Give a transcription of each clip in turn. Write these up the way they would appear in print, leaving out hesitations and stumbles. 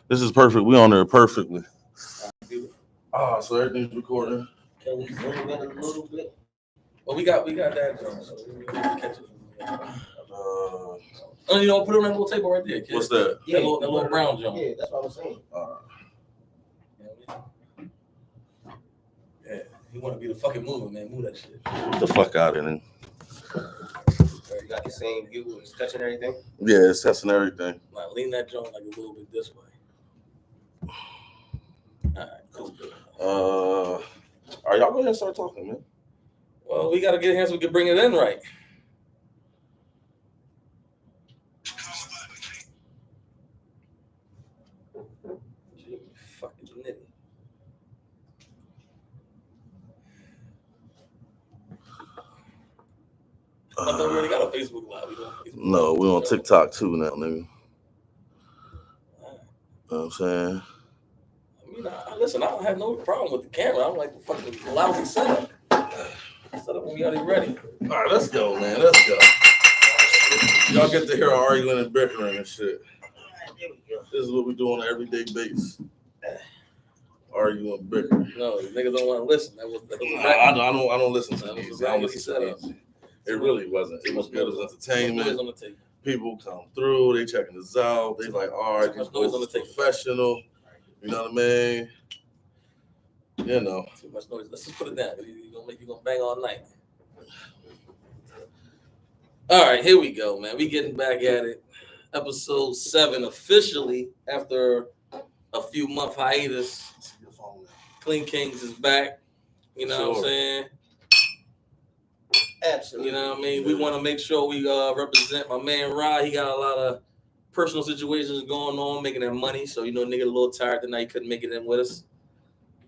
This is perfect. We on there perfectly. Oh, so everything's recording. Can we zoom in a little bit? Well, we got that, John. So we can catch it. Oh, you know, put it on that little table right there, kid. What's that? Yeah, that little brown John. Yeah, that's what I was saying. Yeah, you want to be the fucking mover, man. Move that shit. Get the fuck out of here. You got the same view, it's touching everything. Yeah, it's testing everything. Now, lean that joint like a little bit this way. All right, cool. All right, y'all go ahead and start talking, man. Well, we got to get here so we can bring it in right. Fucking nitty. I thought we already got a Facebook Live. No, we on TikTok too now, nigga. You know what I'm saying? I mean, listen, I don't have no problem with the camera. I'm like the fucking lousy setup. Set up when we already ready. All right, let's go, man. Let's go. Y'all get to hear our arguing and bickering and shit. There we go. This is what we do on an everyday basis. Arguing and bickering. No, the niggas don't want to listen. That was I don't listen to That these. was I don't a listen to setup. these. It really wasn't. It was good as entertainment. On the table. People come through, they checking this out. They like, all right, these boys are professional. You know what I mean? You know. Too much noise. Let's just put it down. You're gonna bang all night. All right, here we go, man. We getting back at it. Episode 7 officially after a few month hiatus. ClingKingz is back. You know what I'm saying? Absolutely. You know what I mean? We want to make sure we represent my man Rod. He got a lot of personal situations going on, making that money. So, nigga a little tired tonight. He couldn't make it in with us.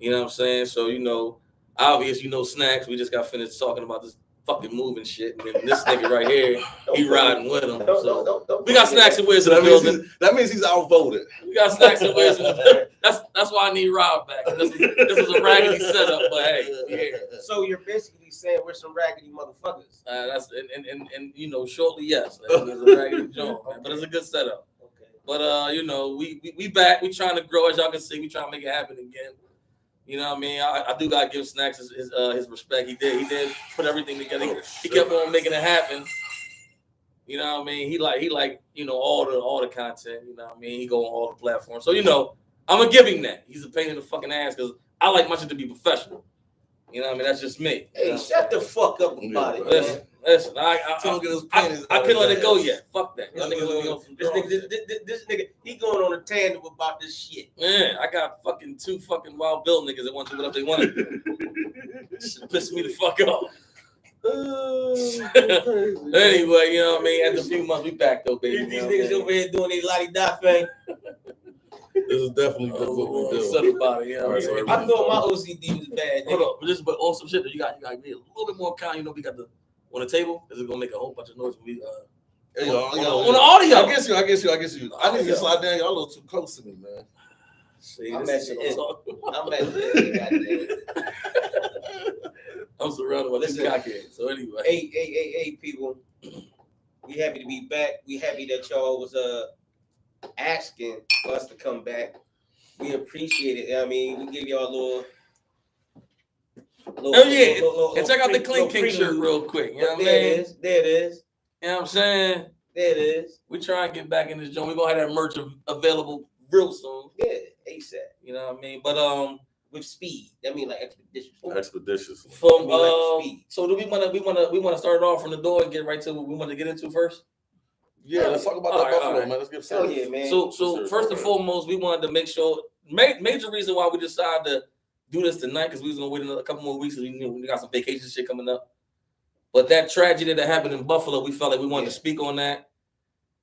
You know what I'm saying? So, obvious, Snacks. We just got finished talking about this fucking moving shit. And then this nigga right here, he riding with him. So we got Snacks and Wiz in the building. That means he's outvoted. We got Snacks and Wiz in the building. That's why I need Rod back. This is a raggedy setup, but hey, yeah. So you're basically saying we're some raggedy motherfuckers. That's and shortly, yes. It's a raggedy joint, man, but it's a good setup. Okay. But we back. We trying to grow, as y'all can see. We trying to make it happen again. You know what I mean? I do gotta give Snacks his respect. He did put everything together. He kept on making it happen. You know what I mean? He like all the content. You know what I mean? He go on all the platforms. So I'm gonna give him that. He's a pain in the fucking ass because I like my shit to be professional. You know what I mean? That's just me. Hey, shut the fuck up about it. Listen. I couldn't let it go yet. Fuck that. This nigga, he going on a tandem about this shit. Man, I got fucking 2 fucking Wild Bill niggas that want to do whatever they want to do. Piss me the fuck off. Anyway, you know what I mean? After a few months, we back though, baby. These niggas over here doing their la-di-da thing. This is definitely good what we do. Set about it, you know what I'm saying? I thought my OCD was bad. Hold up, but awesome shit that you got to be a little bit more kind. We got the on the table. This is gonna make a whole bunch of noise. We on the audio. I guess you. I need to slide down. Y'all a little too close to me, man. See, I'm surrounded by this cockhead. So anyway, hey, people, we happy to be back. We happy that y'all was asking for us to come back. We appreciate it. I mean, we give y'all a little and check out the ClingKingz shirt real quick. You know what I mean? There it is. You know what I'm saying? There it is. We try and get back in this joint. We're gonna have that merch available real soon. Yeah, ASAP. You know what I mean? But with speed. That mean like expeditious. Expeditious. From so do we wanna start it off from the door and get right to what we want to get into first? Yeah, let's talk about that Buffalo, man. Let's get started. Yeah, man. So first and foremost, we wanted to make sure major reason why we decided to do this tonight because we was gonna wait another couple more weeks because we knew we got some vacation shit coming up. But that tragedy that happened in Buffalo, we felt like we wanted to speak on that.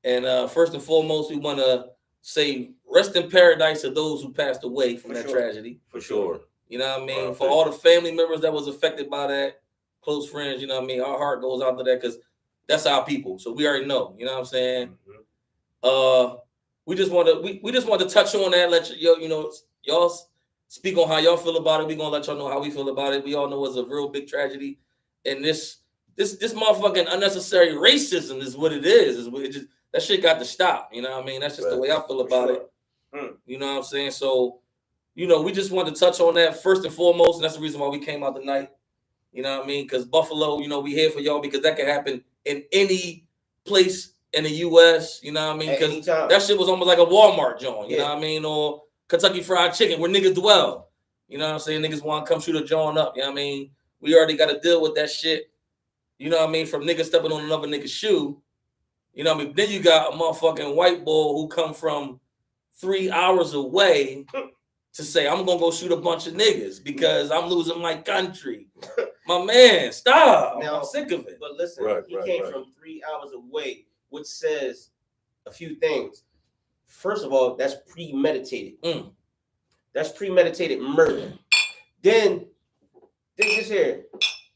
And first and foremost, we want to say rest in paradise to those who passed away from that tragedy. For sure. You know what I mean? For all the family members that was affected by that, close friends, you know what I mean? Our heart goes out to that because that's our people. So we already know, you know what I'm saying? Mm-hmm. We just want to touch on that, let y'all speak on how y'all feel about it. We're gonna let y'all know how we feel about it. We all know it's a real big tragedy. And this motherfucking unnecessary racism is what it is. That shit got to stop. You know what I mean? That's just the way I feel about it. You know what I'm saying? So, you know, we just wanted to touch on that first and foremost, and that's the reason why we came out tonight. You know what I mean? Because Buffalo, you know, we here for y'all because that can happen in any place in the U.S. You know what I mean? Because that shit was almost like a Walmart joint. You know what I mean? Or Kentucky Fried Chicken where niggas dwell. You know what I'm saying? Niggas want to come shoot a joint up. You know what I mean? We already got to deal with that shit. You know what I mean? From niggas stepping on another nigga's shoe. You know what I mean? Then you got a motherfucking white boy who come from 3 hours away to say, I'm going to go shoot a bunch of niggas because I'm losing my country. My man, stop. Now, I'm sick of it. But listen, he came from 3 hours away, which says a few things. First of all, that's premeditated. That's premeditated murder. Then, this here.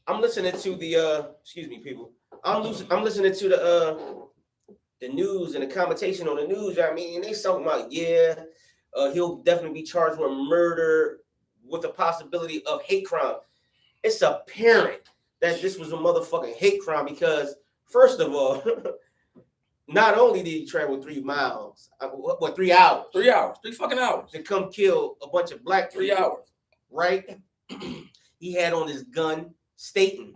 I'm listening to the excuse me, people. I'm listening to the news and the commentation on the news. I mean, and they talking about he'll definitely be charged with murder with the possibility of hate crime. It's apparent that this was a motherfucking hate crime because, first of all, not only did he travel 3 miles, 3 hours? 3 hours. 3 fucking hours. To come kill a bunch of black people. 3 hours. Right? He had on his gun stating,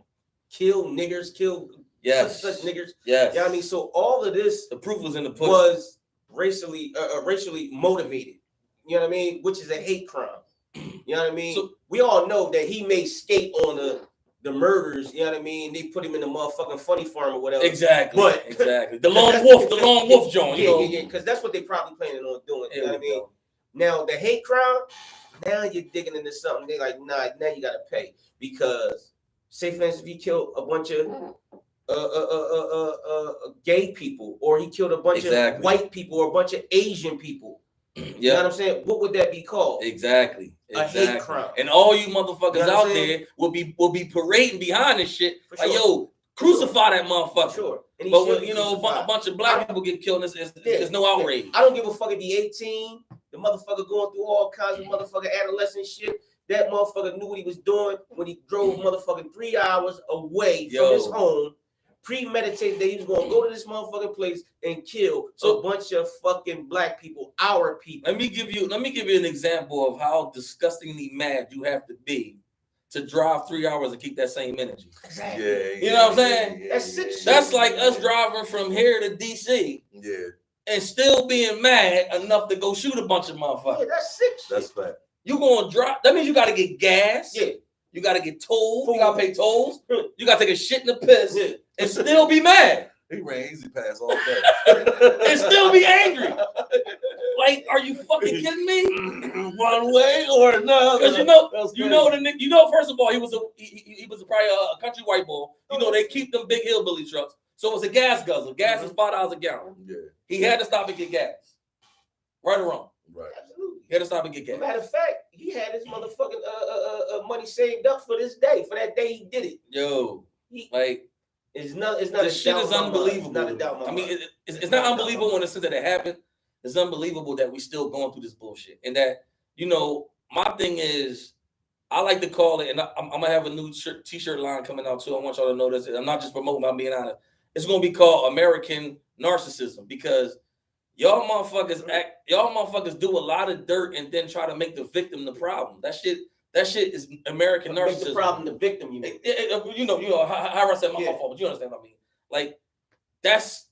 kill niggers, kill such niggers. Yes. You know what I mean? So all of this, the proof was in the pudding. Was racially motivated. You know what I mean? Which is a hate crime. You know what I mean? So, we all know that he may skate on the murders. You know what I mean? They put him in the motherfucking funny farm or whatever. Exactly. But exactly. The lone wolf joint. Yeah, because that's what they probably planning on doing. You know what I mean? Now the hate crime. Now you're digging into something. They like, nah. Now you gotta pay because, say for instance, if you kill a bunch of gay people, or he killed a bunch of white people, or a bunch of Asian people. You know what I'm saying? What would that be called? Exactly. A hate crime. And all you motherfuckers out there will be parading behind this shit. Like, yo, crucify that motherfucker. Sure. But when, you know, a bunch of black people get killed, there's no outrage. I don't give a fuck if he 18. The motherfucker going through all kinds of motherfucking adolescent shit. That motherfucker knew what he was doing when he drove motherfucking 3 hours away from his home. Premeditated that he was gonna go to this motherfucking place and kill a bunch of fucking black people, our people. Let me give you an example of how disgustingly mad you have to be to drive 3 hours and keep that same energy. Exactly. You know what I'm saying? That's sick shit. That's like us driving from here to DC. Yeah. And still being mad enough to go shoot a bunch of motherfuckers. Yeah, that's sick shit. That's fact. You gonna drive? That means you got to get gas. Yeah. You got to get tolls. You got to pay tolls. You got to take a shit in the piss and still be mad. He ran easy pass all day. And still be angry. Like, are you fucking kidding me? One way or another. Because first of all, he was probably a country white boy. You know, they keep them big hillbilly trucks. So it was a gas guzzler. Gas is $5 a gallon. Yeah. He had to stop and get gas. Right or wrong? Right. Absolutely. He had to stop and get gas. Matter of fact, he had his motherfucking money saved up for this day. For that day he did it. Yo, it's not. This shit is unbelievable. Not a doubt. I mean, it's not unbelievable in the sense that it happened. It's unbelievable that we still going through this bullshit. And that, you know, my thing is, I like to call it, and I'm gonna have a new t-shirt line coming out too. I want y'all to know this. I'm not just promoting. I'm being honest. It's gonna be called American Narcissism because y'all motherfuckers do a lot of dirt and then try to make the victim the problem. That shit is American narcissism. Make the problem the victim, you mean? You know how I said my fault, but you understand what I mean. Like that's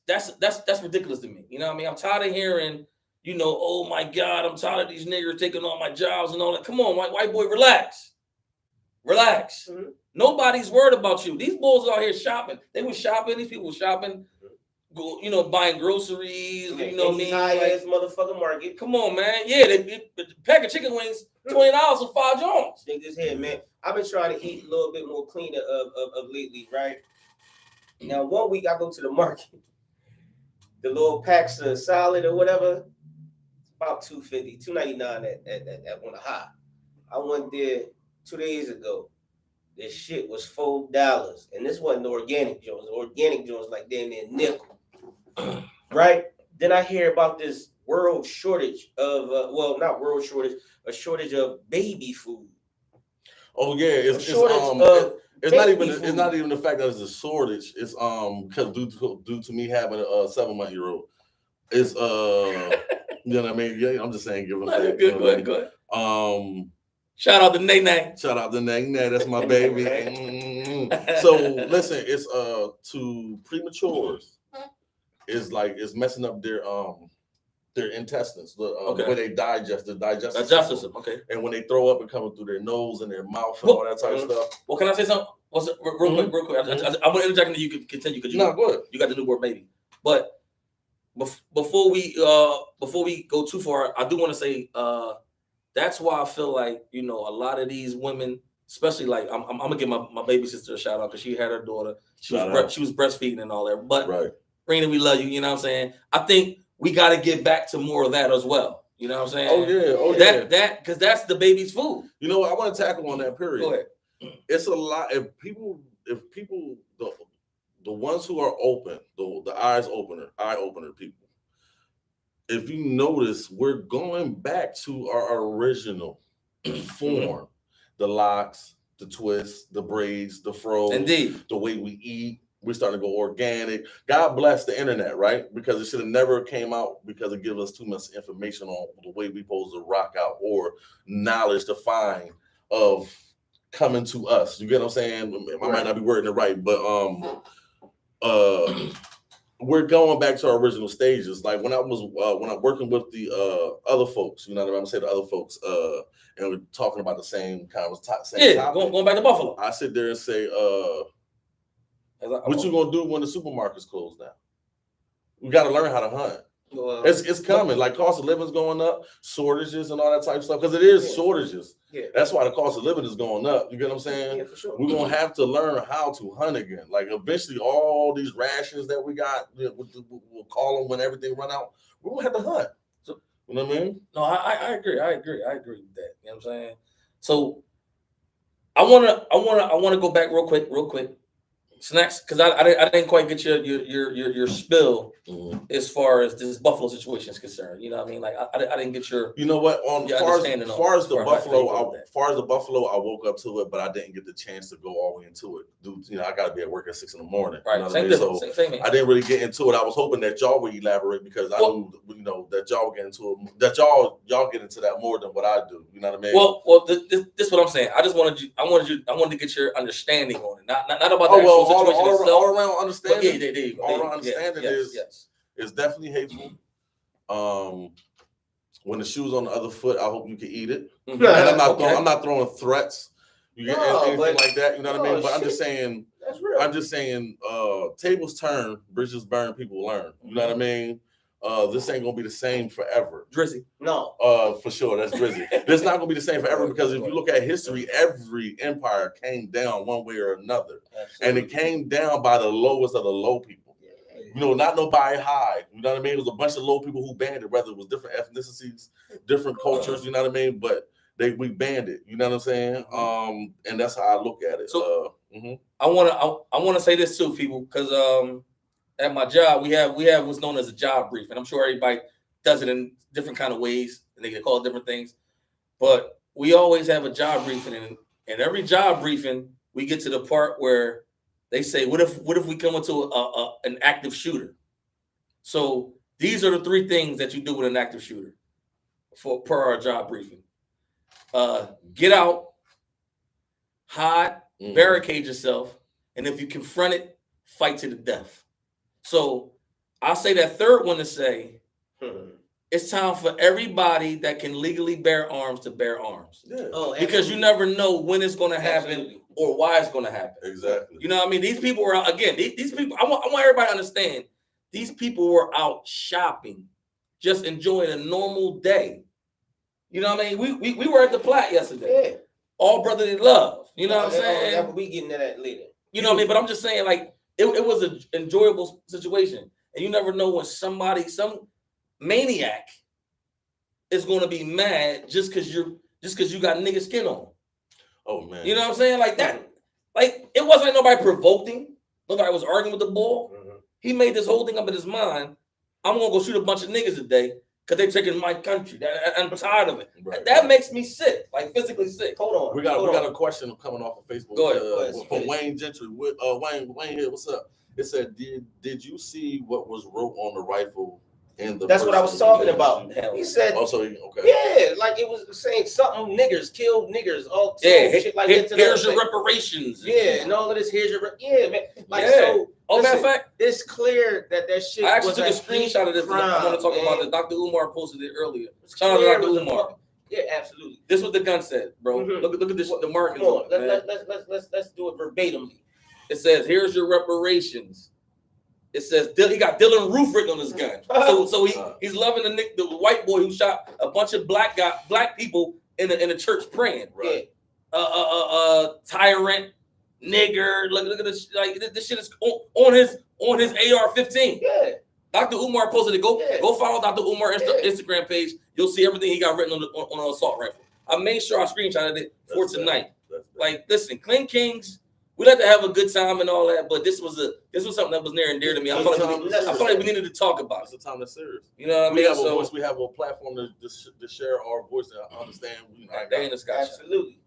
ridiculous to me. You know what I mean? I'm tired of hearing, you know, oh my God, I'm tired of these niggers taking all my jobs and all that. Come on, white boy, relax. Relax. Mm-hmm. Nobody's worried about you. These bulls out here shopping. They were shopping. These people were shopping. Go, you know, buying groceries. Okay, you know what I mean? High-ass motherfucking market. Come on, man. Yeah, the pack of chicken wings, $20 for 5 joints. Think this here, man. I've been trying to eat a little bit more cleaner of lately, right? Now, 1 week I go to the market. The little packs of salad or whatever, about $2.50, $2.99 at one high. I went there 2 days ago. This shit was $4, and this wasn't the organic joints. The organic joints like damn near nickel. Right? Then I hear about this world shortage of not world shortage, a shortage of baby food. Oh yeah, it's not even the fact that it's a shortage. It's because due to me having a 7-month-old, it's You know what I mean? Yeah, I'm just saying, give them Good, you know go what I ahead, mean? go ahead. Um, Shout out to Nay Nay. Shout out to Nay Nay, that's my baby. So listen, it's to prematures, it's messing up their intestines, the way they digest, the digestive system. Okay. And when they throw up, it coming through their nose and their mouth and all that type of stuff. Well, can I say something? Real quick. I want to interject and you can continue because go ahead. You got the new word maybe. But before we go too far, I do want to say that's why I feel like, you know, a lot of these women, especially like I'm gonna give my baby sister a shout out because she had her daughter. She was breastfeeding and all that. But Rena, we love you. You know what I'm saying? I think we got to get back to more of that as well. You know what I'm saying? Oh yeah. That because that's the baby's food. You know what? I want to tackle on that period. Go ahead. It's a lot. If people, the ones who are open, the eye opener people. If you notice, we're going back to our original form: the locks, the twists, the braids, the fros, indeed, the way we eat. We're starting to go organic. God bless the internet, right? Because it should have never came out because it gives us too much information on the way we supposed to rock out or knowledge to find of coming to us. You get what I'm saying? I might not be wording it right, but we're going back to our original stages. Like when I'm working with the other folks, you know what I'm saying, the other folks, and we're talking about the same kind of same topic. Going back to Buffalo. I sit there and say, what you gonna do when the supermarkets close down? We got to learn how to hunt. Well, it's coming. Like cost of living is going up, shortages and all that type of stuff. Because it is shortages. Yeah. That's why the cost of living is going up. You get what I'm saying? Yeah, for sure. We're gonna have to learn how to hunt again. Like eventually, all these rations that we got, we'll call them when everything run out. We're gonna have to hunt. So, you know what I mean? No, I agree. I agree with that. You know what I'm saying? So I wanna go back real quick. Snacks, because I didn't quite get your spill as far as this Buffalo situation is concerned. You know what I mean? Like I didn't get your. You know what? As far as the Buffalo, I woke up to it, but I didn't get the chance to go all the way into it. Dude, you know, I gotta be at work at 6 a.m. Right. You know Same difference. Same I didn't really get into it. I was hoping that y'all would elaborate because I knew, you know, that y'all would get into it. That y'all get into that more than what I do. You know what I mean? Well, this is what I'm saying. I wanted to get your understanding on it, not about the actual situation itself. All around understanding. There you go. All around understanding is definitely hateful. When the shoe's on the other foot, I hope you can eat it. And I'm not throwing threats. You get anything like that. You know what I mean? But I'm just saying. That's real. I'm just saying. Tables turn, bridges burn, people learn. You know what I mean? This ain't gonna be the same forever. Drizzy. No. Oh. For sure, that's Drizzy. It's not gonna be the same forever because if you look at history, every empire came down one way or another. Absolutely. And it came down by the lowest of the low people. You know, not nobody high. You know what I mean? It was a bunch of low people who banded, whether it was different ethnicities, different cultures, you know what I mean? But we banded, you know what I'm saying? And that's how I look at it. So I wanna say this too, people, because at my job, we have what's known as a job brief, and I'm sure everybody does it in different kind of ways, and they get called different things. But we always have a job briefing, and every job briefing, we get to the part where they say, "What if we come into an active shooter?" So these are the 3 things that you do with an active shooter, per our job briefing: get out, hide, barricade yourself, and if you confront it, fight to the death. So I'll say that third one to say, it's time for everybody that can legally bear arms to bear arms. Yeah. Because you never know when it's going to happen or why it's going to happen. Exactly. You know what I mean? These people were out, again, these people, I want everybody to understand, these people were out shopping, just enjoying a normal day. You know what I mean? We were at the Platte yesterday. Yeah. All brotherly love. You know what I'm saying? That's what we getting to that later. You know what I mean? But I'm just saying, like, it was an enjoyable situation. And you never know when some maniac is going to be mad just because you got nigga skin on. Oh, man. You know what I'm saying? Like that. Like, it wasn't like nobody provoked him. Nobody was arguing with the ball. He made this whole thing up in his mind. I'm going to go shoot a bunch of niggas today because they're taking my country. I'm tired of it. That makes me sick, like physically sick. Hold on. We got a question coming off of Facebook. Go ahead. From Wayne Gentry. Wayne here, what's up? It said, did you see what was wrote on the rifle That's what I was talking about. He said, "Also, okay, yeah, like it was saying something niggers killed niggers, all shit like that. Here's your reparations. Yeah, and all of this. Here's your man. Like so. Oh, matter of fact, it's clear that shit. I actually took a screenshot of this. Crime, I want to talk about this. Dr. Umar posted it earlier. Shout out to Dr. Umar. Yeah, absolutely. This is what the gun said, bro. Mm-hmm. Look at this. The markings on it. Let's do it verbatimly. It says, "Here's your reparations." It says he got Dylan Roof written on his gun. So he's loving the white boy who shot a bunch of black people in a church praying. Right. Tyrant, nigger. Look at this. Like this shit is on his AR-15. Yeah. Dr. Umar posted it. Go follow Dr. Umar Instagram page. You'll see everything he got written on an assault rifle. I made sure I screenshotted it for tonight. Like, listen, ClingKingz. We like to have a good time and all that, but this was something that was near and dear to me. I felt like we needed to talk about it. It's a time that's serious. You know what I mean? We have a platform to share our voice and understand. Absolutely.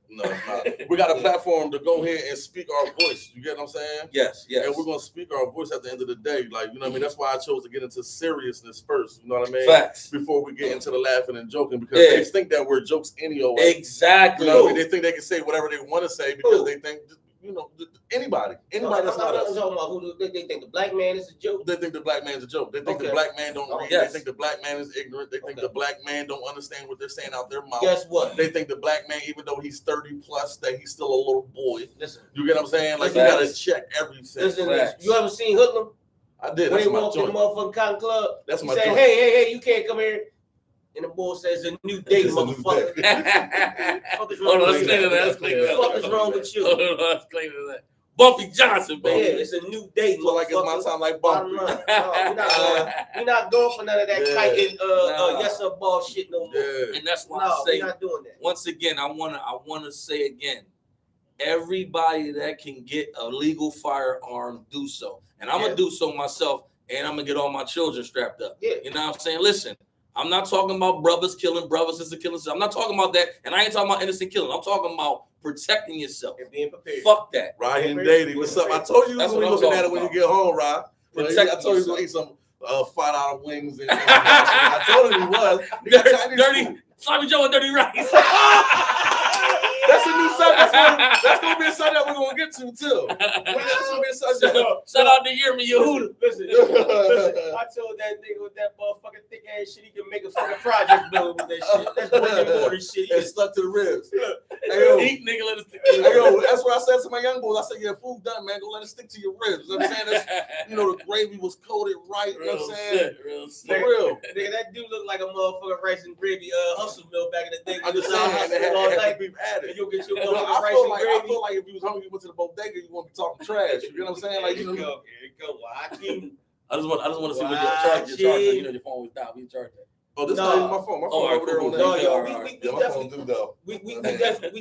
No, it's not. We got a platform to go ahead and speak our voice. You get what I'm saying? Yes. And we're gonna speak our voice at the end of the day. Like, you know what I mean? That's why I chose to get into seriousness first. You know what I mean? Facts. Before we get into the laughing and joking, because they think that we're jokes anyway. Exactly. You know what I mean? They think they can say whatever they want to say because they think, you know, anybody that's not us. Talking about who they think the black man is a joke. They think the black man's a joke. They think the black man don't read. They think the black man is ignorant. They think the black man don't understand what they're saying out their mouth. Guess what? They think the black man, even though he's 30 plus, that he's still a little boy. Listen, you get what I'm saying? Like, you gotta check everything. Listen, you ever seen Hoodlum? I did. When they walked in the motherfucking cotton club, that's my said, joint. hey, you can't come here. And the boy says, "A new day, motherfucker." What is wrong with you? Let's clean that. Bumpy Johnson, baby. Yeah, it's a new day. Look like it's my time, like Bumpy. We're not going for none of that kiting, yes sir ball shit no more. Yeah. And that's why I say, we're not doing that. Once again, I wanna say again, everybody that can get a legal firearm, do so. And I'm gonna do so myself, and I'm gonna get all my children strapped up. Yeah. You know what I'm saying? Listen, I'm not talking about brothers killing brothers, sisters killing sisters. I'm not talking about that, and I ain't talking about innocent killing. I'm talking about protecting yourself and being prepared. Fuck that. Ryan Dady, what's up? I told you was looking at it when you get home, Ryan. I told you you was gonna eat some $5 wings. And I told him he was. Dirty Sloppy Joe and Dirty Rice. That's a new subject. That's gonna be a subject that we're gonna get to too. That's gonna be a subject. Shout out to Yermi Yehuda. Listen, I told that nigga with that motherfucking thick ass shit, he can make a fucking project building with that shit. That's more shit. It's stuck to the ribs. Hey, yo, eat nigga, let it stick to hey, yo, that's what I said to my young boys. I said, yeah, food done, man. Go let it stick to your ribs. You know what I'm saying? That's, you know, the gravy was coated right. You know what I'm saying? For real. Nigga, that dude looked like a motherfucking rice and gravy hustle mill back in the day. I just saying, all night beef added. You'll get your I feel like if you was hungry, you went to the bodega, you want to be talking trash. You know what I'm saying? Like, you know. Here you go. I just want to see what your charger. You know, your phone was down. We charge that. Oh, this is not even my phone. My phone over there on that. My phone do though. We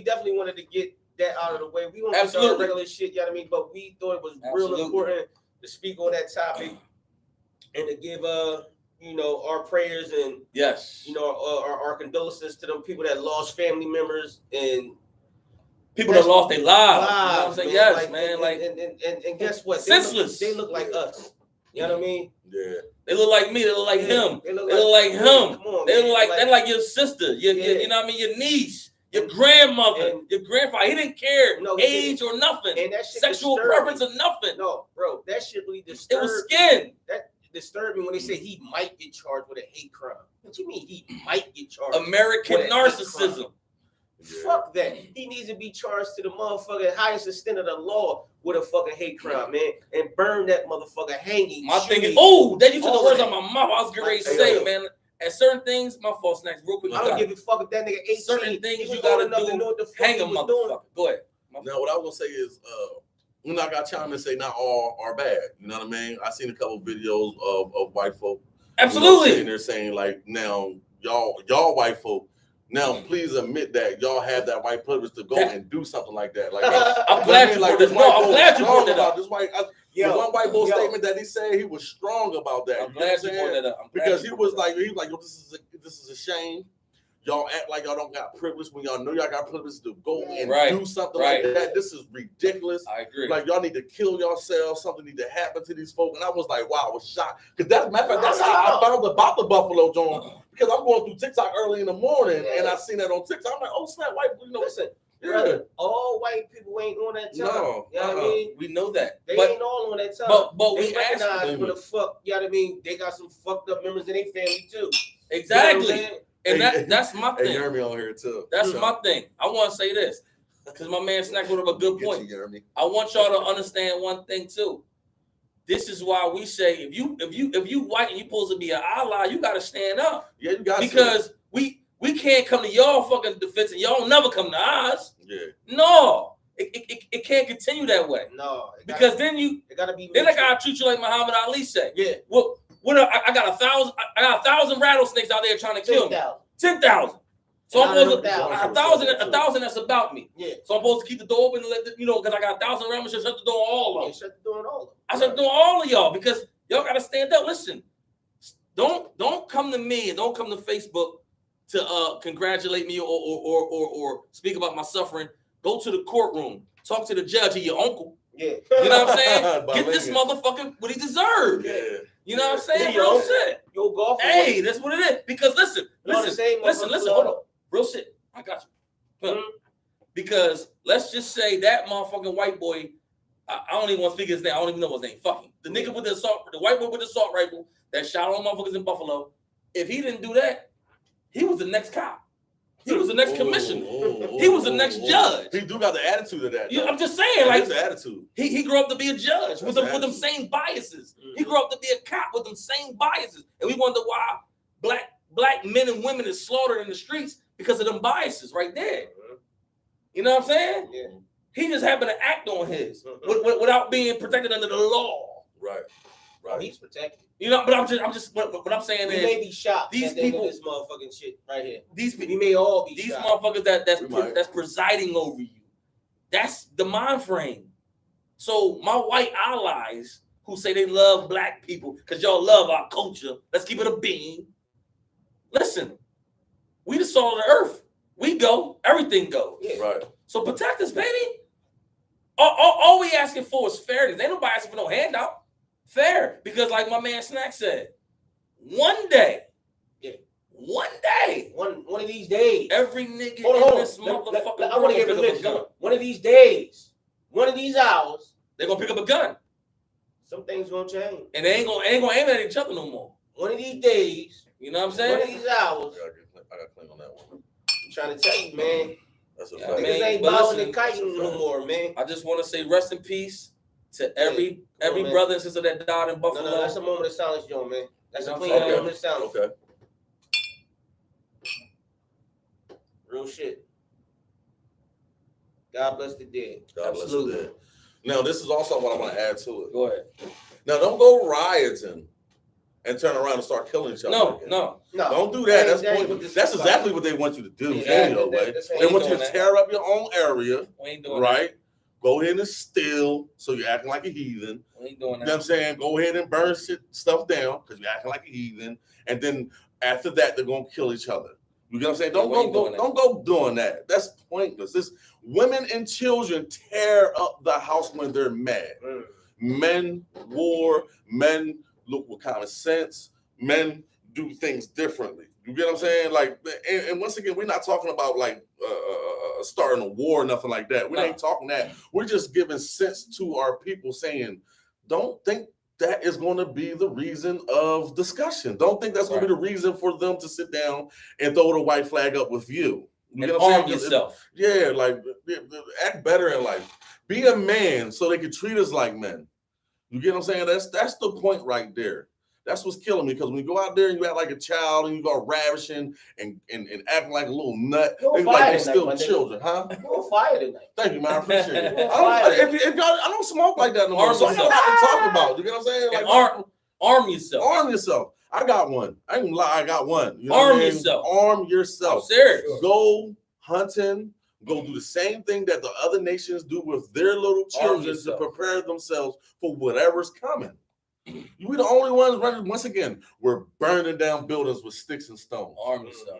definitely wanted to get that out of the way. We want to start regular shit, you know what I mean? But we thought it was real important to speak on that topic and to give you know, our prayers and you know, our condolences to them people that lost family members and people that lost their lives. You know what I'm saying? Yes, like, man. And guess what? Senseless. They look like us. You know what I mean? Yeah. They look like me. They look like him. They look like him. They're like your sister. You know what I mean? Your niece, your grandmother, your grandfather. He didn't care age or nothing. And that shit sexual preference or nothing. No, bro. That shit really disturbed. It was skin. That disturbed me when they say he might get charged with a hate crime. What you mean he might get charged? American narcissism. Yeah. Fuck that. He needs to be charged to the motherfucking highest extent of the law with a fucking hate crime, man, and burn that motherfucker hanging. My thing is, that you took the words out of my mouth. I was getting ready to say, man. At certain things, my fault, Snacks, real quick. I don't give a fuck if that nigga 18. Certain things you gotta do. Hang a motherfucker. Go ahead. Now, what I was gonna say is, when I got chime and say not all are bad. You know what I mean? I seen a couple videos of white folk. Absolutely. And they're saying like, now y'all white folk. Now, please admit that y'all have that white privilege to go and do something like that. Like, I'm glad you brought this. No, I'm glad you brought that up. This white, the one white boy statement that he said, he was strong about that. I'm glad you brought that up. Because he was like, yo, this is a shame. y'all act like y'all don't got privilege when y'all know y'all got privilege to go and do something right. like that. This is ridiculous. I agree. Like y'all need to kill yourselves. Something need to happen to these folks. And I was like, wow, I was shocked. Because that's matter of fact, that's how I found about the Buffalo Jones. Because I'm going through TikTok early in the morning and I seen that on TikTok. I'm like, oh snap, white, you know, listen. Brother, all white people ain't on that time. No, you know what I mean? We know that. They ain't all on that time. But they we recognize what the fuck, you know what I mean? They got some fucked up members in their family too. Exactly. You know and that's my thing. Hey, Jeremy on here too. That's my thing. I want to say this because my man Snack brought up a good point. I want y'all to understand one thing too. This is why we say if you white and you supposed to be an ally, you got to stand up. Yeah, you got to. Because we can't come to y'all fucking defense and y'all never come to ours. Yeah. No, it can't continue that way. No, because then it gotta be. Then I gotta treat you like Muhammad Ali said. Yeah. Well, I got 1,000 rattlesnakes out there trying to kill me. 10,000. So I'm supposed to 1,000 that's about me. Yeah. So I'm supposed to keep the door open and let because I got 1,000 rounds. Shut the door on all of them. Shut the door on all of them. I shut the door on all of y'all because y'all gotta stand up. Listen, don't come to me and don't come to Facebook to congratulate me or speak about my suffering. Go to the courtroom. Talk to the judge or your uncle. Yeah. You know what I'm saying? Get this motherfucker what he deserves. Yeah. You know what I'm saying? Yeah, Real shit. Yo, golf. Hey, that's what it is. Because listen. Hold on. Real shit. I got you. Mm-hmm. Because let's just say that motherfucking white boy, I don't even want to speak his name. I don't even know his name. Fuck him. The nigga with the white boy with the assault rifle that shot all motherfuckers in Buffalo. If he didn't do that, he was the next cop. He was the next commissioner. He was the next judge. He do got the attitude of that. Yeah, I'm just saying, like his attitude. He grew up to be a judge with them same biases. Mm-hmm. He grew up to be a cop with them same biases, and we wonder why black men and women is slaughtered in the streets because of them biases right there. Mm-hmm. You know what I'm saying? Yeah. He just happened to act on his without being protected under the law. Right. Right. He's protected. You know, but I'm just what I'm saying is we may be shocked. These people, this motherfucking shit right here. These people, we may all be these shocked. motherfuckers that's presiding over you. That's the mind frame. So my white allies who say they love black people because y'all love our culture. Let's keep it a bean. Listen, we the salt of the earth. We go, everything goes. Yeah. Right. So protect us, baby. All we asking for is fairness. Ain't nobody asking for no handout. Fair, because like my man Snack said, one day, one of these days, every nigga in this motherfucker. I want to give a list. One of these days, one of these hours, they're gonna pick up a gun. Some things gonna change, and they ain't gonna aim at each other no more. One of these days, you know what I'm saying? One of these hours, I got clean on that one. I'm trying to tell you, man. That's a fact. Niggas ain't bowing and kiting no more, man. I just want to say rest in peace to every brother and sister that died in Buffalo. No, that's a moment of silence, Joe, man. That's a clean moment of silence. Okay. Real shit. God bless the dead. God bless the dead. Now, this is also what I want to add to it. Go ahead. Now, don't go rioting and turn around and start killing each other. No. Don't do that. That's exactly what they want you to do. They want you to tear up your own area. We ain't doing right? Go ahead and steal, so you're acting like a heathen. We ain't doing that. You know what I'm saying? Go ahead and burn stuff down because you're acting like a heathen. And then after that, they're going to kill each other. You know what I'm saying? Don't go doing that. That's pointless. This women and children tear up the house when they're mad. Men war. Men look with common sense. Men do things differently. You get what I'm saying? Like, and once again, we're not talking about like starting a war or nothing like that. We ain't talking that. We're just giving sense to our people, saying, don't think that is going to be the reason of discussion. Don't think that's going to be the reason for them to sit down and throw the white flag up with you. You and arm yourself. Like act better in life. Be a man so they can treat us like men. You get what I'm saying? That's the point right there. That's what's killing me, because when you go out there and you act like a child and you go ravishing and acting like a little nut, they like they're still children, huh? You're fire tonight. Thank you, man. I appreciate it. I don't smoke like that no more. So I know what I'm talking about. You get what I'm saying? Like, arm yourself. Arm yourself. I got one. I ain't gonna lie, I got one. You know arm yourself. Arm yourself. I'm serious. Go hunting. Go do the same thing that the other nations do with their little children to prepare themselves for whatever's coming. We the only ones running. Once again, we're burning down buildings with sticks and stones. Arm yourself.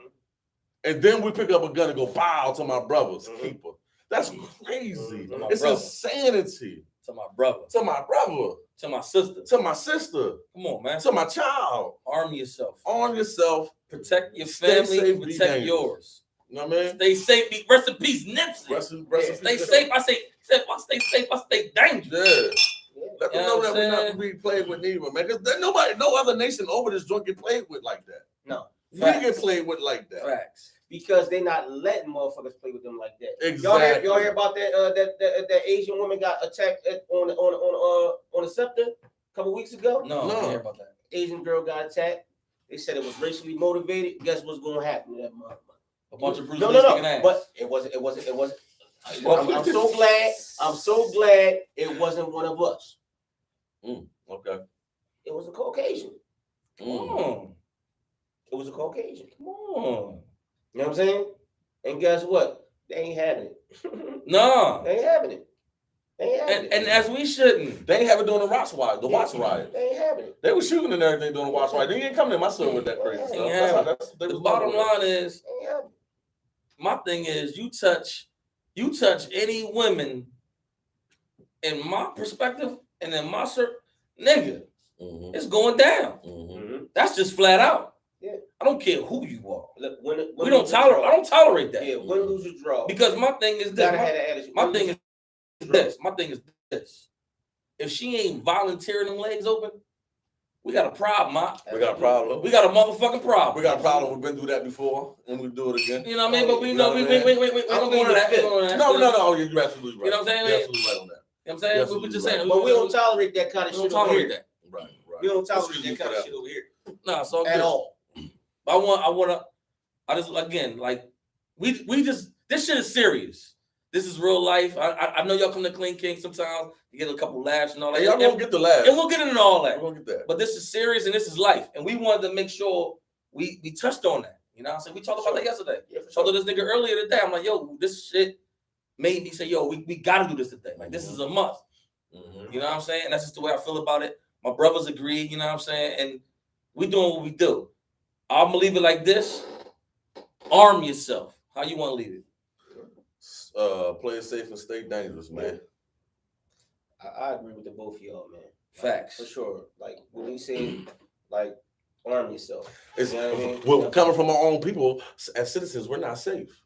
and then we pick up a gun and go bow to my brother's keeper. That's crazy. It's insanity. To my brother. To my brother. To my sister. To my sister. Come on, man. To my child. Arm yourself. Arm yourself. Protect your family. Safe, protect yours. You know what I mean? Stay safe. Rest in peace, Nipsey. Rest in stay safe. I stay safe. I stay dangerous. Yeah. Let them know that we're not being played with neither, man. Because no other nation over this joint get played with like that. No. We get played with like that. Facts. Because they not letting motherfuckers play with them like that. Exactly. Y'all hear about that Asian woman got attacked on a scepter a couple weeks ago? No, I didn't hear about that. Asian girl got attacked. They said it was racially motivated. Guess what's gonna happen to that motherfucker? A bunch of Bruce no. Ass. But it wasn't. I'm so glad. I'm so glad it wasn't one of us. Okay. It was a Caucasian. Come on. It was a Caucasian. Come on. You know what I'm saying? And guess what? They ain't having it. No. They ain't having it. They ain't having it. And as we shouldn't. They ain't have it during the Watts riot. The Watts riot. They ain't having it. They were shooting and everything during the Watts riot. They ain't coming in my son with that crazy stuff. The bottom line is, my thing is, you touch any women, in my perspective and in my nigga, it's going down. That's just flat out. Yeah. I don't care who you are. Look, I don't tolerate that. Yeah, win, lose, or draw. Because my thing is this. My thing is this. If she ain't volunteering them legs open, we got a problem, huh? We got a problem. We got a motherfucking problem. We got a problem. We've been through that before, and we do it again. You know what I mean? But we know we don't go to that. No. You're absolutely right. You know what I'm saying? You're absolutely right on that. You know what I'm saying? We're just saying. But we don't tolerate that kind of shit over here. Right. We don't tolerate that kind of shit over here. Nah, so at all. But I just again, like we just, this shit is serious. This is real life. I know y'all come to ClingKingz sometimes. You get a couple laughs and all that. Hey, y'all gonna get the laughs. And we'll get into all that. We're gonna get that. But this is serious and this is life. And we wanted to make sure we touched on that. You know what I'm saying? We talked about that yesterday. Yeah, for sure. Talked to this nigga earlier today. I'm like, yo, this shit made me say, yo, we gotta do this today. Like, this is a must. You know what I'm saying? And that's just the way I feel about it. My brothers agree, you know what I'm saying? And we doing what we do. I'm gonna leave it like this. Arm yourself. How you want to leave it? Play it safe and stay dangerous, man. I agree with the both of y'all, man. Facts. For sure. Like when we say, like, arm yourself. It's, you know what I mean? Well, coming from our own people, as citizens, we're not safe.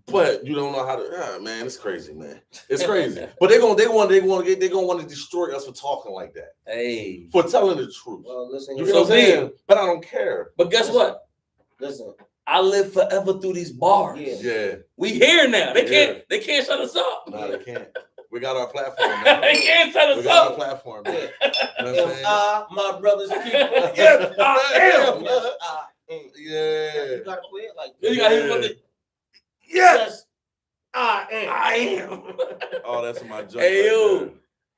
But you don't know how to. Man, it's crazy, man. It's crazy. But they're gonna want to destroy us for talking like that. Hey, for telling the truth. Well, listen. You know what I'm saying? But I don't care. But guess what? Listen. I live forever through these bars. Yeah. We here now. They can't shut us up. No, they can't. We got our platform now. They can't shut us up. We got our platform now. You know what I'm saying? My brother's keeper. Yes, I am. Yes, I am. Yeah. You gotta play it like that. You gotta hit it with it. Yes, I am. I am. Oh, that's my joke. Hey, yo. Right,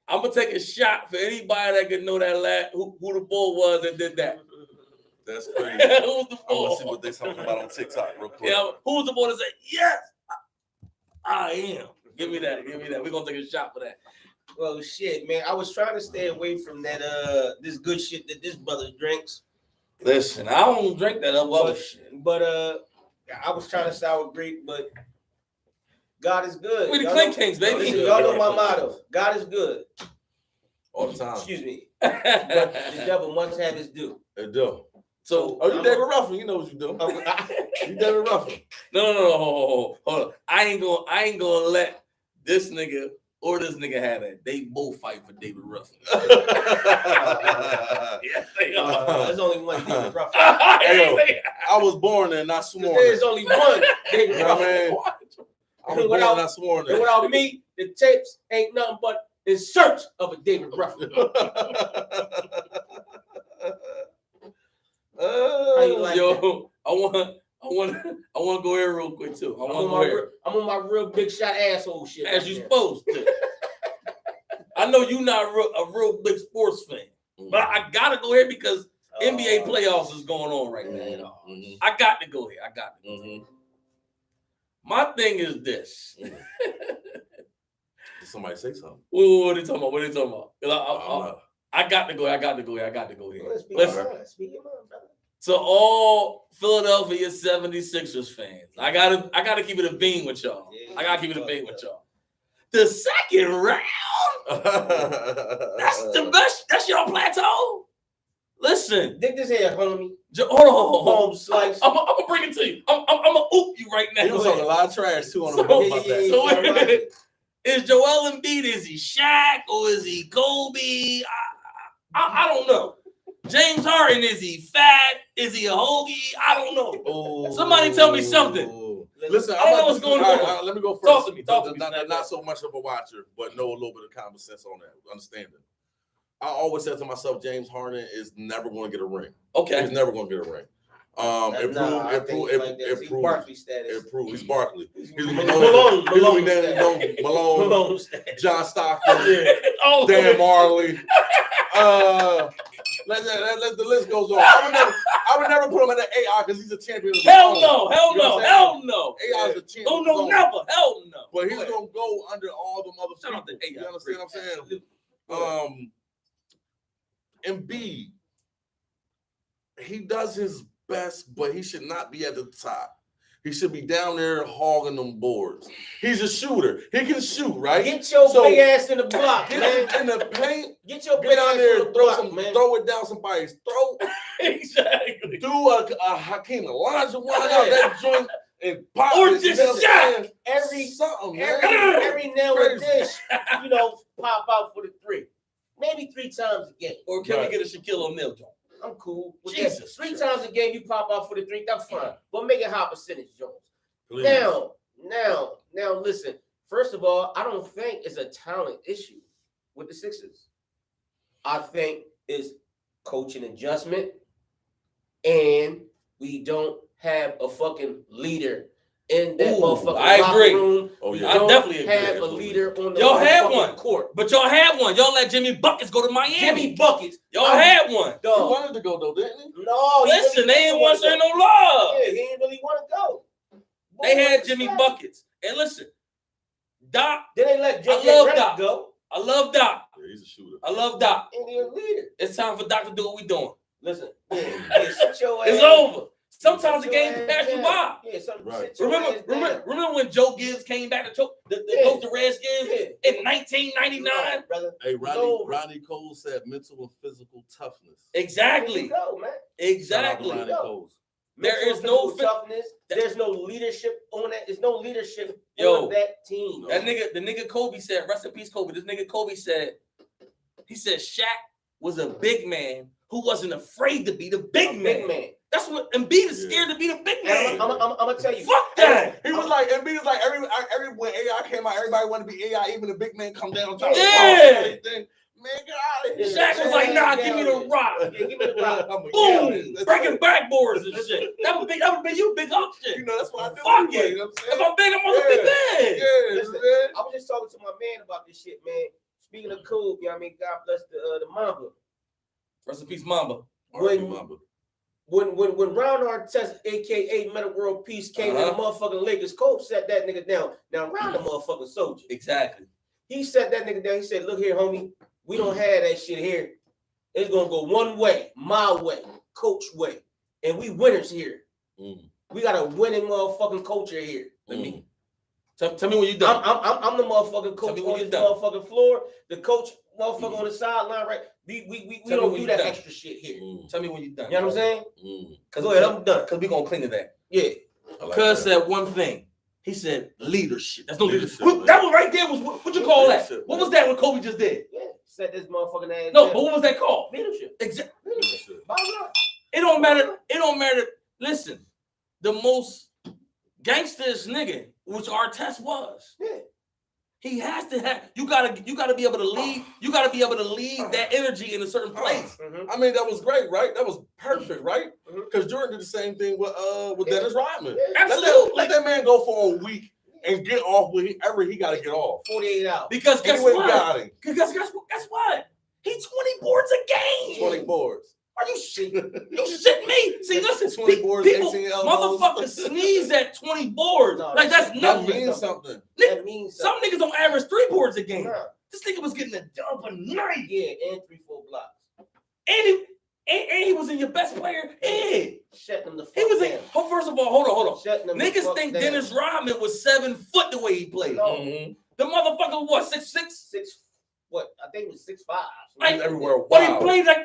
I'm gonna take a shot for anybody that could know that who the bull was that did that. That's crazy. Who's the I bull? want to see what they're talking about on TikTok real quick. Yeah, who's the bull that say, yes, I am. Give me that. We're gonna take a shot for that. Well, shit, man. I was trying to stay away from that this good shit that this brother drinks. Listen, I don't drink that other shit. But I was trying to sour grape, but God is good. We the ClingKingz, baby. Listen, y'all know my motto. God is good. All the time. Excuse me. But the devil must have his due. They do. So, you David Ruffin, you know what you do. You David Ruffin. No, hold on. I ain't gonna let this nigga or this nigga have that. They both fight for David Ruffin. Yes, they are. There's only one David Ruffin. Hey, I was born and not sworn. There's only one David Ruffin. I was born and not sworn. And without me, the tapes ain't nothing but in search of a David Ruffin. How you like that? I want to go here real quick too. I'm on my real big shot asshole shit. As you supposed to. I know you're not a real big sports fan, but I gotta go here because NBA playoffs is going on right now. I got to go here. My thing is this. Somebody say something. What are they talking about? I got to go here. Let's speak your mind, brother. To all Philadelphia 76ers fans, I gotta keep it a bean with y'all. I gotta keep it a bean with y'all. The second round, that's the best. That's your plateau. Listen, Dig this here, homie. Hold on. Home slice. I'm gonna bring it to you. I'm gonna oop you right now. He was talking a lot of trash too on the So- about that. So wait a minute. Is Joel Embiid? Is he Shaq or is he Kobe? I don't know. James Harden, is he fat? Is he a hoagie? I don't know. Oh. Somebody tell me something. Listen, I don't know what's going on. Let me go first. Talk to me. Not so much of a watcher, but know a little bit of common sense on that, understanding. I always said to myself, James Harden is never going to get a ring. Okay. He's never going to get a ring. It proved. He's Barkley. He's Malone. Malone. John Stockton. Dan Marley. The list goes on. I would never put him in the AI because he's a champion. Hell no. AI is a champion. No, never. Hell no. But he's gonna go under all them other Shout out to people. AI. You understand what I'm saying? Embiid, he does his best, but he should not be at the top. He should be down there hogging them boards. He's a shooter. He can shoot, right? Get your big ass in the block, man. In the paint. Get your big Get ass out there, in the block, man. throw it down somebody's throat. Exactly. Do a Hakeem Elijah one out that joint and pop Or it, just shot. Every now Crazy. and then, pop out for the three. Maybe 3 times a game. Or can we get a Shaquille O'Neal joint? I'm cool with Jesus that. 3 times a game you pop out for the 3, that's fine. But make it high percentage, Jones. Please. Now, listen. First of all, I don't think it's a talent issue with the Sixers. I think it's coaching adjustment, and we don't have a fucking leader in that motherfucking locker room. Oh yeah, I definitely agree. have a leader on the Y'all had one court, but y'all had one. Y'all let Jimmy Buckets go to Miami. Jimmy Buckets. Y'all had one. he wanted to go though, didn't he? No, Listen, they ain't want to say no love. Yeah, he didn't really want to go. They had Jimmy Buckets. And listen, Doc. Then they let I love JJ Doc. go. I love Doc. Yeah, he's a shooter. I love Doc. And he's a leader. It's time for Doc to do what we doing. Listen, sit your It's ass. over. Sometimes the game pass you by. Right. Remember when Joe Gibbs came back to coach the Redskins in 1999? Brother. Hey, Ronnie Cole said mental and physical toughness. Exactly. There you go, man. Exactly. Ronnie Cole. There is no toughness. There's no leadership on that. There's no leadership on that team. The nigga Kobe said, rest in peace, Kobe. This nigga Kobe said, he said Shaq was a big man who wasn't afraid to be the big man. That's what Embiid is scared to be the big man. I'm gonna tell you. Fuck that. He was like, Embiid was like, every when AI came out, everybody wanted to be AI. Even the big man come down top. Yeah. Man, get out of here. Shaq was like, nah, give me the rock. Yeah, give me the rock. Boom, breaking backboards and shit. That would be you big hunk shit. You know, that's what I do. Fuck anyway, it. You know what If I'm big, I'm gonna be big. Yeah, Listen, man. I was just talking to my man about this shit, man. Speaking of cool, you know what I mean? God bless the Mamba. Rest in peace, Mamba. When Ron Artest, aka Meta World Peace, came to the motherfucking Lakers, coach sat that nigga down. Now Ron the motherfucking soldier. Exactly. He sat that nigga down. He said, "Look here, homie. We don't have that shit here. It's gonna go one way, my way, coach way, and we winners here. We got a winning motherfucking culture here. Tell me when you done. I'm the motherfucking coach on this motherfucking floor. The coach motherfucker on the sideline, right? We don't do that extra shit here. Tell me when you done. You know what I'm saying? Cause go ahead, I'm done. Cause we gonna clean to that. Yeah. Cuz said one thing. He said leadership. That's no leadership. Leadership, That was right there. Was what you call that? What was that? What Kobe just did? Yeah. Set this motherfucking ass. No, down. but what was that called? Leadership. Exactly. Leadership. It don't matter. It don't matter. Listen, the most gangsters nigga, which Artest was. Yeah. He has to have. You gotta be able to lead. You gotta be able to lead that energy in a certain place. I mean, that was great, right? That was perfect, right? Because Jordan did the same thing with Dennis Rodman. Absolutely. Let that man go for a week and get off whatever he got to get off. 48 hours. Because guess what? Guess what? He 20 boards a game. 20 boards. Are you shit? You shit me? See, listen, 20 boards, people, 18 elbows. motherfuckers sneeze at 20 boards. No, like that's That nothing. means something. That means Some something. niggas don't average 3 boards a game. Nah. This nigga was getting a dub a night. Yeah, and 3-4 blocks. And And he was in your best player head. Shut them the fuck He was down. in. Oh, first of all, hold on. Shut them the Niggas fuck think down. Dennis Rodman was 7 foot the way he played. No. The motherfucker was what, 6'6"? What? I think it was 6'5". He's everywhere. Wow. But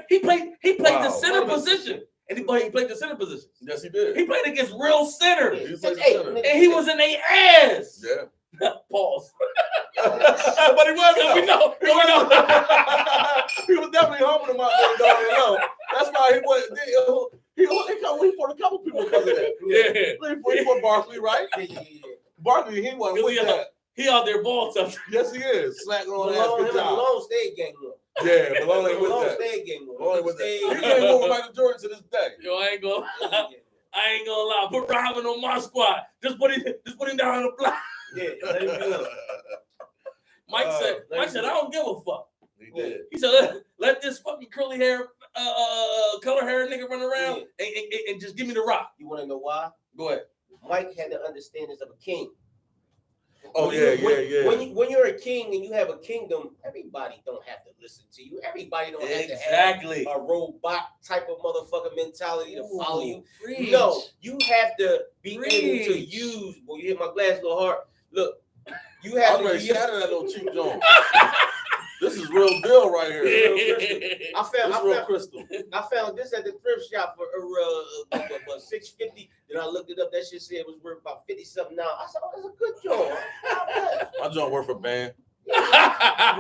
he played the center Wow. position. And he played the center position. Yes, he did. He played against real centers. He played the 6'8". center. And he was in their ass. Yeah. Pause. But he was. We know. He was definitely humbling him out there, don't you know? That's why he was. He fought a couple people because of that. Yeah. He fought Barkley, right? Yeah. Barkley, he wasn't with that. He out there ball touching. Yes, he is. Slacking on ass. Malone, Good job. Malone stayed gang up. Yeah, Malone ain't with Malone that. stayed gang up. Malone ain't with that. He can't go with Michael Jordan to this day. Yo, I ain't gonna lie. Put Robin on my squad. Just put him down on the block. Yeah, let him do it. Mike said, I don't give a fuck. He did. He said, let this fucking curly hair, color hair nigga run around and just give me the rock. You want to know why? Go ahead. Mike had the understandings of a king. Oh, yeah. When you're a king and you have a kingdom, everybody don't have to listen to you. Everybody don't have to have a robot type of motherfucker mentality to follow you. Preach. No, you have to be able to Preach. use. Boy, you hit my glass a little hard. Look, you have I'm to. ready to shatter that little cheap joint. This is real deal right here. This real crystal. I found this at the thrift shop for $650. Then I looked it up. That shit said it was worth about 50 something now. I said, "Oh, that's a good joint." My joint worth a band. Yeah.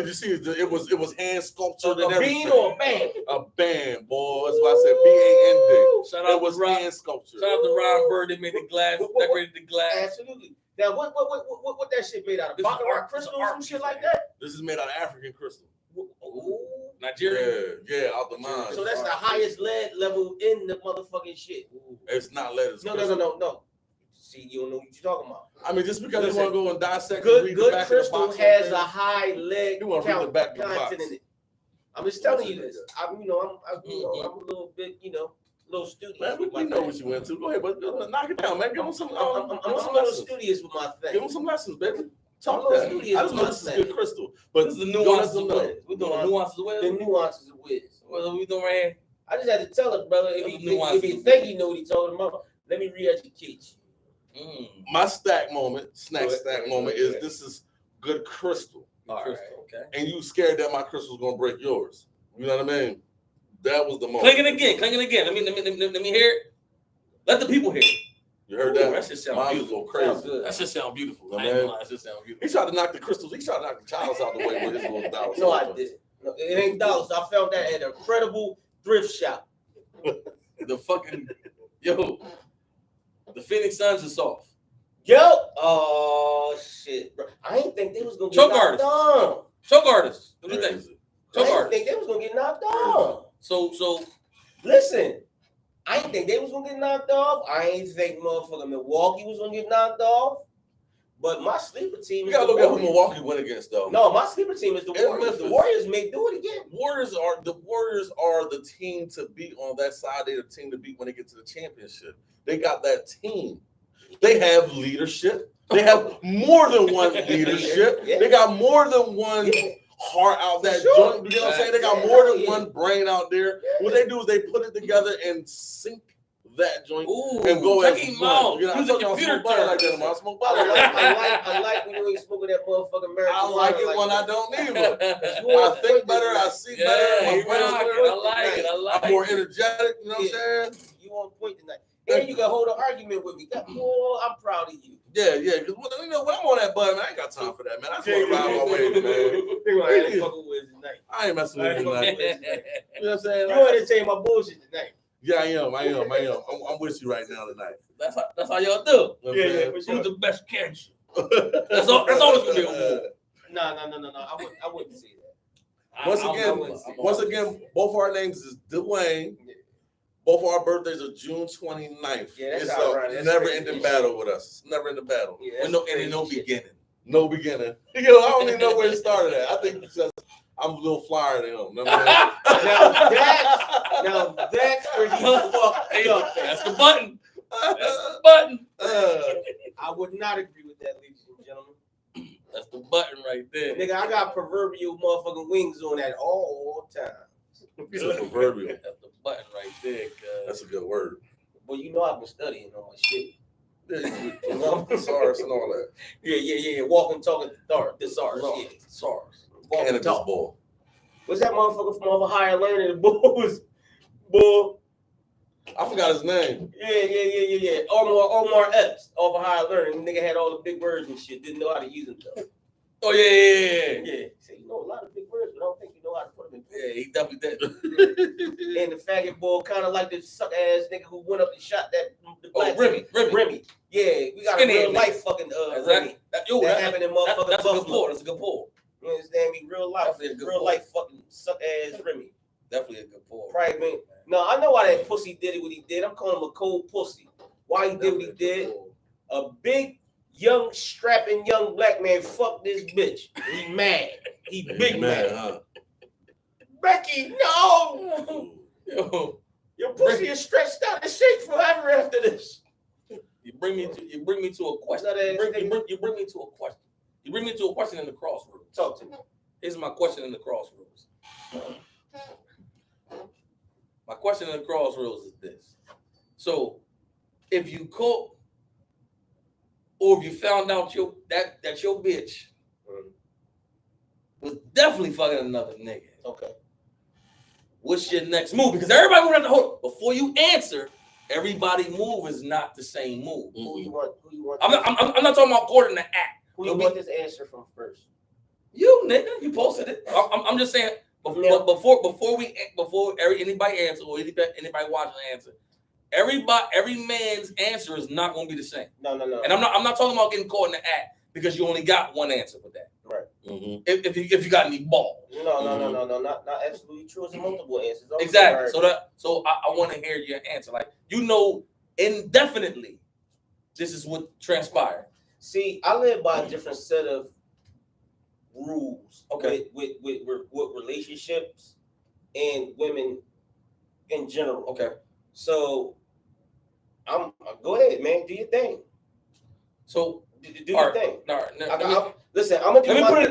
You see, it was hand sculptured and A everything. bean or a band? A band, boy. That's why I said B-A-N-D. Shout It out was to Rob. hand sculptured. Shout out to Ron Bird. They made the glass, decorated the glass. Absolutely. Now, what that shit made out of? This is Baccarat art. crystal This or is some art. shit like that? This is made out of African crystal. Nigeria. Yeah, out the mine. So that's the highest lead level in the motherfucking shit. It's not lead. It's No. crystal. See, you don't know what you're talking about. I mean, just because you want to go and dissect Good back crystal of the box has and a things, high lead you want to read the back of the box. content in it. I'm just telling you this. I'm a little bit, little studious. Man, with we my know thing. what you went to. Go ahead, but knock it down, man. Give them some. I'm give them a some little lessons. studious with my thing. Give them some lessons, baby. I'm Talk a little that. studious I just with know my this is thing. good crystal, but This is the don't nuances let of them know. Wiz. We're doing the nuances of Wiz. The nuances of Wiz. What are we doing right here? I just had to tell it, brother. If That's he the nuances. think he know what he told him about, let me re-educate you. My stack moment, snack Go ahead, stack go ahead, moment go is ahead. this is good crystal, All right. Okay. and you scared that my crystal's gonna break yours. You know what I mean? That was the moment. Clink it again. Let me hear it. Let the people hear it. You heard Ooh, that? that shit sound Mine was beautiful. go crazy. Sounds good. That shit sound beautiful. No, I ain't man. gonna lie, that shit sound beautiful. He tried to knock the crystals. He tried to knock the chalice out the way with his little dollar. No, I did. No, it ain't dollars. I found that at a credible thrift shop. The fucking the Phoenix Suns is soft. Yo, oh shit, bro. I ain't think they was gonna get Choke knocked artist. down. Choke artists. What do you think? Crazy. I Choke didn't artists. think they was gonna get knocked down. So Listen, I ain't think they was gonna get knocked off. I ain't think motherfucker Milwaukee was gonna get knocked off. But my sleeper team You is gotta the look at who Warriors. Milwaukee went against, though. No, my sleeper team is the And Warriors. The Memphis. Warriors may do it again. Warriors are the team to beat on that side. They're the team to beat when they get to the championship. They got that team. They have leadership. They have more than one leadership. Yeah. They got more than one heart out that Sure. joint. You know what I'm saying? They got Yeah, more than yeah. one brain out there. What they do is they put it together and sync that joint ooh, and go check as him one. out. You know, I Use told a y'all I computer smoke bottle term. like that. I smoke I bottle like that. like when you ain't smoking that motherfucking American. I like it when I don't either. I think better. I see Yeah, better. you My brain's rock it. clearer. I like it. I like I'm more it. energetic. You know what I'm saying? You on point tonight. And you can hold an argument with me. Boy, I'm proud of you. Yeah. Because you know when I'm on that button, man, I ain't got time for that, man. I just want to ride my way, man. I ain't fucking with tonight. I ain't messing with you tonight. You know what I'm saying? You entertain my bullshit tonight. Yeah, I am. I'm with you right now tonight. That's how y'all do. You know what I'm saying? for Who's the best catcher? That's all it's gonna be a war. No. I wouldn't say that. Once again, both our names is Dwayne. Both our birthdays are June 29th. Yeah, that's it's all a right. That's never-ending crazy. battle with us. It's never-ending battle. Yeah, With no beginning. No beginning. I don't even know where it started at. I think because I'm a little flyer than him. You know what I mean? Now that's where he fucked up. That's the button. That's the button. I would not agree with that, ladies and gentlemen. That's the button right there. Nigga, I got proverbial motherfucking wings on at all times. It's a proverbial. That's the button right there. That's a good word. Well, you know I've been studying on my shit. SARS and all that. Yeah. Walking, talking, thesaurus. Yeah, SARS. Cannabis ball. What's that motherfucker from over higher learning? Boy. I forgot his name. Yeah. Omar Epps over higher learning. Nigga had all the big words and shit. Didn't know how to use them though. Oh yeah. He said, you know a lot of big words, but I don't think you know how to put them in. Yeah, he definitely did. And the faggot boy kind of like this suck ass nigga who went up and shot that the black Remy. Yeah, we got Skinny a real life fucking Remy. That happened in motherfucking That's a Buffalo. good pull. That's a good pull. You understand me? Real life, life fucking suck ass Remy. Definitely a good pull. Private. No, I know why that pussy did it what he did. I'm calling him a cold pussy. Why he did what he did? A big, young, strapping young black man fucked this bitch. He mad. He big mad. Huh? Becky, no. Your pussy is stretched out and shake forever after this. You bring me to a question. You bring me to a question. You bring me to a question in the crossroads. Talk to me. Here's my question in the crossroads. My question in the crossroads is this. So, if you caught or if you found out that your bitch was definitely fucking another nigga, okay, what's your next move? Because everybody would have to hold. Before you answer, everybody move is not the same move. Who you want? I'm not talking about according to act. Who you want this answer from first? You nigga, you posted it. I'm just saying before anybody answer or anybody watching answer, every man's answer is not going to be the same. No. And I'm not talking about getting caught in the act because you only got one answer with that. Right. Mm-hmm. If you got any balls. No. Not absolutely true. It's multiple answers. Exactly. So I want to hear your answer. Like, indefinitely, this is what transpired. See, I live by a different set of rules. Okay. With relationships and women in general. Okay. So go ahead, man. Do your thing. So do your thing. Listen, I'm gonna do let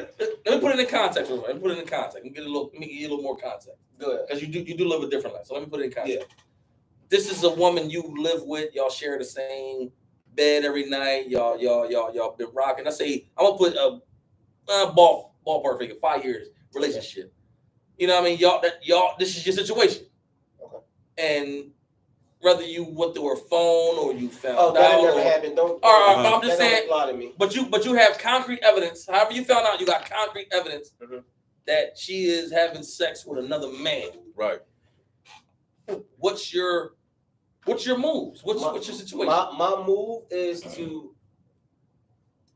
me put it in context. Let me put it in context. Let me give you a little more context. Go ahead. Because you do live a different life. So let me put it in context. Yeah. This is a woman you live with. Y'all share the same bed every night. Y'all been rocking. I say I'm gonna put a ballpark figure, 5 years relationship. You know what I mean? Y'all this is your situation. Okay. And whether you went through her phone or you found out. That never happened. Don't. I'm just saying. Apply to me. But you have concrete evidence. However you found out, you got concrete evidence that she is having sex with another man. Right. What's your moves? What's your situation? My move is to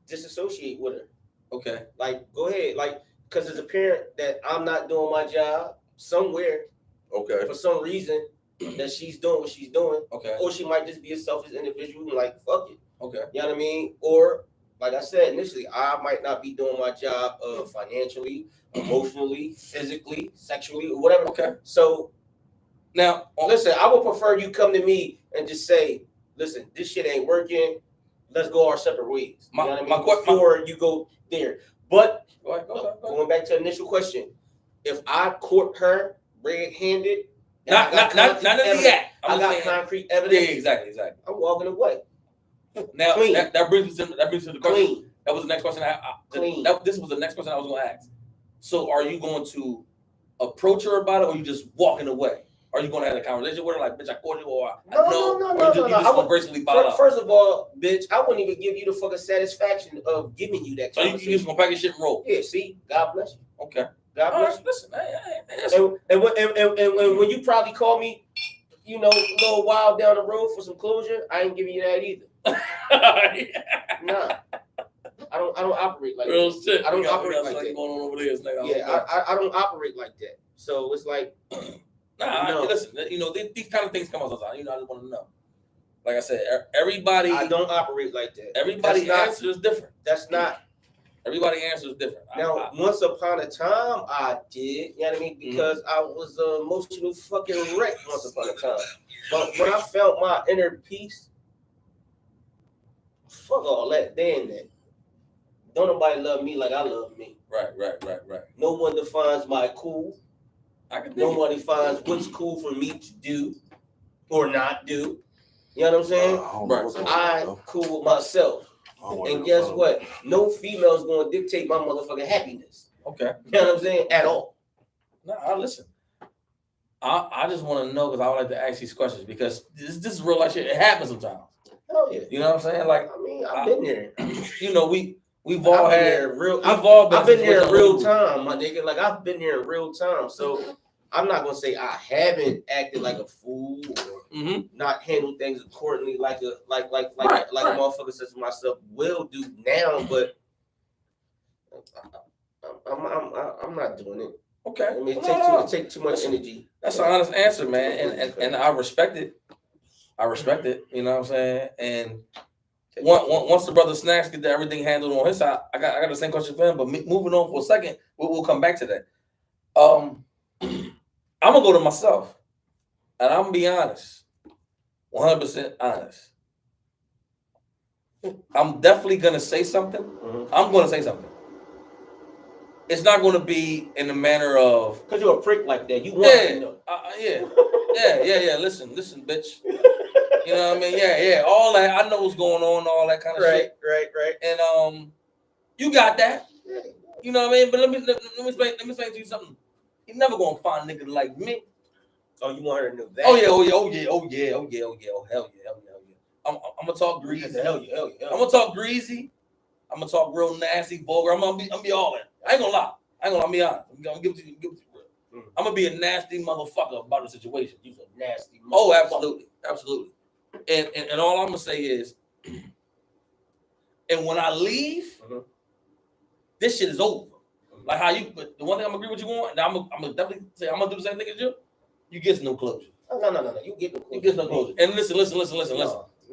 disassociate with her. Okay. Like, go ahead. Like, because it's apparent that I'm not doing my job somewhere. Okay. For some reason that she's doing what she's doing. Okay. Or she might just be a selfish individual and like, fuck it. Okay. You know what I mean? Or, like I said initially, I might not be doing my job financially, emotionally, physically, sexually, or whatever. Okay. So, now, listen, I would prefer you come to me and just say, listen, this shit ain't working. Let's go our separate ways. You know what I mean? Before you go there. But going back to the initial question, if I court her red-handed, not in the act. I got concrete evidence. Yeah, exactly. I'm walking away. Now that brings us to the question. Clean. That was the next question. This was the next question I was going to ask. So, are you going to approach her about it, or are you just walking away? Are you going to have a conversation with her, like, bitch, I caught you, or No. You just going to gracefully bow out? First of all, bitch, I wouldn't even give you the fucking satisfaction of giving you that. So you just going to pack your shit and roll? Yeah. See, God bless you. Okay. God bless you. Listen, and when you probably call me, a little while down the road for some closure, I ain't giving you that either. Nah. I don't operate like real that. shit. I don't operate like that. Going on over there, I don't operate like that. So it's like, listen. These kind of things come out sometimes. I just want to know. Like I said, everybody. I don't operate like that. Everybody's answer is different. That's not. Everybody's answer is different. Now, once upon a time, I did. You know what I mean? Because I was an emotional fucking wreck once upon a time. But when I felt my inner peace, fuck all that. Damn that. Don't nobody love me like I love me. Right. No one defines my cool. Nobody finds what's cool for me to do or not do. You know what I'm saying? I cool with myself. And guess what? No female's gonna dictate my motherfucking happiness. Okay. You know what I'm saying? At all. No, I listen. I just want to know because I would like to ask these questions because this is real life shit. It happens sometimes. Hell yeah. You know what I'm saying? Like, I mean, I've been there. You know, we've all had I've been there in real time, my nigga. Like I've been there in real time. So I'm not gonna say I haven't acted like a fool or not handled things accordingly like a motherfucker such as myself will do now, but I'm not doing it. Okay. I mean, it takes too much energy. That's an honest answer, man, and I respect it. You know what I'm saying? And once the brother Snacks get everything handled on his side, I got the same question for him. But moving on for a second, we'll come back to that. I'm gonna go to myself, and I'm gonna be honest, 100% honest. I'm definitely gonna say something. I'm gonna say something. It's not going to be in the manner of because you're a prick like that. You want to know. Yeah. Listen, bitch. You know what I mean? Yeah. All that I know what's going on, all that kind of shit. Right. And you got that. You know what I mean? But let me explain to you something. You're never gonna find a nigga like me. Oh, you want her to know that? Oh yeah. Oh hell yeah. I'm gonna talk greasy. Hell yeah. I'm gonna talk greasy. I'm gonna talk real nasty, vulgar. I'm gonna be all in. I ain't gonna lie. I'm be honest. I'm gonna give it to you real. I'm gonna be a nasty motherfucker about the situation. You're a nasty motherfucker. Oh, absolutely. And all I'm gonna say is, and when I leave, this shit is over. Like how you, but the one thing I'm gonna agree with you on, and I'm gonna definitely say I'm gonna do the same thing as you. You get no closure. No. You get no closure. And listen.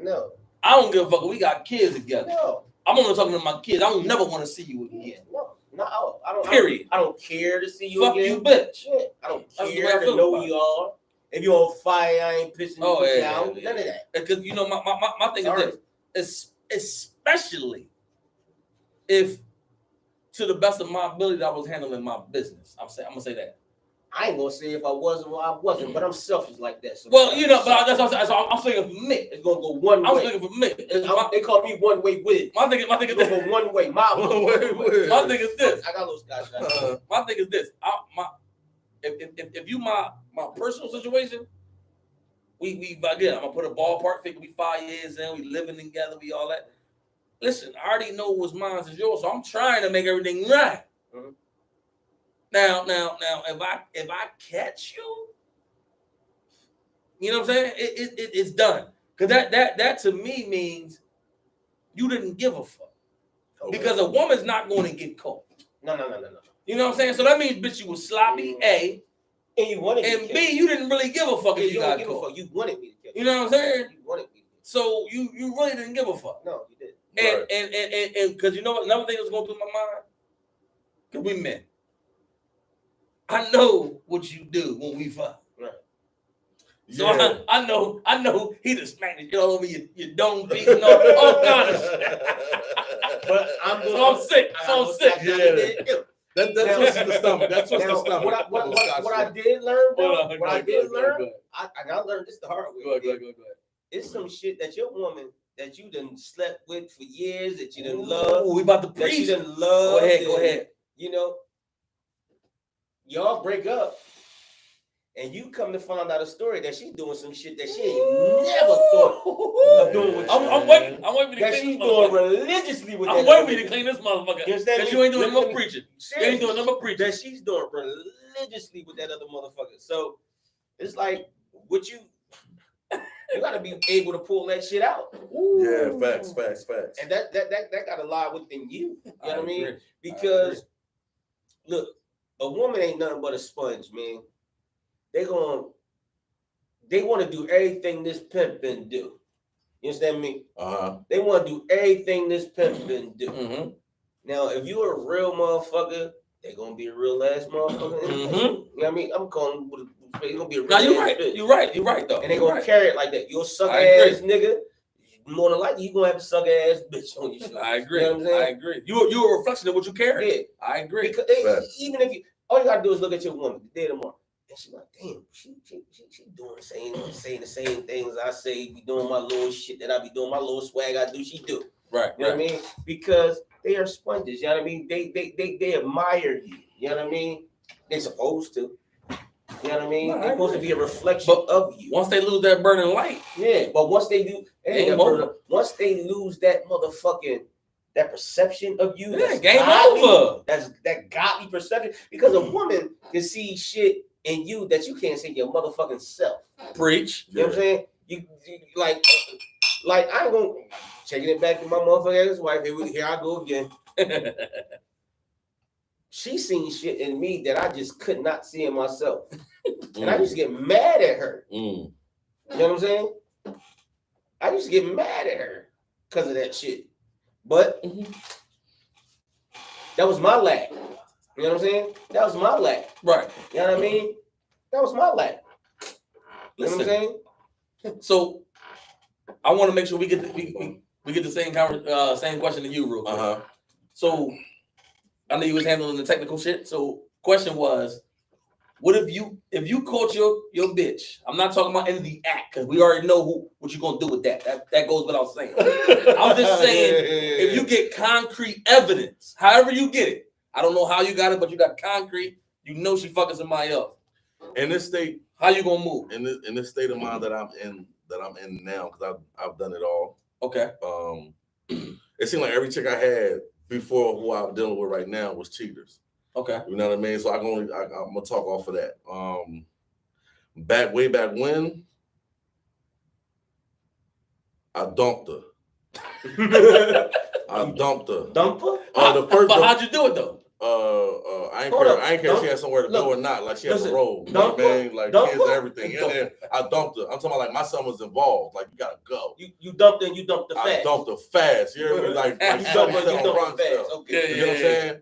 No. I don't give a fuck. We got kids together. No. I'm only talking to my kids. I don't never want to see you again. No, I don't. Period. I don't care to see you fuck again. You, bitch. Yeah, I don't care to know who you are. If you're on fire, I ain't pissing you out. None of that. Because you know, my thing is this, especially if, to the best of my ability, I was handling my business. I'm gonna say that. I ain't gonna say if I wasn't or I wasn't, but I'm selfish like that. Sometimes. Well, you know, but that's what I'm saying for me. It's gonna go one way. I'm thinking for me. They call me one way with. My thing is this. Go one way. My thing is this. I got those guys. My thing is this. If you my personal situation, we again, I'm gonna put a ballpark figure. We 5 years in, we living together, we all that. Listen, I already know what's mine is yours, so I'm trying to make everything right. Now, if I catch you, you know what I'm saying? It's done. Because that to me means you didn't give a fuck. Because a woman's not going to get caught. No. You know what I'm saying? So that means, bitch, you was sloppy, A. And you wanted me to and B, you didn't really give a fuck if you got caught. You wanted me to kill. You know what I'm saying? You wanted me to. So you really didn't give a fuck. No, you didn't. And because you know what? Another thing that's going through my mind? Because we men. I know what you do when we fuck. Right. So I know he just smacked it all over your dome piece and all kind of shit. But I'm sick. Yeah. That's what's in the stomach. That's what's in the stomach. What I did learn, bro, I learned this the hard way. Go ahead. It's some shit that your woman that you done slept with for years, that you done loved. We about to preach. That you done loved. Go ahead. You know, y'all break up, and you come to find out a story that she's doing some shit that she ain't never thought of doing with you. I'm waiting for you to that clean she's doing religiously with I'm waiting for you to clean this motherfucker. Because you ain't doing no preaching. You ain't doing no preaching. That she's doing religiously with that other motherfucker. So it's like, what you gotta be able to pull that shit out. Yeah, facts. And that gotta lie within you. You know what I mean? Because look, a woman ain't nothing but a sponge, man. They want to do everything this pimp been do. You understand me? They want to do everything this pimp been do. Now, if you're a real motherfucker, they gonna be a real ass motherfucker. You know what I mean? I'm calling with a gonna be a real ass bitch. You're right though. And they gonna carry it like that. You're a suck ass nigga. More than likely, you gonna have a suck ass bitch on your shoulder. I agree. You know what I'm saying? I agree. You a reflection of what you carry. Yeah. I agree. Because even if you, all you gotta do is look at your woman, day tomorrow. And she's like, damn, she doing the same, saying the same things I say, be doing my little shit that I be doing, my little swag I do, she do. Right. You know what I mean? Because they are sponges, you know what I mean? They admire you, you know what I mean? They're supposed to. You know what I mean? They're supposed to be a reflection of you. Once they lose that burning light. Yeah, but once they do, once they lose that motherfucking that perception of you, that's game godly, over. That's that godly perception. Because a woman can see shit in you that you can't see in your motherfucking self. Preach. You know what I'm saying? You like I ain't gonna taking it back to my motherfucking ex-wife. Here I go again. She seen shit in me that I just could not see in myself. And I used to get mad at her. You know what I'm saying? I used to get mad at her because of that shit. But that was my lack. You know what I'm saying? That was my lack. Right. You know what I mean? That was my lack. You know what I'm saying? So I want to make sure we get the same question to you real quick. So I know you was handling the technical shit. So question was, what if you caught your bitch? I'm not talking about in the act because we already know what you're gonna do with that. That goes without saying. I'm just saying if you get concrete evidence, however you get it. I don't know how you got it, but you got concrete. You know she fucking somebody else. In this state, how you gonna move? In this state of mind that I'm in now, because I've done it all. Okay. It seemed like every chick I had before who I'm dealing with right now was cheaters. Okay. You know what I mean? So I'm gonna talk off of that. Way back when, I dumped her. I dumped her. Dump her? But how'd you do it though? I ain't care if she had somewhere to go or not. Like she had a role. You know what I mean? Like kids and everything. And then I dumped her. I'm talking about like my son was involved. Like you gotta go. You dumped her and you dumped her fast. I dumped her fast. You hear me? Like you dumped her fast. Okay. You know what I'm saying?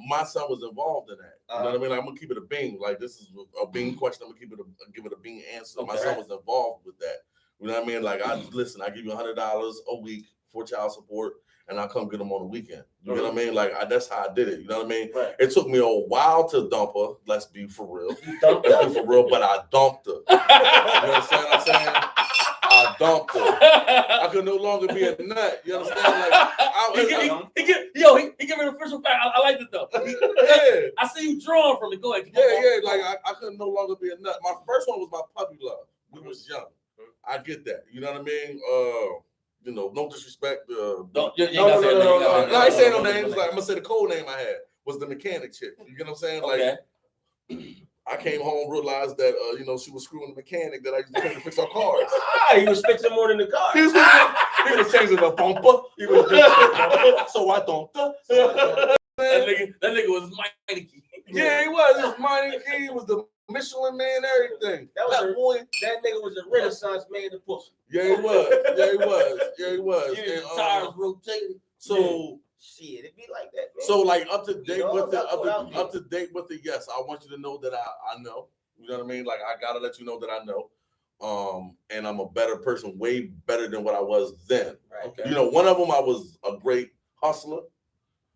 My son was involved in that. You know what I mean? Like, I'm gonna keep it a bean. Like this is a bean question. I'm gonna give it a bean answer. My son was involved with that. You know what I mean? Like I give you $100 a week for child support, and I come get them on the weekend. You know what I mean? Like that's how I did it. You know what I mean? Right. It took me a while to dump her. Let's be for real. But I dumped her. You understand what I'm saying? I dumped her. I could no longer be a nut. You understand? Like he give me an official fact. I like it though. Yeah. I see you drawing from it. Go ahead. Yeah. Like I could no longer be a nut. My first one was my puppy love. We was young. I get that. You know what I mean? You know, no disrespect. No, I ain't saying no names. Like I'm gonna say the code name I had was the mechanic chick. You get what I'm saying? Like I came home, realized that you know, she was screwing the mechanic that I used to pay to fix our cars. He was fixing more than the car. He was changing the bumper. He was so I dumped her. That nigga was Meineke. Yeah, he was. He was Meineke. He was the Michelin man, everything. That nigga was a Renaissance man to pussy. Yeah, he was. Yeah, tires rotating. So shit, it be like that, man. So like up to date with the yes, I want you to know that I know. You know what I mean? Like I gotta let you know that I know. And I'm a better person, way better than what I was then. Right. Okay. You know, one of them I was a great hustler.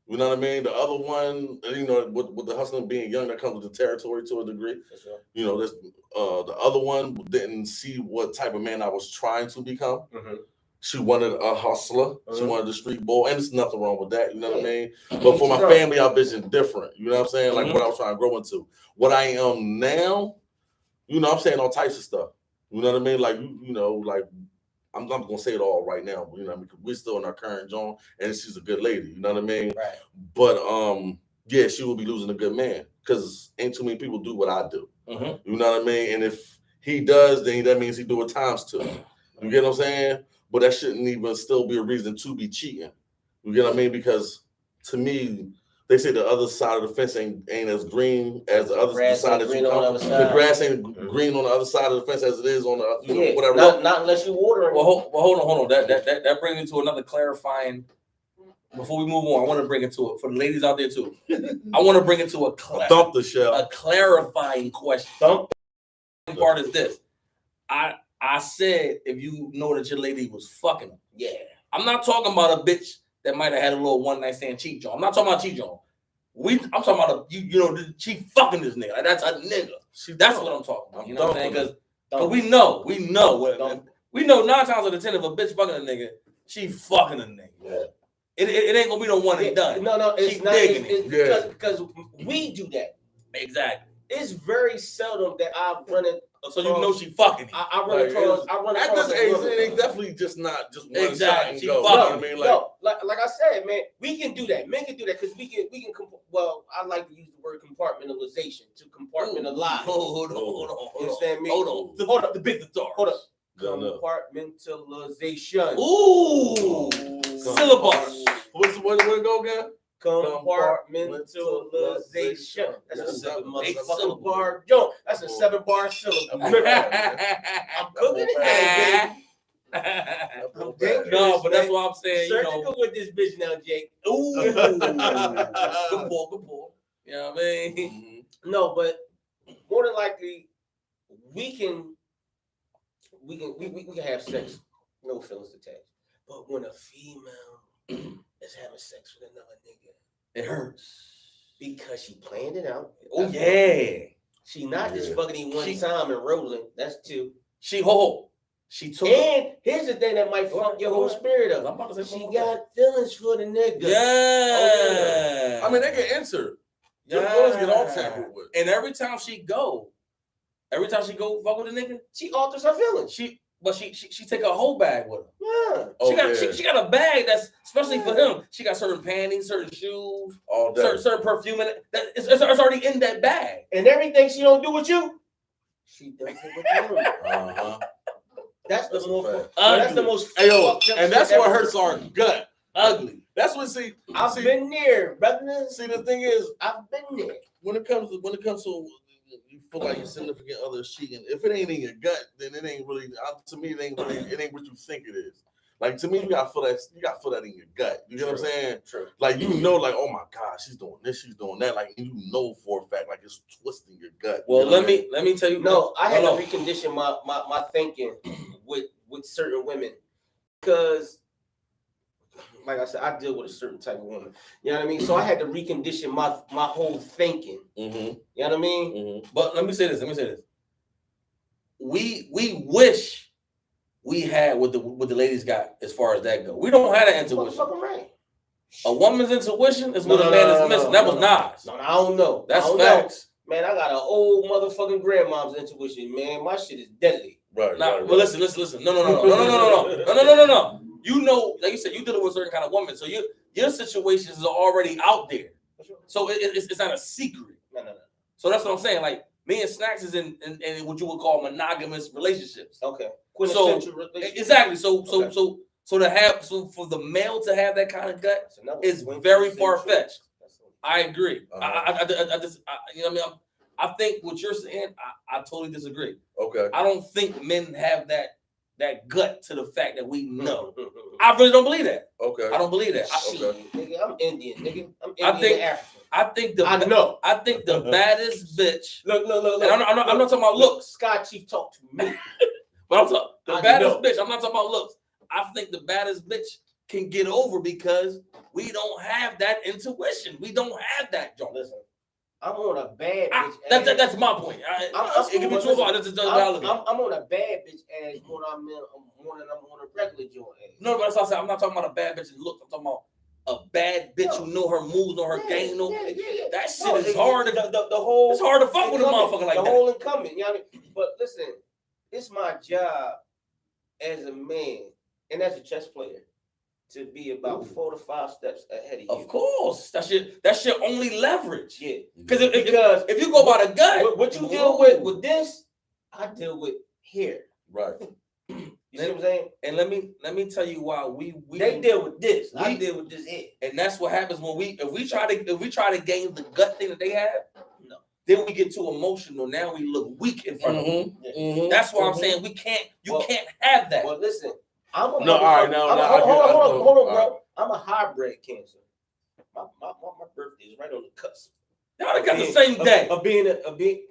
You know what I mean? The other one, you know, with the hustling being young, that comes with the territory to a degree. Sure. You know, this the other one didn't see what type of man I was trying to become. Mm-hmm. She wanted a hustler. Mm-hmm. She wanted a street boy, and there's nothing wrong with that. You know what I mean? But for my family, I vision different. You know what I'm saying? Like what I was trying to grow into. What I am now, you know, I'm saying all types of stuff. You know what I mean? Like you know, like. I'm not gonna say it all right now, but you know, because we're still in our current zone, and she's a good lady. You know what I mean? Right. But yeah, she will be losing a good man because ain't too many people do what I do. Mm-hmm. You know what I mean? And if he does, then that means he do it times two. You get what I'm saying? But that shouldn't even still be a reason to be cheating. You get what I mean? Because to me, they say the other side of the fence ain't as green as the other side that you come. The grass ain't green on the other side of the fence as it is on the whatever. Not unless you water it. Well, hold on. That brings me to another clarifying. Before we move on, I want to bring it to it for the ladies out there too. I want to bring it to a clarifying question. The part is this: I said if you know that your lady was fucking him. Yeah. I'm not talking about a bitch that might have had a little one night stand cheat, John. I'm not talking about cheat, John. I'm talking about you know, she fucking this nigga. Like that's a nigga. That's what I'm talking about. You know what I'm saying? Because we know 9 times out of 10 if a bitch fucking a nigga, she fucking a nigga. Yeah. It ain't gonna be no one and done. No, it's not. It's because we do that. Exactly. It's very seldom that I run it. So you know she fucking. I run across. At this age, it ain't definitely just not just one exactly. shot and go. No, I mean, like I said, man, we can do that. Men can do that because we can. Well, I like to use the word compartmentalization to compartmentalize. Hold on. You understand me? Hold up. The big stars. Hold up. Compartmentalization. Ooh. Syllabus. What it go again? Compartmentalization. That's a 7 motherfucking bar joint. That's a 7-bar syllable. I'm cooking it, baby. No, but that's what I'm saying. Surgical with this bitch now, Jake. Ooh. Good boy. You know what I mean? No, but more than likely, we can have sex, no feelings attached. But when a female is having sex with another nigga, it hurts because she planned it out. Oh yeah, she not just fucking him one time and rolling. That's 2. She took. And here's the thing that might fuck your whole spirit up. I'm about to say she got feelings for the nigga. Yeah. I mean, they can enter. Your feelings get all tampered with. And every time she go fuck with a nigga, she alters her feelings. She take a whole bag with her. Yeah. She got a bag that's especially for him. She got certain panties, certain shoes, certain perfume, and it's already in that bag. And everything she don't do with you, she does it with you. That's the most. And that's what hurts our gut. Ugly. That's what I've been there, brother. See, the thing is, I've been there. When it comes to you feel like your significant other is cheating. If it ain't in your gut, then it ain't really. To me, it ain't what you think it is. Like to me, you gotta feel that in your gut. You know what I'm saying? True. Like oh my God, she's doing this, she's doing that. Like you know for a fact, like it's twisting your gut. Well, let me tell you. No, I had to recondition my thinking with certain women because, like I said, I deal with a certain type of woman. You know what I mean? So I had to recondition my whole thinking. Mm-hmm. You know what I mean? Mm-hmm. But let me say this. We wish we had what the ladies got as far as that go. We don't have that intuition. Right. A woman's intuition is what a man is missing. That was Nas. No, I don't know. That's facts. Man, I got an old motherfucking grandmom's intuition, man. My shit is deadly. Right. But listen. No. You know, like you said, you dealing with a certain kind of woman, so your situations are already out there. So it's not a secret. No. So that's what I'm saying. Like me and Snacks is in what you would call monogamous relationships. Okay. So exactly. So for the male to have that kind of gut is very far fetched. I agree. I you know what I mean. I think what you're saying, I totally disagree. Okay. I don't think men have that gut to the fact that we know. I really don't believe that. Okay. I don't believe that. Nigga, I'm Indian. Nigga, I'm Indian African. I think the baddest bitch. Look. I'm not talking about looks. Sky Chief, talk to me. But I'm talking the baddest bitch. I'm not talking about looks. I think the baddest bitch can get over because we don't have that intuition. We don't have that, John. Listen, I'm on a bad bitch. That's my point. It can be true. I'm on a bad bitch ass when I'm on a regular joint ass. No, but that's what I said. I'm not talking about a bad bitch look. I'm talking about a bad bitch who know her moves, know her game. That shit is hard. It's hard to fuck with a motherfucker like that. The whole incumbent, you know what I mean? But listen, it's my job as a man and as a chess player to be about 4 to 5 steps ahead of you. Of course, that's your only leverage. Yeah, because if you go by the gut, what you deal with this, I deal with here. Right. You see what I'm saying? And let me tell you why they deal with this. I deal with this here. And that's what happens when if we try to gain the gut thing that they have. No. Then we get too emotional. Now we look weak in front of them. Mm-hmm. That's why I'm saying we can't. You can't have that. Well, listen. Hold on, bro. I'm a hybrid Cancer. My birthday is right on the cusp. Y'all got the same day.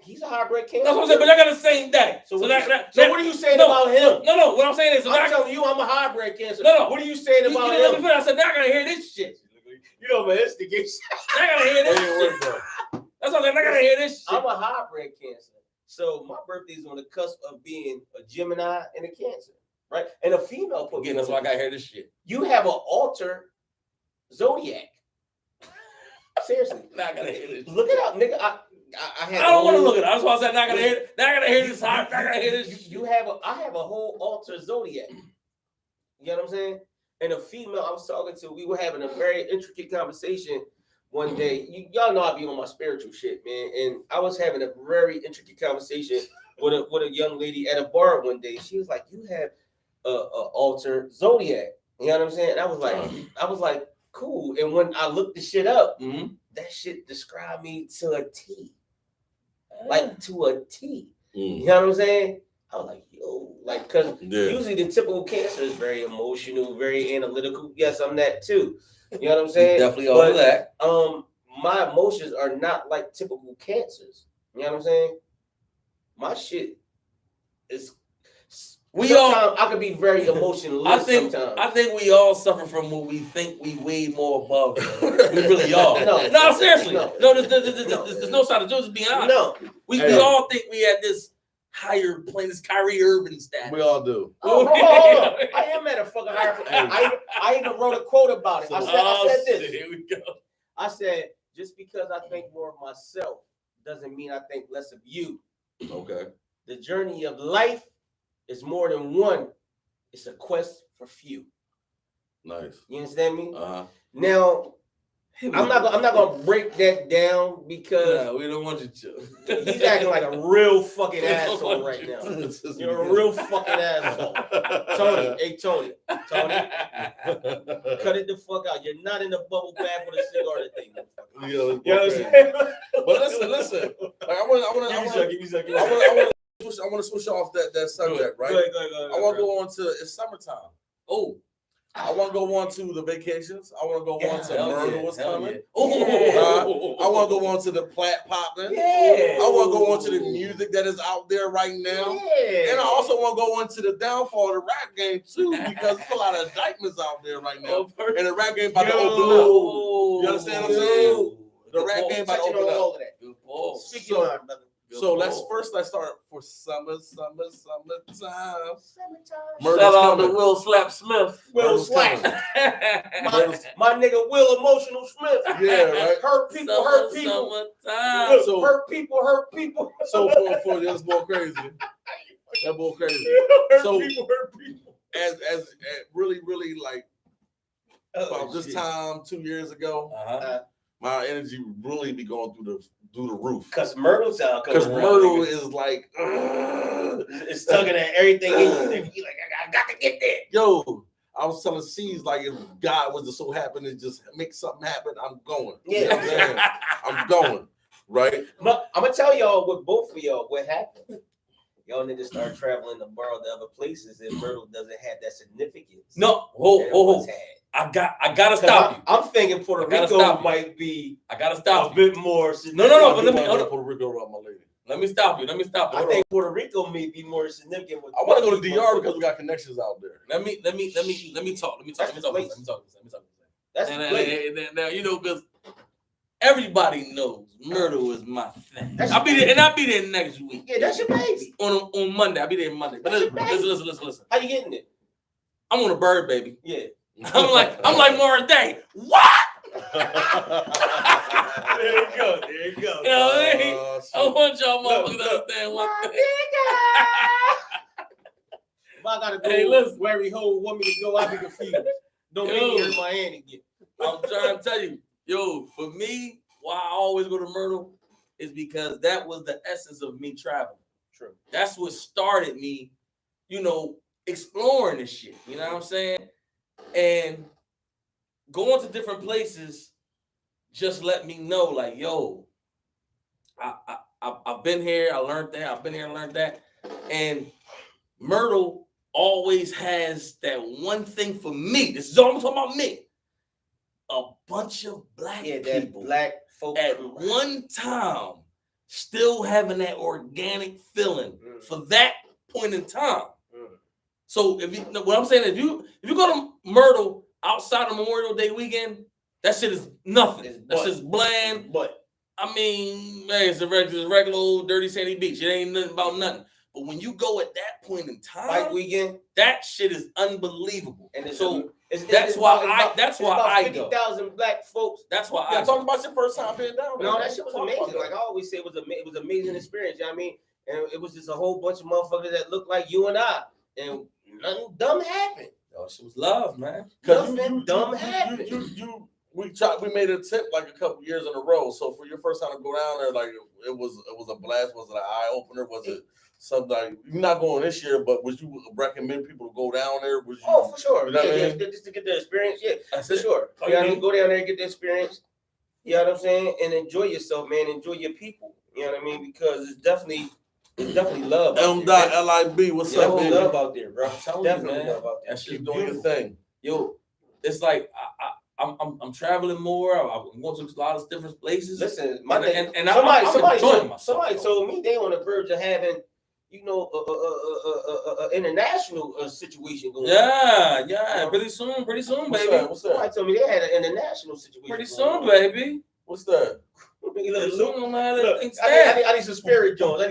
He's a hybrid Cancer. That's what I'm saying, but y'all got the same day. So what are you saying about him? No. What I'm saying is, I'm telling you, I'm a hybrid Cancer. No. What are you saying about him? I said, now I gotta hear this shit. You know, man, it's the gay shit. I gotta hear this shit. That's what I'm saying. I gotta hear this shit. I'm a hybrid Cancer. birthday's on the cusp of being a Gemini and a Cancer, right? And a female. Again, that's why I got to hear this shit. You have an alter zodiac. Seriously, Now I gotta hear this. Look it up, nigga. I don't want to look it up. That's why I said, now I gotta hear it. Now I gotta hear this. I gotta hear this. I have a whole alter zodiac. You know what I'm saying? And a female I was talking to, we were having a very intricate conversation one day. Y'all know I be on my spiritual shit, man. And I was having a very intricate conversation with a young lady at a bar one day. She was like, "You have a alter zodiac." You know what I'm saying? And I was like, cool. And when I looked the shit up, that shit described me to a T. Like to a T. You know what I'm saying? I was like, yo, like, because usually the typical Cancer is very emotional, very analytical. Yes, I'm that too. You know what I'm saying? Definitely all that. My emotions are not like typical Cancers. You know what I'm saying? My shit is. I could be very emotionless sometimes. I think we all suffer from what we think we way more above. We really are. No, seriously. No, there's no side of Joe. Just being honest. No, we all think we at this higher plane, this Kyrie Irving status. We all do. Oh, I am at a fucking higher plane. I even wrote a quote about it. I said this. Here we go. I said, just because I think more of myself doesn't mean I think less of you. Okay. The journey of life is more than one. It's a quest for few. Nice. You understand me? Now, I'm not gonna break that down because we don't want you to. He's acting like a real fucking asshole right now. You're a real fucking asshole. Tony, cut it the fuck out. You're not in the bubble bath with a cigar today. You know what I'm saying? But listen. I want to switch off that subject, right? Go ahead, I want to go on to it's summertime. Oh, I want to go on to the vacations. I want to go on to Myrtle was coming. I want to go on to the plat popping. Yeah. I want to go on to the music that is out there right now. Yeah. And I also want to go into the downfall of the rap game too, because there's a lot of indictments out there right now. And the rap game about to open up. You understand what I'm saying? The rap game about to open up. Speaking of brother. So let's start for summertime. Shout out to Will Slap Smith. Will Slap. my nigga Will Emotional Smith. Yeah, right. Hurt people. Summertime. Hurt people. So for this more crazy. That more crazy. Hurt people. As really like about this time 2 years ago, my energy really be going through the roof. Cause Myrtle Town. Because Myrtle is like, it's tugging at everything in you. You're like, I got to get there. Yo, I was telling C's like, if God was to so happen to just make something happen, I'm going. Yeah, you know what I'm saying? I'm going. Right. But I'm gonna tell y'all with both of y'all what happened. Y'all niggas start traveling the world to other places, and Myrtle doesn't have that significance. No, hold. I gotta stop you. I'm thinking Puerto Rico might be. I gotta stop a bit more. No. But let me Puerto Rico around my lady. Let me stop you. I think Puerto Rico may be more significant. I want to go to DR because we got connections out there. Let me talk. That's the place. Now you know, because everybody knows Myrtle is my thing. I'll be there next week. Yeah, that's your baby. On Monday. I'll be there Monday. But listen. How you getting it? I'm on a bird, baby. Yeah. I'm like Morris Day. What? There you go. You know what I mean? I want y'all motherfuckers to understand one thing. If I gotta go where he hold want me to go, I'll be confused. Don't make me hurt my hand again. I'm trying to tell you, for me, why I always go to Myrtle is because that was the essence of me traveling. True. That's what started me, exploring this shit. You know what I'm saying? And going to different places just let me know, like, yo, I've been here, I learned that. I've been here and learned that. And Myrtle always has that one thing for me. This is all I'm talking about, me. A bunch of black people black folk at one time still having that organic feeling for that point in time. So what I'm saying, if you go to Myrtle outside of Memorial Day weekend, that shit is nothing. That shit's bland. But I mean, man, it's a regular old dirty sandy beach. It ain't nothing about nothing. But when you go at that point in time, Fight weekend, that shit is unbelievable. and That's why I go. 50,000 black folks. That's why I talk about your first time being down there. No, that shit was amazing. Like I always say, it was an amazing experience. You know what I mean? And it was just a whole bunch of motherfuckers that looked like you and I, and nothing dumb happened. Oh, shit was love, man. Nothing dumb happened. We made a tip like a couple years in a row. So for your first time to go down there, like it was a blast. Was it an eye opener? Was it something like, you're not going this year, but would you recommend people to go down there? Would you, for sure. You know what I mean? Just to get the experience. Yeah, That's for it. sure. Oh, You know what I mean? Go down there and get the experience. You know what I'm saying? And enjoy yourself, man. Enjoy your people. You know what I mean? Because it's definitely love. M.LIB, what's up, baby? Love out there, bro. Definitely man. love out there. That shit's Keep doing your thing. Yo, it's like I'm traveling more. I'm going to a lot of different places. Listen, somebody told me they on the verge of having, you know, a international situation going. Yeah. Pretty soon, baby. What's that? Somebody told me they had an international situation. Pretty soon, baby. What's that? Look, I need some spirit Jones.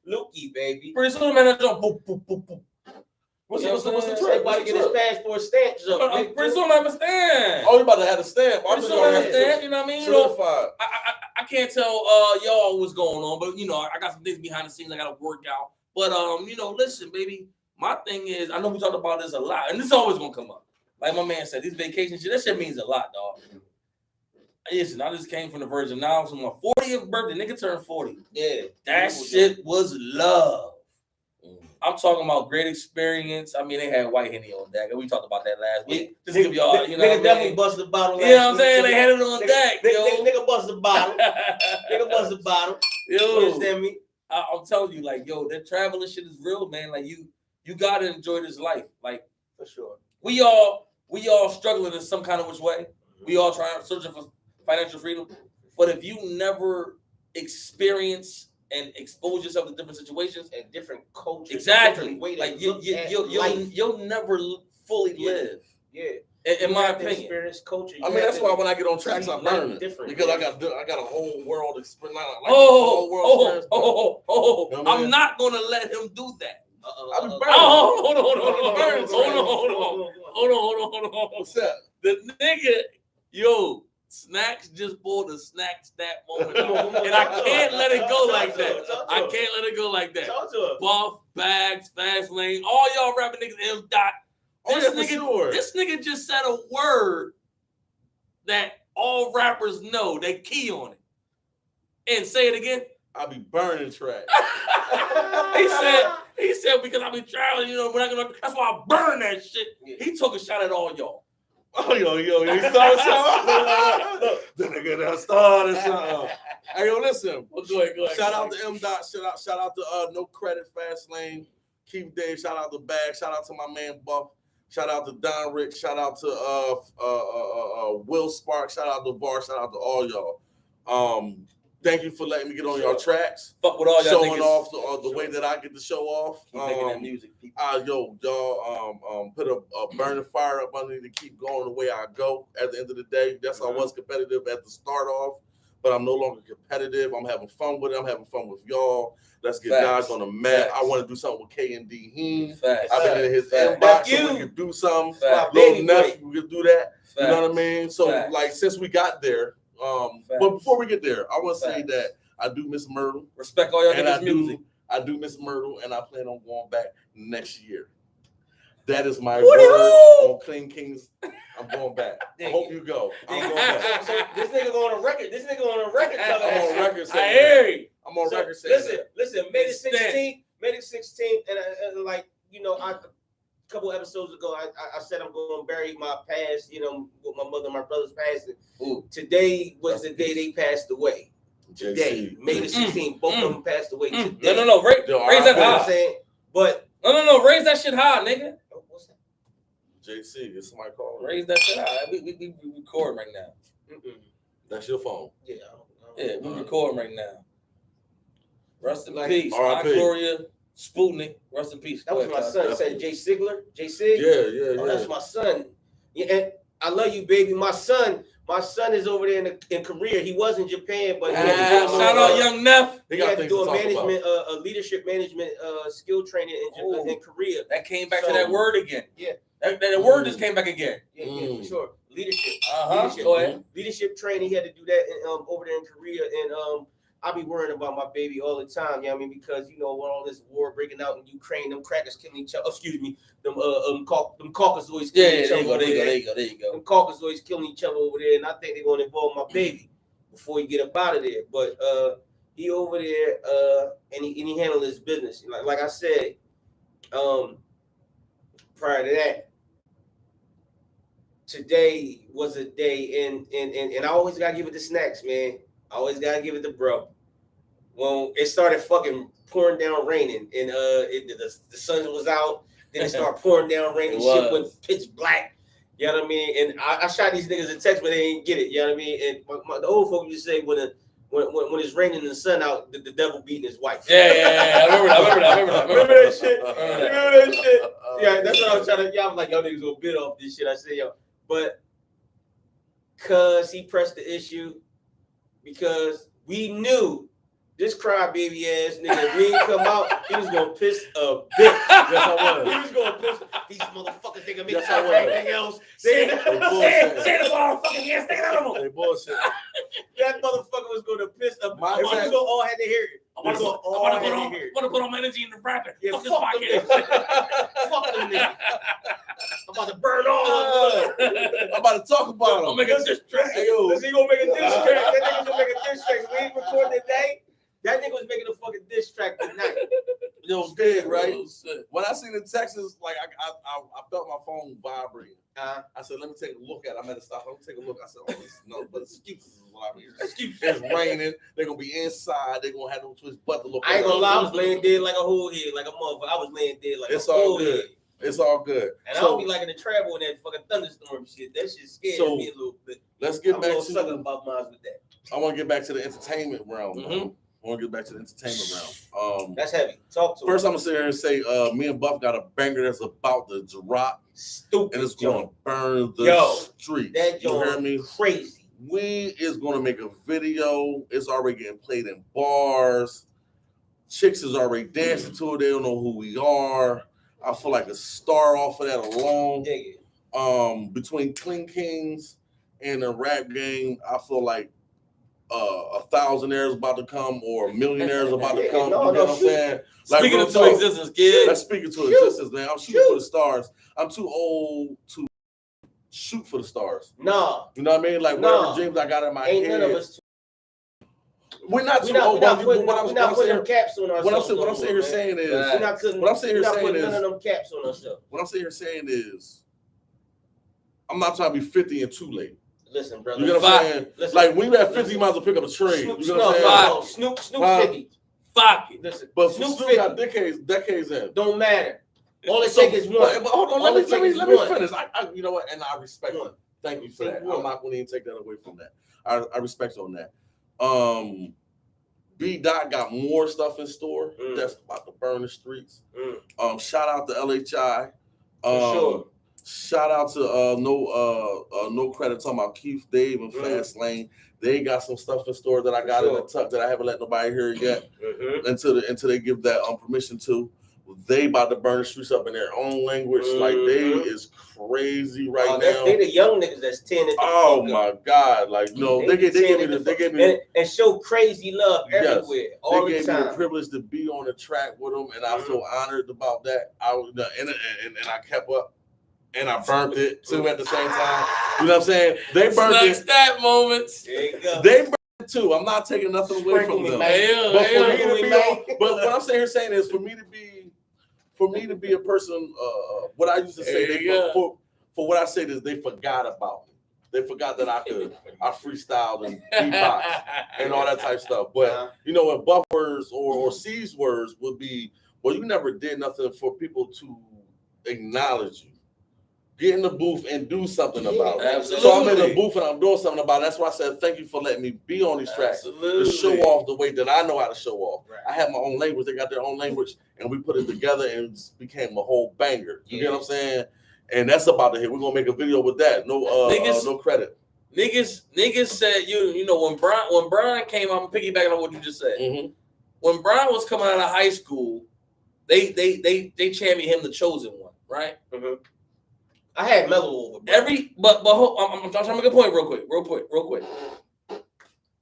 Lukey, baby. Pretty soon, man. Boop, boop, boop, boop. What's the trip? Everybody get his passport stamped up. Pretty soon, I have a stamp. Oh, you about to have a stamp? Pretty soon, I have a stamp. You know what I mean? Certified. I can't tell y'all what's going on, but you know, I got some things behind the scenes I gotta work out. But you know, listen, baby. My thing is, I know we talked about this a lot, and this is always gonna come up. Like my man said, these vacation shit, that shit means a lot, dog. Listen, I just came from the Virgin now. So my 40th birthday, nigga turned 40. Yeah. That shit was love. I'm talking about great experience. I mean, they had white Henny on deck. We talked about that last week. Just give y'all, you know, nigga definitely busted the bottle. You know what I'm saying? They had it on deck. Nigga busted the bottle. Nigga busted the bottle. Yo, you understand me? I'm telling you, like, yo, that traveling shit is real, man. Like, you gotta enjoy this life. Like, for sure. We all struggling in some kind of which way. We all searching for financial freedom. But if you never experience and expose yourself to different situations and different cultures, exactly, like you'll never fully live. Yeah, in my opinion. Experience culture. I mean, that's why when I get on tracks, I'm learning because I got a whole world experience. I'm not gonna let him do that. I'll be burning. Hold on. What's that? The nigga, yo. Snacks just pulled a snack stat moment, and I can't let it go like that. I can't let it go like that. Buff, Bags, Fast Lane, all y'all rapping niggas, M. Dot. This nigga just said a word that all rappers know. They key on it. And say it again. I'll be burning trash. he said because I be traveling, you know, that's why I burn that shit. He took a shot at all y'all. Oh, yo, he started something. The nigga done started something. Hey, yo, listen. Well, go ahead. Shout out to M. Dot. Shout out to No Credit Fast Lane. Keith Dave. Shout out to Bag. Shout out to my man Buff. Shout out to Don Rick. Shout out to Will Sparks. Shout out to VAR. Shout out to all y'all. Thank you for letting me get on y'all tracks. Fuck with all y'all showing niggas. Off the way that I get to show off. Keep making that music, people. Y'all put a burning fire up under me to keep going the way I go. At the end of the day, that's I was competitive at the start off, but I'm no longer competitive. I'm having fun with it. I'm having fun with y'all. Let's get guys on the mat. I want to do something with K&D Hiem. I've been in his inbox so we can do something. Little nephew, we can do that. You know what I mean? So like since we got there. But before we get there, I want to say that I do miss Myrtle. Respect all y'all niggas' music. I do miss Myrtle, and I plan on going back next year. That is my word on ClingKingz. I'm going back. I hope you go. I'm going back. So this nigga going on record. I'm on record saying I hear you. I'm on record saying Listen, May the 16th, and like, you know, a couple episodes ago, I said I'm going to bury my past, you know, with my mother and my brother's passing. Today was the day they passed away. Today, May the 16th, both of them passed away today. No, raise that high. But no, raise that shit high, nigga. What's that? JC, it's somebody calling. Raise that shit high. We recording right now. That's your phone. Yeah. We recording right now. Rest in peace. R.I.P. Gloria Sputnik. Rest in peace. That was my son. Said Jay Sigler. Jay Sig. Yeah. That's my son. Yeah, and I love you, baby. My son My son is over there in Korea. He was in Japan, but shout out Young Neff. He had to do a leadership management skill training in Korea. That came back to that word again. Yeah. That word just came back again. Yeah, for sure. Leadership. Go ahead. Leadership training. He had to do that over there in Korea, and I be worrying about my baby all the time. You know what I mean? Because when all this war breaking out in Ukraine, them crackers killing each other. Excuse me, them Caucasoids killing each other. There you go. Them Caucasoids killing each other over there, and I think they're gonna involve my baby before he get up out of there. But he over there, and he handled his business. Like I said, prior to that. Today was a day, and I always gotta give it to Snacks, man. I always gotta give it to bro. When it started fucking pouring down raining, and the sun was out, then it started pouring down raining. Shit went pitch black. You know what I mean? And I shot these niggas a text, but they ain't get it. You know what I mean? And the old folks used to say when it's raining and the sun out, the devil beating his wife. Yeah. I remember that. Remember that shit? Remember that shit? Yeah, that's what I was trying to. Yeah, I was like, y'all niggas gonna bid off this shit. I said, yo. But cause he pressed the issue, because we knew this crybaby ass nigga, if we ain't come out, he was gonna piss a bitch. Yes, I was. He was gonna piss these motherfuckers. They gonna make everything else. Say the motherfucking yes, take it out of them. They bullshit. That motherfucker was gonna piss a bitch. We all had to hear it. I want to put all my energy in the rapping. Yeah, fuck this fuck podcast. Fuck them niggas. I'm about to burn all of them. I'm about to talk about him. I'm making a diss track. He gonna make a diss track. That nigga's gonna make a diss track. We ain't recording today. That nigga was making a fucking diss track tonight. Yo, big, right? When I seen the Texas, like I felt my phone vibrating. I said, let me take a look at it. I'm at a stop. Let me take a look. I said, oh, this, no, but excuses is what I'm hearing. It's raining. They're gonna be inside. They're gonna have no twist but to look. I ain't gonna lie. I was laying dead like a whole head, like a motherfucker. I was laying dead like it's a whole all good. head. It's all good. And I don't be liking to travel in that fucking thunderstorm shit. That shit scared me a little bit. Let's get I'm back a to sucker about mine with that. I want to get back to the entertainment realm. I want to get back to the entertainment realm. That's heavy. Talk to first, I'm gonna sit here and say, me and Buff got a banger that's about to drop. Stupid. And it's gonna burn the street. That you hear me? Crazy. We is gonna make a video. It's already getting played in bars. Chicks is already dancing to it. They don't know who we are. I feel like a star off of that alone. Between ClingKingz and the rap game, I feel like a thousandaire about to come or a millionaire is about to come. You know what I'm saying? Like, speaking into existence, kid. That's speaking to existence, man. I'm shooting for the stars. I'm too old to shoot for the stars. No. You know what I mean? Like, whatever dreams I got in my head. None of us we're not too old. We're not putting caps on ourselves. What I'm sitting here saying is, what I'm sitting here saying is, none of them caps on ourselves. What I'm sitting here saying is, I'm not trying to be 50 and too late. Listen, brother. You know what I'm saying? Listen, like when you have 50, you might as well pick up a trade. You know what I'm saying? Snoop 50. Fuck it. Listen, but Snoop got decades in. Don't matter. All it takes is one. But hold on, let me finish. You know what? And I respect it. Thank you for that. I'm not going to even take that away from that. I respect on that. B Dot got more stuff in store that's about to burn the streets. Shout out to LHI. For sure. Shout out to no credit talking about Keith, Dave, and Fast Lane. They got some stuff in store that I got in the tuck that I haven't let nobody hear yet until they give that permission to. They about to burn the streets up in their own language. Like they is crazy now. They the young niggas that's 10. Oh my God! Like they gave me and show crazy love everywhere all the time. They gave me the privilege to be on the track with them, and I feel honored about that. And I kept up. And I burnt it too at the same time. You know what I'm saying? They burnt it. That moments. There you go. They burnt it too. I'm not taking nothing away from them. But what I'm saying is for me to be a person, what I used to say, for what I say is they forgot about me. They forgot that I freestyled and beatbox and all that type of stuff. But you know, when Buff words or C's words would be, well, you never did nothing for people to acknowledge you. Get in the booth and do something about it. Absolutely. So I'm in the booth and I'm doing something about it. That's why I said thank you for letting me be on these tracks to show off the way that I know how to show off. Right. I have my own language. They got their own language, and we put it together and it became a whole banger. You get what I'm saying? And that's about to hit. We're gonna make a video with that. No credit. Niggas said you know when Brian came out, I'm piggybacking on what you just said. Mm-hmm. When Brian was coming out of high school, they championed him the chosen one, right? Mm-hmm. I had Melo over. But I'm trying to make a point real quick.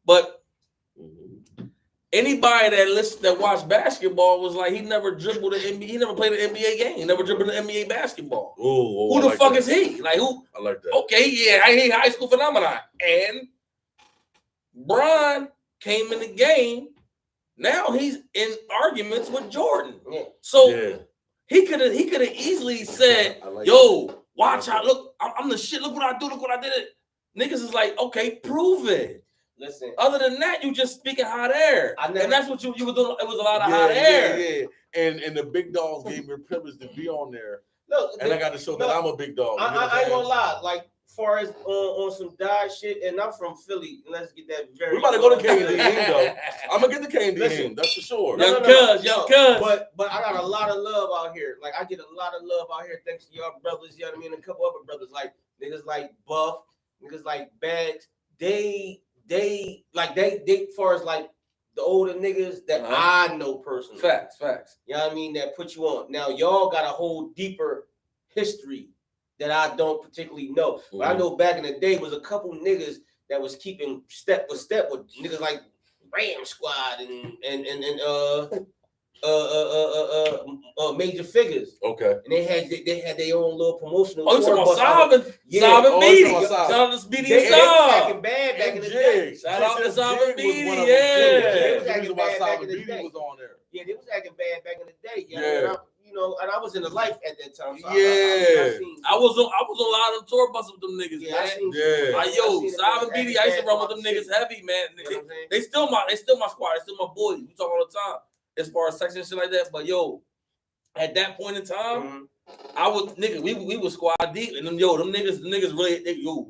But anybody that watched basketball was like he never dribbled an NBA. He never played an NBA game. He never dribbled an NBA basketball. Ooh, who the fuck is he? Like who? I like that. Okay, yeah, I hate high school phenomenon. And Bron came in the game. Now he's in arguments with Jordan. Yeah. So he could have easily said, like "Yo, watch out! Look, I'm the shit. Look what I do. Look what I did." Niggas is like, okay, prove it. Listen. Other than that, you just speaking hot air, and that's what you were doing. It was a lot of hot air. Yeah. And the big dogs gave me the privilege to be on there. Look, and I got to show that I'm a big dog. I ain't gonna lie. Like, far as on some die shit, and I'm from Philly. Let's get that very. We about to go to KD though. I'm gonna get the KD. That's for sure. Young cuz. But I got a lot of love out here. Like I get a lot of love out here thanks to y'all brothers. You know what I mean? And a couple other brothers like niggas like Buff, niggas like Bags. They far as like the older niggas that I know personally. Facts. You know what I mean? That put you on. Now y'all got a whole deeper history that I don't particularly know. But I know back in the day was a couple niggas that was keeping step with niggas like Ram Squad and major figures. Okay. And they had their own little promotional. Oh, you talking about Sav and Beatty. Shout out to Beatty and Sav. Acting bad back in the day. Shout out to Sav and Beatty. They was acting bad back in the Beatty day. was on there. Yeah, they was acting bad back in the day. Yeah. And I was in the life at that time. So I was on a lot of them tour buses with them niggas, man. Sav and Beatty, I used to run with them niggas heavy, man. They still my squad. They still my boys. We talk all the time as far as sex and shit like that. But at that point in time, we was squad deep, and them niggas really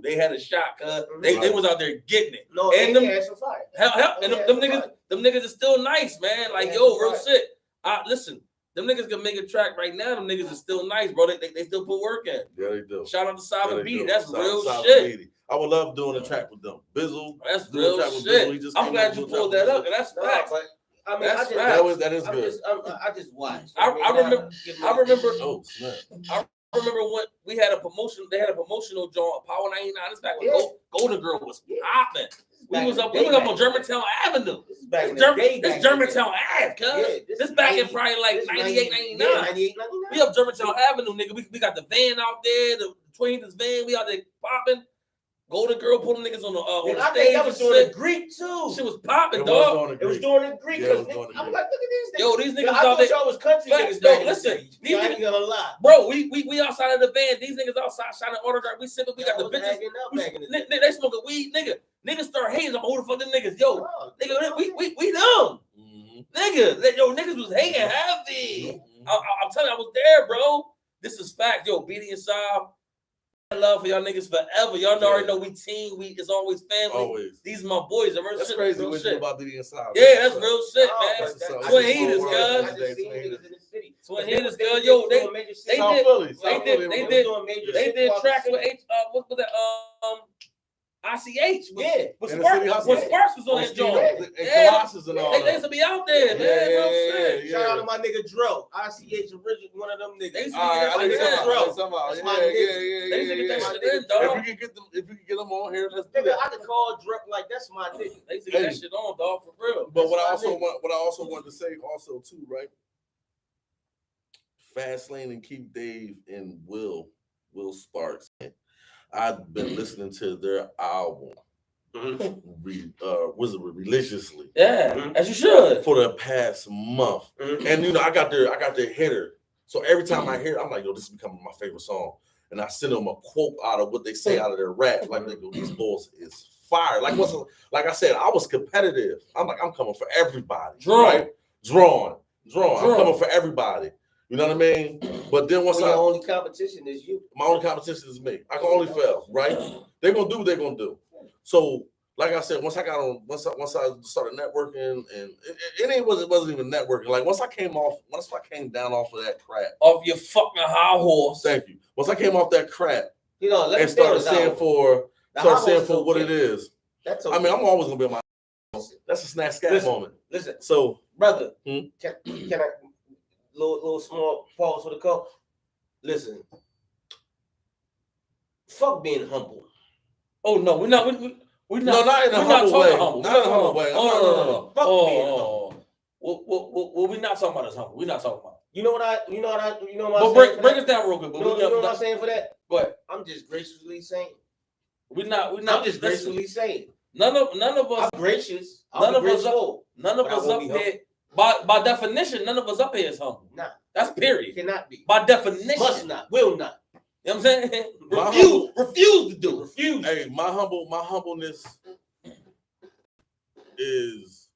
they had a shot, cuz they was out there getting it. No, and them had some fire. Them niggas is still nice, man. Like real shit. Listen. Them niggas can make a track right now. Them niggas is still nice, bro. They still put work in. Yeah, they do. Shout out to Sav and Beatty. That's real Sav shit. Beatty. I would love doing a track with them. Bizzle. That's real shit. I'm glad you pulled that up, and that's facts. I mean, that's that is good. I just watched. I remember. Oh snap! I remember when we had a promotion. They had a promotional joint, Power 99. This back when Golden Girl was popping. We was up on Germantown Avenue. This Germantown Ave, cuz. This back in probably like 98, 99. We up Germantown Avenue, nigga. We got the van out there, the Twins van. We out there popping. Golden Girl put them niggas on the I stage. think that was doing the Greek too. Shit was popping, dog. It was doing the Greek. I'm like, look at these niggas. Yo, these niggas I thought y'all was country niggas. Yo, listen, these niggas ain't gonna lie. Bro, we outside of the van. These niggas outside shining autograph. We sipping. We got the bitches. They smoking weed, nigga. Niggas start hating. I'm who the fuck them niggas? Yo, nigga, we dumb. Nigga, niggas was hating heavy. I'm telling you, I was there, bro. This is fact. Yo, Beatty and Sav. Love for y'all niggas forever. Y'all already know we team. It's always family. Always. These are my boys. That's crazy. What you about Beatty and Sav? Yeah, that's real shit, man. Twin heaters, cuz. Twin heaters, cuz. Yo, they did tracks with what was that? ICH. When Sparks was on that joint. They used to be out there, man. Shout out to my nigga Dro. ICH original, one of them niggas. They used to get Dro. That's my nigga. They used to get that shit in, dog. If we can get them on here, let's do that. I can call Dro like that's my nigga. They used to get that shit on, dog, for real. But what I also wanted to say also too, right? Fast Lane and Keith Dave and Will Sparks. I've been listening to their album, religiously. Yeah, as you should. For the past month, and I got their hitter. So every time I hear it, I'm like, yo, this is becoming my favorite song. And I send them a quote out of what they say out of their rap. Like, these boys is fire. Like I said, I was competitive. I'm like, I'm coming for everybody. Right? Drawn. I'm coming for everybody. You know what I mean? But then once your only competition is you. My only competition is me. I can only fail, right? They're gonna do what they're gonna do. So, like I said, once I started networking, and it wasn't even networking. Like once I came down off of that crap, off your fucking high horse. Thank you. Once I came off that crap, let and started seeing for start saying for what it is. That's okay. I mean, I'm always gonna be on my. That's a snack scat moment. Listen, so brother, can I little small pause for the call? Listen, fuck being humble. Oh no, we're not. We're not. No, not in a humble way. Not in a humble way. No. Fuck being humble. What we're not talking about is humble. We're not talking about. You know what I'm But saying? break it down real quick. You know what I'm saying for that? What? I'm just graciously saying. We're not. I'm just graciously saying. None of us. I'm gracious. None of us up humble. here. By definition, none of us up here is humble. Nah. That's period. Cannot be. By definition. Must not. Will not. You know what I'm saying? Refuse to do it. Refuse. Hey, my humbleness is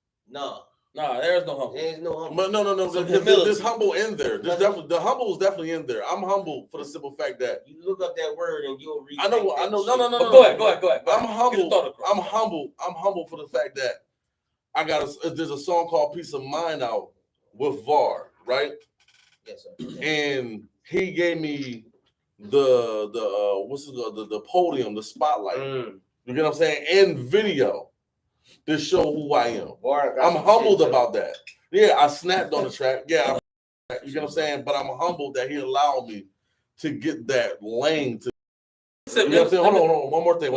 Nah, there's no humble. There's no humble. But no. There's humble in there. The humble is definitely in there. I'm humble for the simple fact that You look up that word and you'll read. I know. No. But go ahead. I'm humble. I'm humble for the fact that I got. There's a song called "Peace of Mind" out with VAR, right? Yes, sir. And he gave me the podium, the spotlight. You get what I'm saying? In video to show who I am. I'm humbled about that. Yeah, I snapped on the track. Yeah, you get what I'm saying? But I'm humbled that he allowed me to get that lane to. You know what I'm saying? Hold on. One more thing.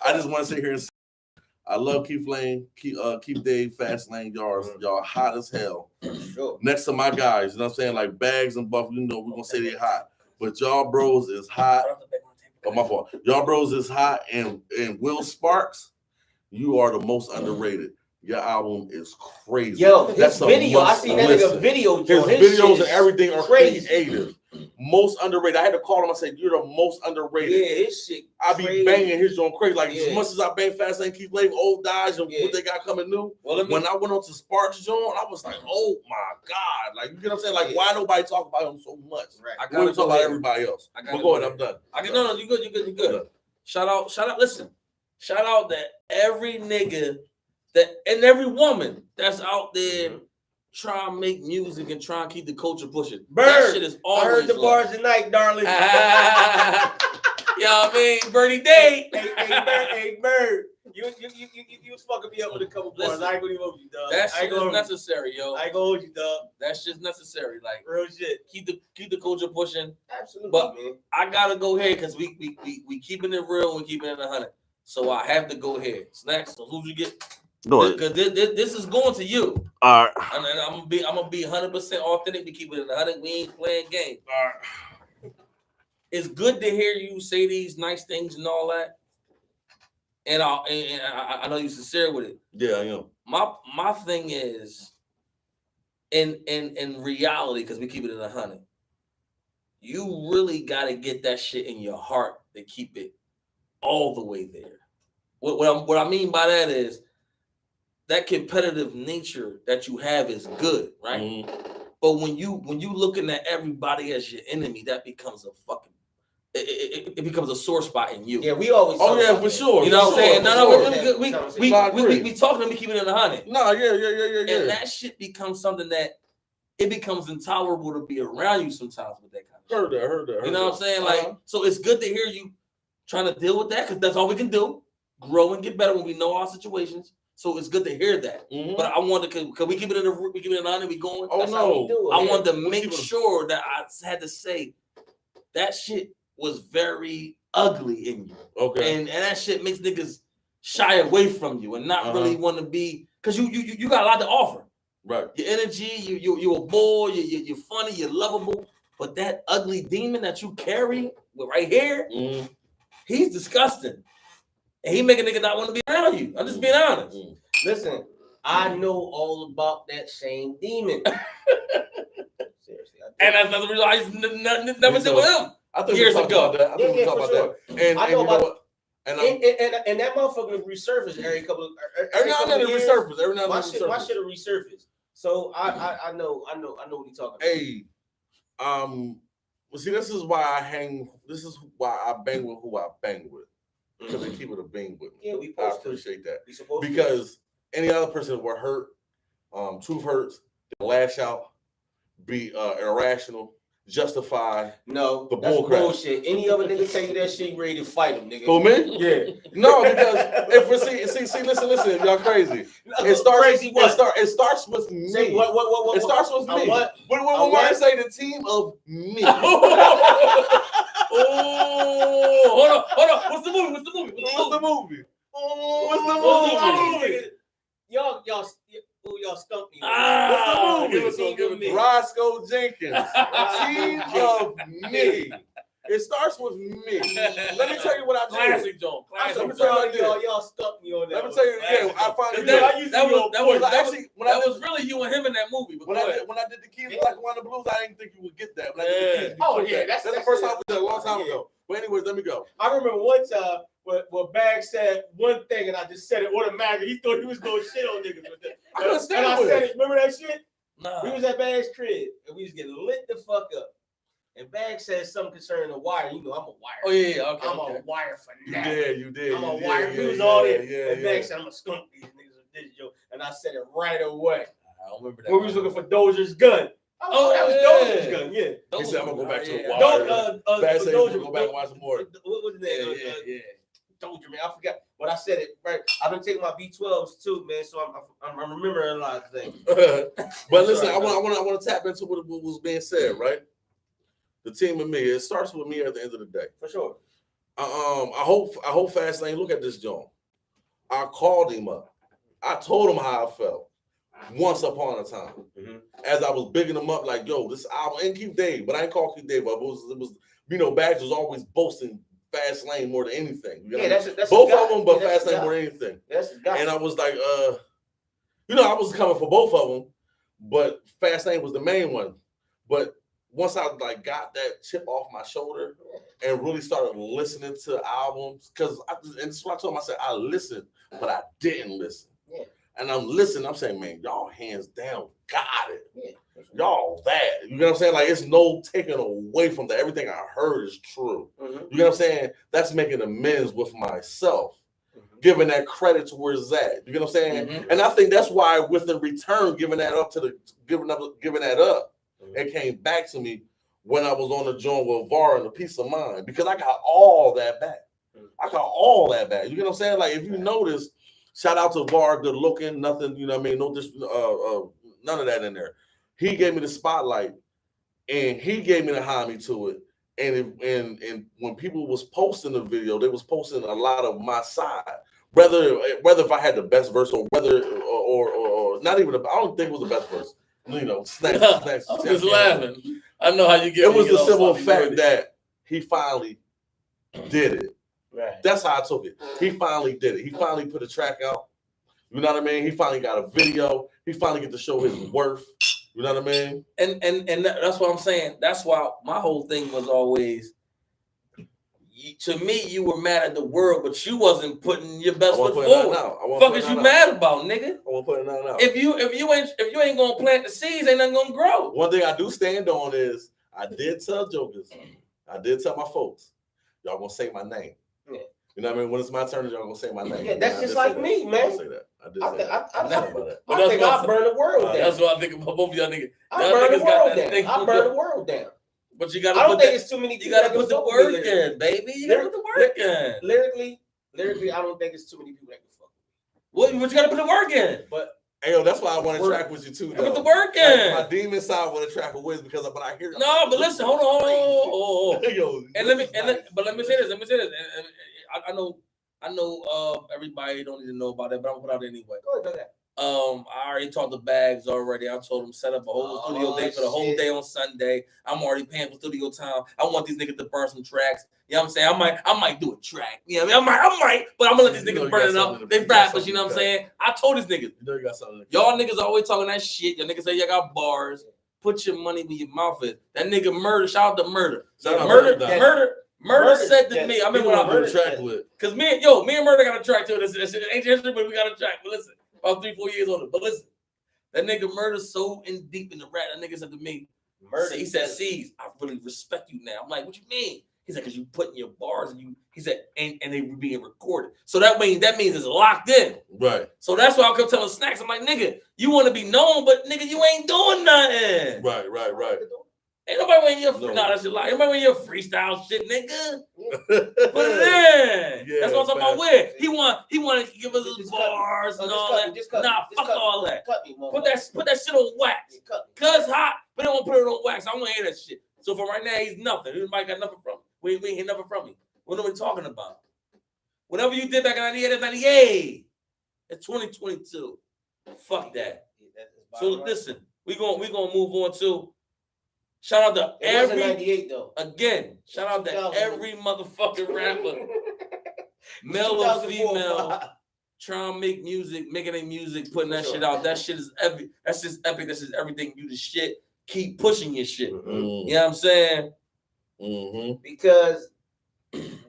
I just want to sit here and say, I love Keith Lane, Keith Dave, Fast Lane, y'all hot as hell. Sure. Next to my guys, you know what I'm saying? Like Bags and Buff, you know, we're gonna say they're hot. But y'all bros is hot. Oh, my fault. Y'all bros is hot, and Will Sparks, you are the most underrated. Your album is crazy. Yo, his video, I seen that nigga video. His videos and everything are creative. Most underrated. I had to call him. I said, "You're the most underrated." Yeah, his shit. I be banging his joint crazy. Like as much as I bang Fast Lane, Keith Lane, Old Dodge, and what they got coming new. Well, when I went on to Sparks joint, I was like, "Oh my god!" Like you get what I'm saying? Like why nobody talk about him so much? Right. I gotta talk about everybody else. But go ahead. I'm done. No, you good. Shout out. Listen, shout out that every nigga and every woman that's out there trying to make music and trying to keep the culture pushing. Bird, that shit is always I heard the bars tonight, darling. You know what I mean? Birdie Day. Hey, Bird. You was fucking me up with a couple bars. I ain't gonna even hold you, dog. That shit is necessary, yo. I ain't gonna hold you, dog. That shit's necessary. Like real shit. Keep the culture pushing. Absolutely, but man. I gotta go ahead because we keeping it real and keeping it 100. So I have to go ahead. Snacks. So who'd you get? Because this is going to you. All right. And I'm gonna be 100% authentic. We keep it at 100. We ain't playing games. All right. It's good to hear you say these nice things and all that. And I know you're sincere with it. Yeah, I am. My thing is, in reality, because we keep it at 100. You really gotta get that shit in your heart to keep it all the way there. What I mean by that is that competitive nature that you have is good, right? Mm-hmm. But when you looking at everybody as your enemy, that becomes a fucking it becomes a sore spot in you. Yeah, we always. Oh yeah, for sure. You know what I'm saying? No, we talking and we keeping it 100. No, yeah. And that shit becomes something that it becomes intolerable to be around you sometimes with that kind of shit. Heard that. You know what I'm saying? Like, so it's good to hear you trying to deal with that because that's all we can do. Grow and get better when we know our situations. So it's good to hear that. Mm-hmm. But I wanted to, cause we keep it in the line, we going. Oh no! I wanted to make sure that I had to say that shit was very ugly in you. Okay. And that shit makes niggas shy away from you and not really want to be, cause you got a lot to offer. Right. Your energy, you're a boy, you're funny, you're lovable. But that ugly demon that you carry right here, he's disgusting. And he make a nigga not want to be around you. I'm just being honest. Listen, I know all about that same demon. Seriously. And that's another reason I used to never sit with him. I think years ago. I think we talked about that. And I know about what? And that motherfucker resurfaces every now and then it resurfaces. Every now and then my shit will resurface. So I know what he's talking about. Hey, well, see, this is why I bang with who I bang with. Because they keep it a bang with me. Yeah, I appreciate that. Because any other person that were hurt, truth hurts, they lash out, be irrational, justify No, the that's bullcrap. bullshit. Any other nigga tell you that shit, you ready to fight him, nigga. For me? Yeah. No, because if we see, listen, y'all crazy. It starts. Crazy what? It starts with me. Say what? It starts with me. What? When I say the team of me. Oh, hold on. What's the movie? What's the movie? Y'all stumped me. What's the movie? Team of me. Roscoe Jenkins. Team of me. It starts with me. Let me tell you what I did. Classic John. Let me tell y'all stumped me on that. Let me tell you, yeah, I finally that was really you and him in that movie. When I did the Keys Black and White and Blues, I didn't think you would get that. But I did the Keys, Oh yeah, that's the first time we did it a long time ago. But anyways, let me go. I remember one time where Bag said one thing and I just said it automatically. He thought he was going shit on niggas with that. I couldn't stand and I with said it. it. Remember that shit? Nah. We was at Bag's crib and we was getting lit the fuck up. And Bag said something concerning the wire. You know, I'm a wire. Oh yeah, okay. I'm a wire for You that. did. I'm a wire. We was all in. And Bag said, I'm gonna skunk these niggas with this joke. And I said it right away. I don't remember that. When we was looking for Dozier's gun. Oh, that was Dozier's gun, yeah. He said, I'm gonna go back to the wire. Bad said, Dozier, go back and watch some more. What was his name? Yeah. Dozier, man. I forgot. But I said it right. I've been taking my B12s too, man. So I'm remembering a lot of things. But listen, I want to tap into what was being said, right? The team and me. It starts with me at the end of the day. For sure. I hope Fast Lane. Look at this, John. I called him up. I told him how I felt. Once upon a time, as I was bigging him up, like, yo, this album, and Keith Dave, but I ain't call Keith Dave up. It was Bags was always boasting Fast Lane more than anything. You know, that's both of them, but Fast Lane more than anything. And I was like, I was coming for both of them, but Fast Lane was the main one. But once I like got that chip off my shoulder and really started listening to albums, and that's what I told him. I said I listened, but I didn't listen. Yeah. And I'm listening. I'm saying, man, y'all hands down got it. Yeah. Y'all that. You know what I'm saying? Like, it's no taking away from that. Everything I heard is true. You know what I'm saying? That's making amends with myself, giving that credit to where it's at. You know what I'm saying? And I think that's why, within return, giving that up, it came back to me when I was on the joint with VAR and the Peace of Mind, because I got all that back. You know what I'm saying? Like, if you notice, shout out to VAR, good looking, nothing, you know what I mean? No, none of that in there. He gave me the spotlight and he gave me the homie to it. And when people was posting the video, they was posting a lot of my side. Whether if I had the best verse or whether or not even, I don't think it was the best verse. You know, snacks. I'm just laughing. I know how you get. It was the simple fact that he finally did it. Right. That's how I took it. He finally did it. He finally put a track out. You know what I mean? He finally got a video. He finally get to show his worth. You know what I mean? And that's what I'm saying. That's why my whole thing was always, to me, you were mad at the world, but you wasn't putting your best foot forward. Fuck is you mad about, nigga? I want to put it out. If you ain't gonna plant the seeds, ain't nothing gonna grow. One thing I do stand on is I did tell jokers, I did tell my folks, y'all gonna say my name. Yeah. You know what I mean? When it's my turn, y'all gonna say my name. Yeah, that's just like me, man. I say that. I did say that. I think I burn the world down. That's what I think about both of y'all niggas. I burn the world down. I burn the world down. But you gotta. I don't think it's too many. You gotta put the work in, baby. You gotta put the work in. Lyrically, I don't think it's too many people that can fuck. Well, but you gotta put the work in. But hey, that's why I want to track with you too. Put the work in. Like, my demon side want to track with Wiz because, but I hear. No, but listen, hold on. And let me say this. I know. Everybody don't need to know about that, but I'm gonna put it out anyway. Go ahead, I already talked to Bags already. I told him set up a whole studio day for the whole day on Sunday. I'm already paying for studio time. I want these niggas to burn some tracks. You know what I'm saying? I might do a track. You know what I mean? I might, but I'm gonna let these niggas burn it up. They rappers, you know what I'm saying? I told these niggas. You got something. Y'all niggas always talking that shit. Y'all niggas say y'all got bars. Put your money where your mouth is. That nigga Murder, shout out to Murder. Murder said to me, I remember when I heard track with. Because me and Murder got a track too. This ain't history, but we got a track. But listen, about 3-4 years older. But listen, that nigga Murder so in deep in the rap. That nigga said to me, he said, "C's, I really respect you now." I'm like, "What you mean?" He said, "Because you put in your bars and you." He said, "and they were being recorded." So that means it's locked in. Right. So that's why I kept telling Snacks, I'm like, "Nigga, you want to be known, but nigga, you ain't doing nothing." Right. Ain't nobody wearing your No. that's your lie. Everybody wearing your freestyle shit, nigga. Put it in. Yeah, that's what I'm talking about. Where he want to give us his bars and all that. Nah, fuck all that. Put that shit on wax. Cuz hot, but they won't put it on wax. I don't want to hear that shit. So for right now, he's nothing. Everybody got nothing from me. We ain't hear nothing from me. What are we talking about? Whatever you did back in 98, that's 98. It's 2022. Fuck that. So listen, we gonna move on to. Shout out to every 98 though. Again, shout out to every motherfucking rapper, male or female, trying to make music, making their music, putting that shit out. That shit is epic. That's just epic. That's just everything. You the shit. Keep pushing your shit. Mm-hmm. You know what I'm saying? Mm-hmm. Because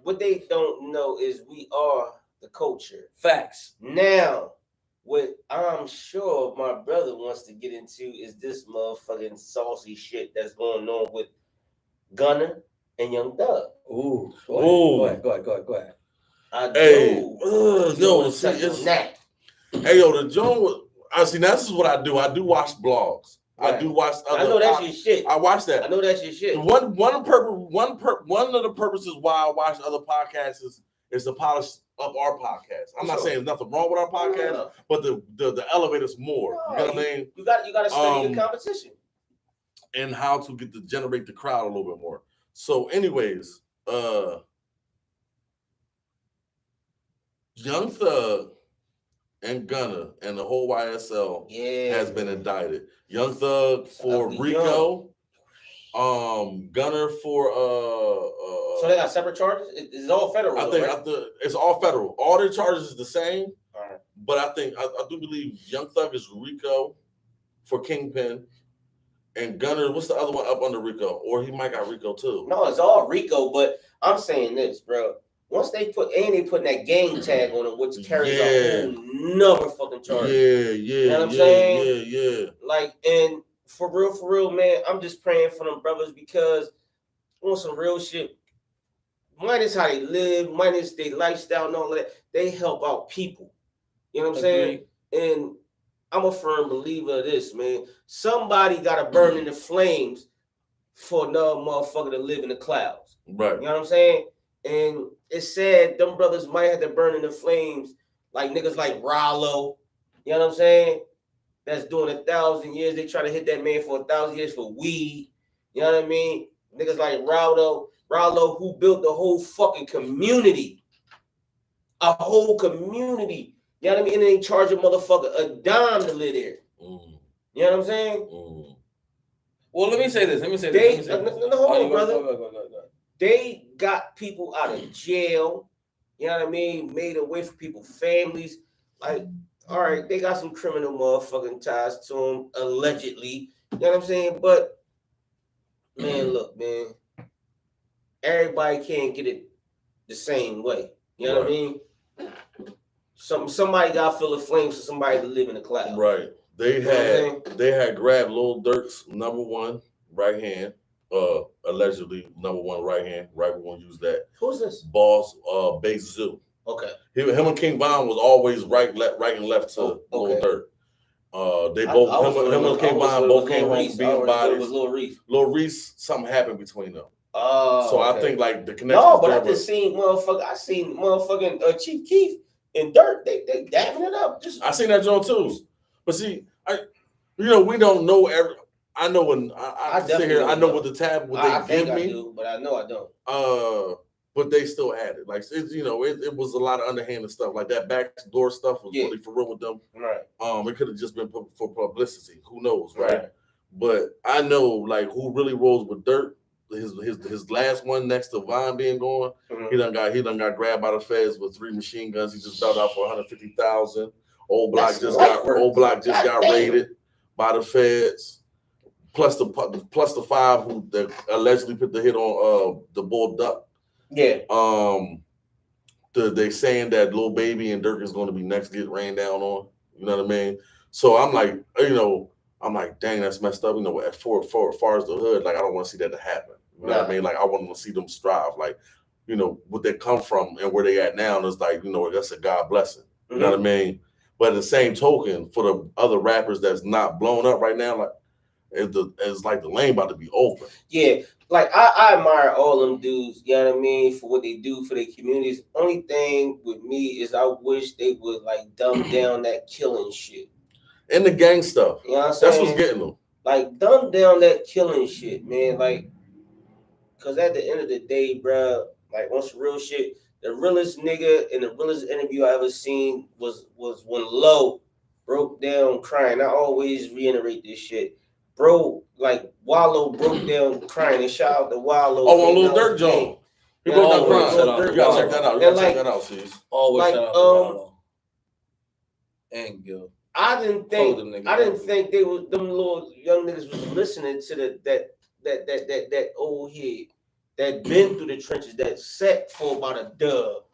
what they don't know is we are the culture. Facts. Now, what I'm sure my brother wants to get into is this motherfucking saucy shit that's going on with Gunna and Young Thug. Ooh. Go ahead. Hey, the Joan. I see. This is what I do. I do watch blogs. Right. I do watch. I know that's your shit. I watch that. I know that's your shit. One of the purposes why I watch other podcasts is to polish up our podcast. I'm not saying there's nothing wrong with our podcast, but the elevators more. You know what I mean? You got to study your competition and how to generate the crowd a little bit more. So, anyways, Young Thug and Gunna and the whole YSL has been indicted. Young Thug for RICO, Gunna for so they got separate charges? It's all federal. I think it's all federal. All their charges is the same. Right. But I think I do believe Young Thug is RICO for Kingpin, and Gunna, what's the other one up under RICO? Or he might got RICO too. No, it's all RICO, but I'm saying this, bro. Once they putting that gang tag on it, which carries a whole nother fucking charge. You know what I'm saying? Yeah. Like, and for real, man, I'm just praying for them brothers because on some real shit, minus how they live, minus their lifestyle and all of that, they help out people. You know what I'm saying? And I'm a firm believer of this, man. Somebody got to burn in the flames for another motherfucker to live in the clouds. Right. You know what I'm saying? And it's sad them brothers might have to burn in the flames like niggas like Rollo. You know what I'm saying? That's doing 1,000 years. They try to hit that man for 1,000 years for weed. You know what I mean? Niggas like Rollo who built the whole fucking community. A whole community. You know what I mean? And they charge a motherfucker a dime to live there. You know what I'm saying? Well, let me say this. Hold on, brother. Go. They got people out of jail. You know what I mean? Made away from people's families. Like, all right, they got some criminal motherfucking ties to them, allegedly. You know what I'm saying? But, man, look, man. Everybody can't get it the same way. You know what I mean? Somebody got to fill the flames for somebody to live in the cloud. Right. They had grabbed Lil Durk's #1 right hand. Allegedly #1 right hand. Right, we won't use that. Who's this? Boss Bass Zoo. Okay. Him and King Von was always right and left to Lil Durk. They both him and King Von both came home being bodies. Lil Reese, something happened between them. So I think like the connection. No, but I just seen motherfucking Chief Keef and Durk. They dapping it up. I seen that joint too. But see, we don't know I know when I sit here. I know what they give me, but I know I don't. But they still had it. Like it was a lot of underhanded stuff. Like that backdoor stuff was really for real with them. Right. It could have just been for publicity. Who knows, right? But I know like who really rolls with Durk. His last one next to Von being gone, he done got grabbed by the feds with 3 machine guns. He just bailed out for $150,000. Old Block just got raided by the feds. Plus the 5 who allegedly put the hit on the Bull Duck. Yeah. They saying that Lil Baby and Durk is going to be next get rained down on. You know what I mean? So I'm like, dang, that's messed up. As far as the hood, like I don't want to see that to happen. You know what I mean? Like I want to see them strive. Like, what they come from and where they at now is like, that's a God blessing. You know what I mean? But at the same token, for the other rappers that's not blown up right now, like it's like the lane about to be open. Yeah, like I admire all them dudes, you know what I mean, for what they do for their communities. Only thing with me is I wish they would like dumb down that killing shit. And the gang stuff. You know what I'm saying? That's what's getting them. Like dumb down that killing shit, man. Like, cause at the end of the day, bro, like on some real shit, the realest nigga in the realest interview I ever seen was when Low broke down crying. I always reiterate this shit. Bro, like Wallow broke down crying, and shout out to Wallow. Oh, on Lil Durk Jones. He broke down crying. You gotta check that out. You gotta check that out, sis. Always shout out to Wallow. And Gil. I didn't think they was them little young niggas was listening to that old head that been through the trenches, that set for about a dub.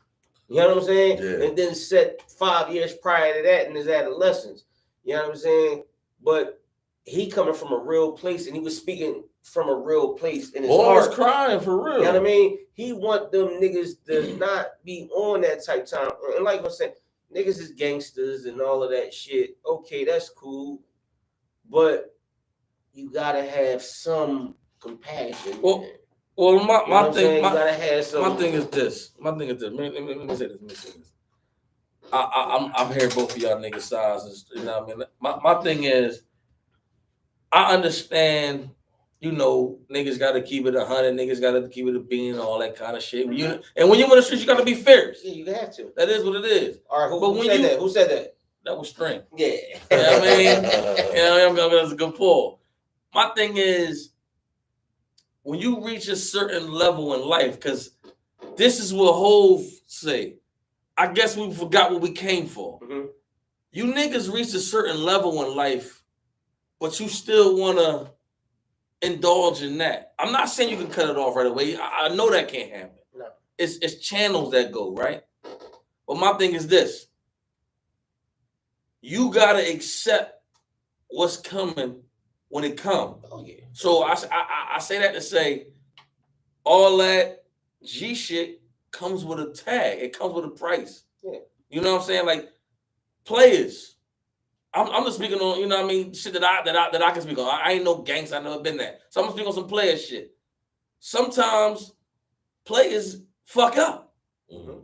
You know what I'm saying? Yeah. And then set 5 years prior to that in his adolescence. You know what I'm saying? But he coming from a real place, and he was speaking from a real place in his heart. Was crying for real. You know what I mean? He want them niggas to not be on that type time. And like I said, niggas is gangsters and all of that shit. Okay, that's cool. But you gotta have some compassion. Well, my thing is this. Let me say this. I'm hearing both of y'all niggas sides. You know what I mean? My thing is, I understand, you know, niggas got to keep it 100, niggas got to keep it a bean and all that kind of shit. And when you're in the streets, you got to be fierce. Yeah, you have to. That is what it is. All right, who said that? Who said that? That was strength. Yeah. You know what I mean? You know, that's a good pull. My thing is, when you reach a certain level in life, because this is what Hov say, I guess we forgot what we came for. Mm-hmm. You niggas reach a certain level in life, but you still want to indulge in that. I'm not saying you can cut it off right away. I know that can't happen. No. It's channels that go, right? But my thing is this. You got to accept what's coming when it comes. Oh, yeah. So I say that to say all that G shit comes with a tag. It comes with a price. Yeah. You know what I'm saying? Like players. I'm just speaking on, you know what I mean, shit that I can speak on. I ain't no gangster, I never been that. So I'm speaking on some player shit. Sometimes players fuck up. Mm-hmm.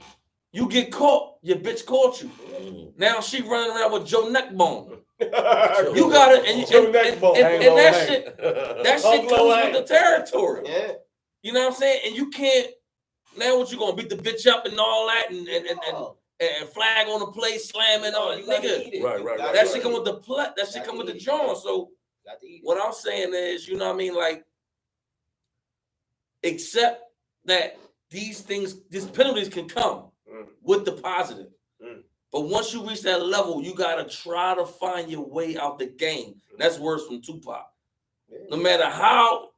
You get caught, your bitch caught you. Mm-hmm. Now she running around with Joe Neckbone. You got it, and that shit comes with the territory. Yeah. You know what I'm saying? And you can't. Now what you gonna beat the bitch up and all that, and flag on the play, slamming all that, nigga. Right. That shit come with the play. That shit come with the drawing. So what I'm saying is, you know what I mean, like, accept that these penalties can come with the positive. But once you reach that level, you gotta try to find your way out the game. That's words from Tupac. No matter how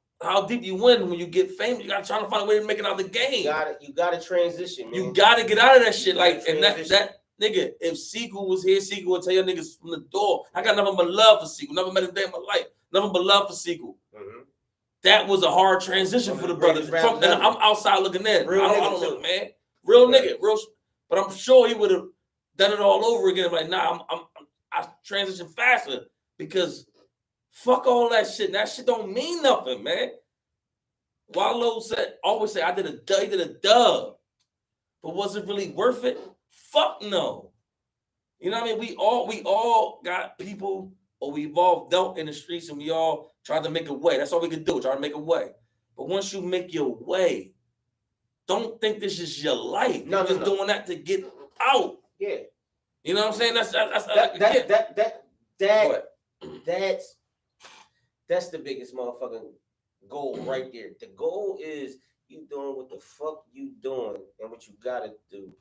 deep you win, when you get famous, you gotta try to find a way to make it out the game. You gotta transition, man. You gotta get out of that shit. Like, and that nigga, if Sequel was here, Sequel would tell your niggas from the door, I got nothing but love for Sequel. Never met a day in my life. Nothing but love for Sequel. Mm-hmm. That was a hard transition for the brothers. And I'm outside looking in. I don't look, man. Real nigga, real. But I'm sure he would have done it all over again. Like, nah, I transition faster because fuck all that shit. That shit don't mean nothing, man. Wallow always say, he did a dub. But was it really worth it? Fuck no. You know what I mean? We all got people, or we've all dealt in the streets, and we all tried to make a way. That's all we could do, try to make a way. But once you make your way, don't think this is your life. You're just doing that to get out. Yeah. You know what I'm saying? That's the biggest motherfucking goal right there. The goal is you doing what the fuck you doing and what you gotta do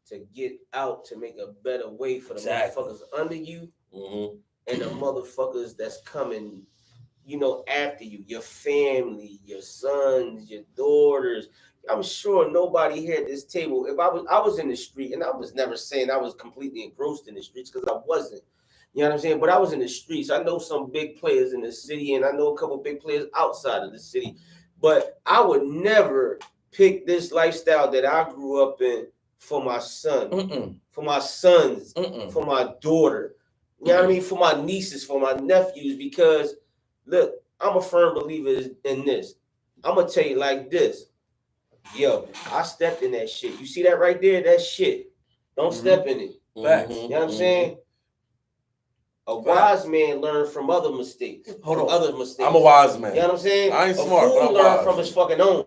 to get out, to make a better way for the motherfuckers under you and the motherfuckers that's coming, you know, after you, your family, your sons, your daughters. I'm sure nobody here at this table, if I was in the street, and I was never saying I was completely engrossed in the streets, because I wasn't. You know what I'm saying? But I was in the streets. I know some big players in the city, and I know a couple big players outside of the city. But I would never pick this lifestyle that I grew up in for my son, for my sons, for my daughter. You know what I mean? For my nieces, for my nephews. Because, look, I'm a firm believer in this. I'm gonna tell you like this. Yo, I stepped in that shit. You see that right there? That shit. Don't step in it. Facts. You know what I'm saying? A wise man learns from other mistakes. Other mistakes. I'm a wise man. You know what I'm saying? I ain't smart, but I'm learn wise. from his fucking own.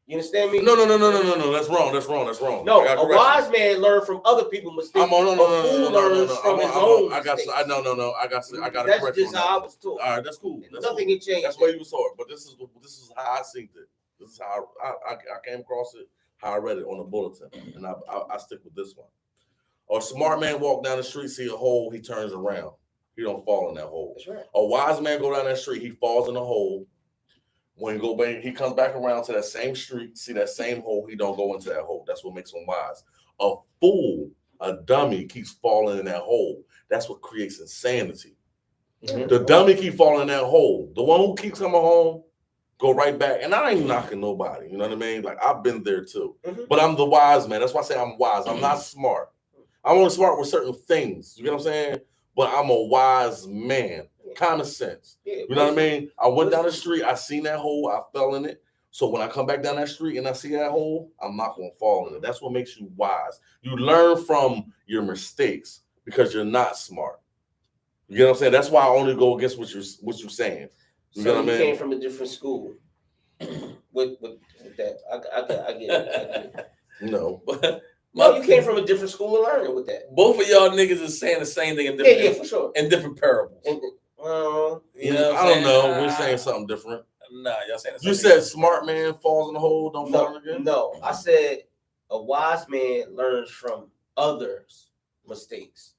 You understand me? No. That's wrong. No, a wise man learns from other people's mistakes. No. learns from his own I got to That's correct just you. how I was taught. All right, that's cool. Nothing can change. That's where you saw it. But this is how I seen it. This is how I came across it, how I read it on the bulletin. And I stick with this one. A smart man walk down the street, see a hole, he turns around. He don't fall in that hole. That's right. A wise man go down that street, he falls in the hole. When he go back, he comes back around to that same street, see that same hole, he don't go into that hole. That's what makes him wise. A fool, a dummy keeps falling in that hole. That's what creates insanity. Mm-hmm. The dummy keep falling in that hole. The one who keeps coming home, go right back. And I ain't knocking nobody. You know what I mean? Like, I've been there too. Mm-hmm. But I'm the wise man. That's why I say I'm wise. I'm not smart. I'm only smart with certain things. You get what I'm saying? But I'm a wise man. Common sense. You know what I mean? I went down the street. I seen that hole. I fell in it. So when I come back down that street and I see that hole, I'm not going to fall in it. That's what makes you wise. You learn from your mistakes because you're not smart. You get what I'm saying? That's why I only go against what you're saying. You know what I mean? Came from a different school with that. I get it. No. No, you came from a different school of learning with that. Both of y'all niggas is saying the same thing in different, yeah, for sure. in different parables. You know, I don't know. We're saying something different. Nah, y'all saying the same You said smart man falls in the hole, don't fall in again? No, I said a wise man learns from others' mistakes.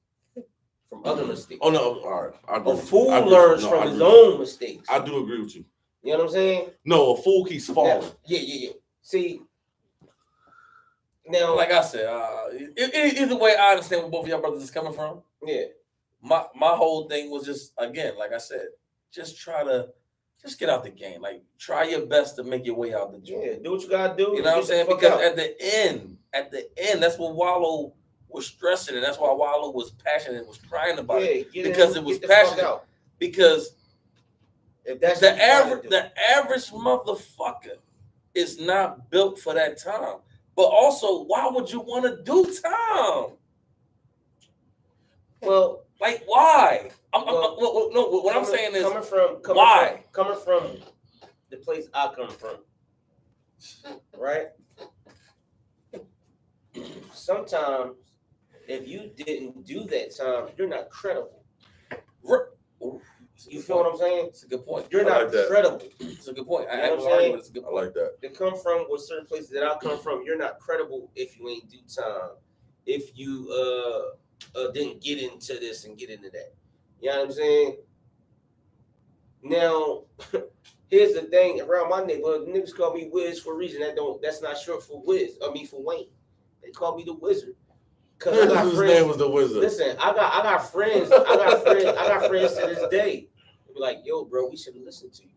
From other mistakes. Oh, no. All right. A fool learns from his own mistakes. I do agree with you. You know what I'm saying? No, a fool keeps falling. Yeah. See, now, like I said, either way, I understand where both of y'all brothers is coming from. Yeah. My whole thing was just, again, like I said, just get out the game. Like, try your best to make your way out the joint. Yeah, do what you gotta do. You know what I'm saying? Because at the end, that's what Wallow was stressing, and that's why Wallow was passionate and was crying about it. Because it was passionate. Because if that's the average motherfucker is not built for that time. But also, why would you want to do time? Well, like, why? What I'm saying is, why? Coming from the place I come from, right? Sometimes, if you didn't do that time, you're not credible. You feel what I'm saying? It's a good point. You're not credible. It's a good point. You know what I'm saying? It's a good point. I like that. To come from with certain places that I come from, you're not credible if you ain't do time. If you didn't get into this and get into that. You know what I'm saying? Now, here's the thing. Around my neighborhood, niggas call me Wiz for a reason. That's not short for Wiz. I mean for Wayne. They call me the Wizard. Cause I got His friends. name was the Wizard. Listen, I got friends. I got friends to this day. They be like, yo, bro, we should have listened to you.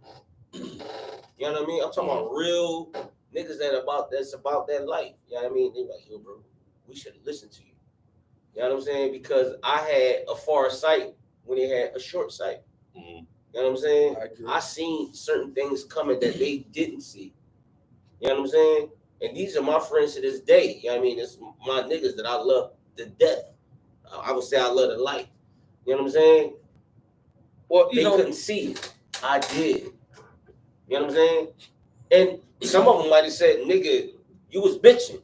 You know what I mean? I'm talking about real niggas that's about that life. You know what I mean? They like, yo, bro, we should have listened to you. You know what I'm saying? Because I had a far sight when they had a short sight. Mm-hmm. You know what I'm saying? I seen certain things coming that they didn't see. You know what I'm saying? And these are my friends to this day. You know what I mean? It's my niggas that I love to death. I would say I love the light. You know what I'm saying? Well, they couldn't see it. I did. You know what I'm saying? And some of them might have said, nigga, you was bitching.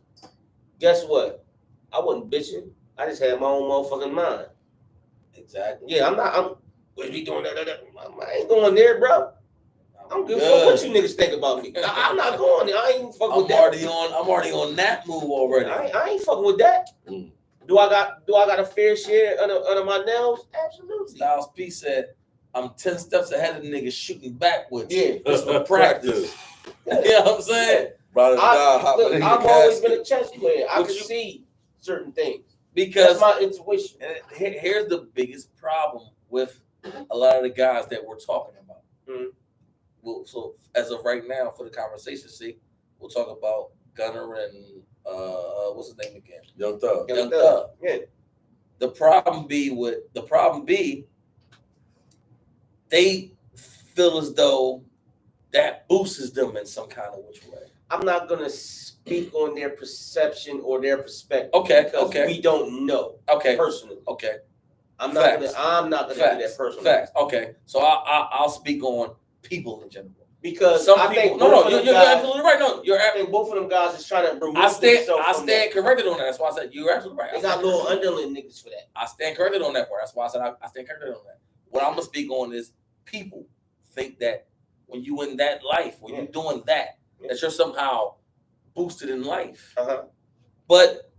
Guess what? I wasn't bitching. I just had my own motherfucking mind. Exactly. Yeah, I'm what we doing that? I ain't going there, bro. I don't give a fuck what you niggas think about me. I'm not going there. I ain't fucking with that. I'm already on that move already. I ain't fucking with that. Do I got a fair share under my nails? Absolutely. Styles P said, I'm 10 steps ahead of the niggas shooting backwards. Yeah. That's for practice. You know what I'm saying? I've always been a chess player. I can see certain things. Because that's my intuition. Here's the biggest problem with a lot of the guys that we're talking about. Mm-hmm. Well, so as of right now, for the conversation's sake, we'll talk about Gunner and what's his name again? Young Thug. Young Thug. Yeah. The problem be, they feel as though that boosts them in some kind of which way? I'm not gonna speak on their perception or their perspective. Okay, because okay. we don't know. Okay, personally. Okay. I'm not gonna do that personally. Facts. Okay. So I'll speak on people in general. Because some I people, think you're absolutely right. No, you're I think both of them guys is trying to remove I stand that. corrected on that. That's why I said you're absolutely right. They got little underling niggas for that. I stand corrected on that part. That's why I said I stand corrected on that. What I'm gonna speak on is people think that when you in that life, when you're doing that, that you're somehow boosted in life. But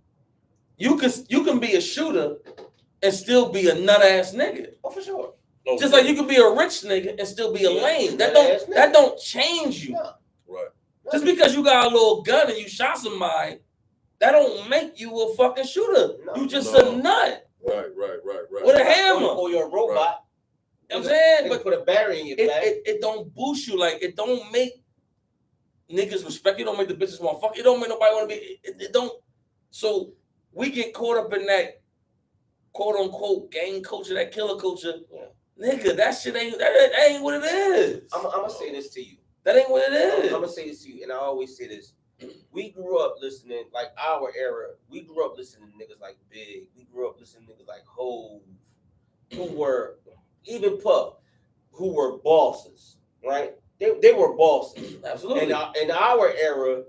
you can be a shooter and still be a nut ass nigga. Oh, for sure. Just like you can be a rich nigga and still be a lame. That don't change you. No. Right. Just because you got a little gun and you shot somebody, that don't make you a fucking shooter. No. You just a nut. Right. With a hammer. Or you're a robot. Right. You know what I'm saying? But put a battery in your back. It don't boost you. Like, it don't make niggas respect you. Don't make the bitches want to fuck. It don't make nobody want to be. It don't. So we get caught up in that quote unquote gang culture, that killer culture. Yeah. Nigga, that shit ain't what it is. I'm gonna say this to you. That ain't what it is. I'm gonna say this to you, and I always say this. We grew up listening, like our era, we grew up listening to niggas like Big. We grew up listening to niggas like Hove, who were, even Puff, who were bosses, right? They were bosses. Absolutely. In our era,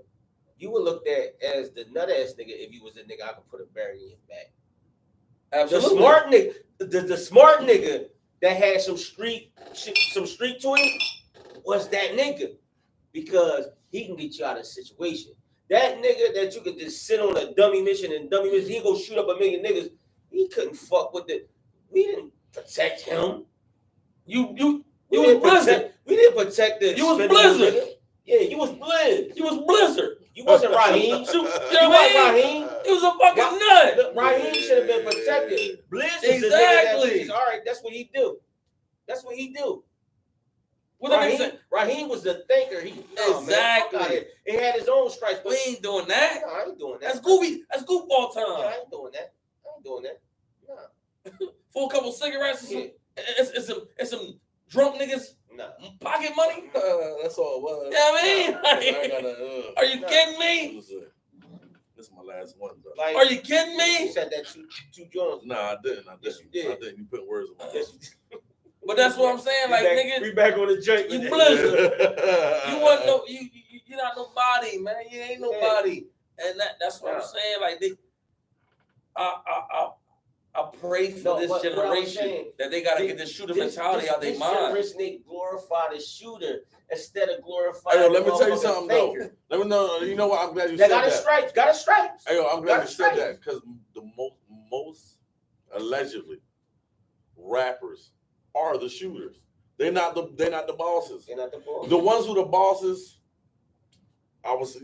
you were looked at as the nut ass nigga if you was a nigga I could put a barrier in your back. Absolutely. The smart nigga, the smart nigga that had some street to him was that nigga, because he can get you out of a situation. That nigga that you could just sit on a dummy mission, he go shoot up a million niggas. He couldn't fuck with it. We didn't protect him. You was Blizzard. We didn't protect the. You was Blizzard. Nigga. Yeah, you was Blizzard. You was Blizzard. You wasn't Raheem. You know what I mean? Raheem. He was a fucking nut. Raheem should have been protected. Blizz was exactly. All right, that's what he do. That's what he do. What Raheem was the thinker. Exactly. He had his own stripes. We ain't doing that. No, I ain't doing that. That's goofy. That's goofball time. Yeah, I ain't doing that. Nah. For a couple cigarettes, it's some drunk niggas. Nah. Pocket money. That's all it was. You know what I mean? Are you kidding me? This is my last one, though. Like, are you kidding me? You said that two joints. Nah, I didn't. Yes, you did. I didn't. You put words in my mouth. But that's what I'm saying. Like, nigga, we back on the joint. You Blizzard. You want no? You're not nobody, man. You ain't nobody. And that's what I'm saying. Like, I pray for this generation that they gotta get this shooter mentality out of their mind. This generation glorify the shooter instead of glorifying. Hey, yo, let me tell you something though. Let me know. You know what? I'm glad you said that. Got a stripes. Hey, yo, I'm glad you said that, because the most allegedly rappers are the shooters. They're not the bosses. They're not the bosses. The ones who the bosses, I was,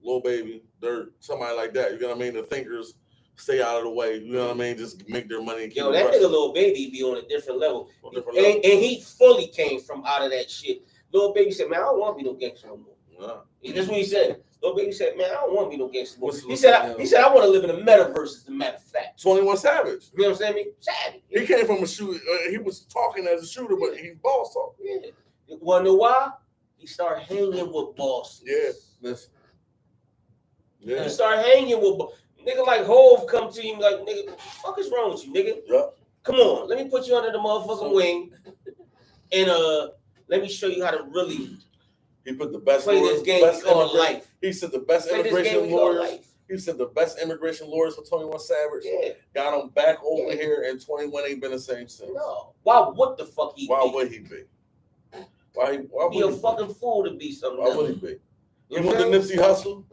Lil Baby, Dirt, somebody like that. You know what I mean? The thinkers stay out of the way. You know what I mean? Just make their money. And keep that nigga Lil Baby be on a different level. And he fully came from out of that shit. Lil Baby said, "Man, I don't want to be no gangster no more." That's what he said. Lil Baby said, "Man, I don't want to be no gangster no more." He said, "I want to live in a metaverse." As a matter of fact, 21 Savage. You know what I'm saying? Savage. He came from a shooter. He was talking as a shooter, but he's boss talk. Yeah. You wanna know why? He started hanging with bosses. Yeah. Listen. Yeah. He started hanging with nigga like Hove come to him like, "Nigga, what the fuck is wrong with you, nigga? Yep. Come on, let me put you under the motherfucking wing, and let me show you how to really." He put the best play this game called life. He said the best immigration lawyers. He said the best immigration lawyers for 21 Savage. Yeah. Got him back over here, and 21 ain't been the same since. No. What the fuck he Why be? would he be? Why would he a fucking fool to be something? Why would he be? You want the Nipsey Hussle?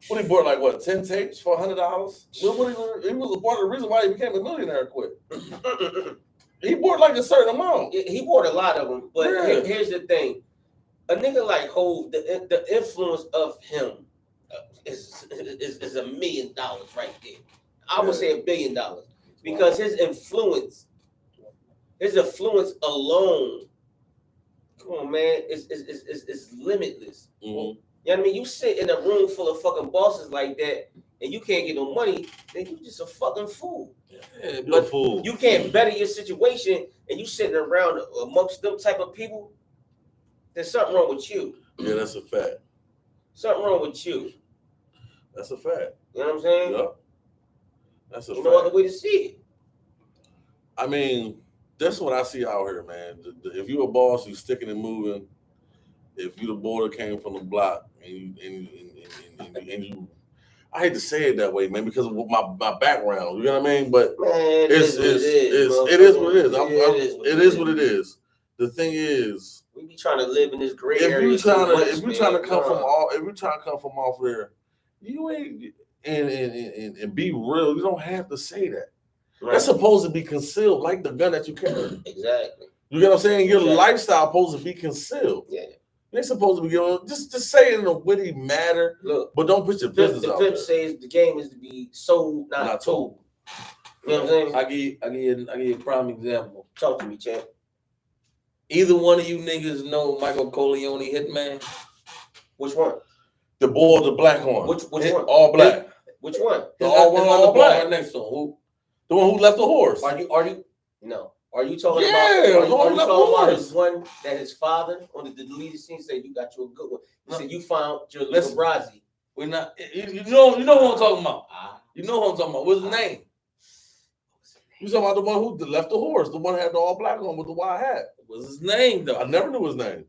What he bought, like what, 10 tapes for $100? He was a part of the reason why he became a millionaire quick. He bought like a certain amount. He bought a lot of them, but here's the thing. A nigga like Hove, the influence of him is $1 million right there. I would say $1 billion, because his influence alone, come on, man, is limitless. Mm-hmm. You know what I mean? You sit in a room full of fucking bosses like that, and you can't get no money, then you just a fucking fool. Yeah, but fool. You can't better your situation, and you sitting around amongst them type of people. there's something wrong with you. Yeah, that's a fact. Something wrong with you. That's a fact. You know what I'm saying? Yep. That's a fact. No other way to see it. I mean, that's what I see out here, man. If you're a boss, you sticking and moving. If you the boy that came from the block and you I hate to say it that way, man, because of my background. You know what I mean? But Man, it is what it is. It is what it is. The thing is, we be trying to live in this gray if area. you're trying to come from off there, you ain't and be real. You don't have to say that. Right. That's supposed to be concealed, like the gun that you carry. Exactly. You get what I'm saying? Your lifestyle supposed to be concealed. Yeah. They're supposed to be just say it in a witty manner. Look, but don't put your business out there. The clip says the game is to be sold, not told. You know what I'm saying? I give you a prime example. Talk to me, champ. Either one of you niggas know Michael Corleone Hitman? Which one? The boy with the black on. Which one? All black. Which one? The all black. Right next to him. Who? The one who left the horse. Are you? No. Are you talking about? Are you talking about his one that his father on the deleted scene said you got you a good one? He said you found your little Brazzi. We're not. You know who I'm talking about. You know who I'm talking about. What's his name? You talking about the one who left the horse? The one that had the all black on with the white hat. What's his name though? I never knew his name.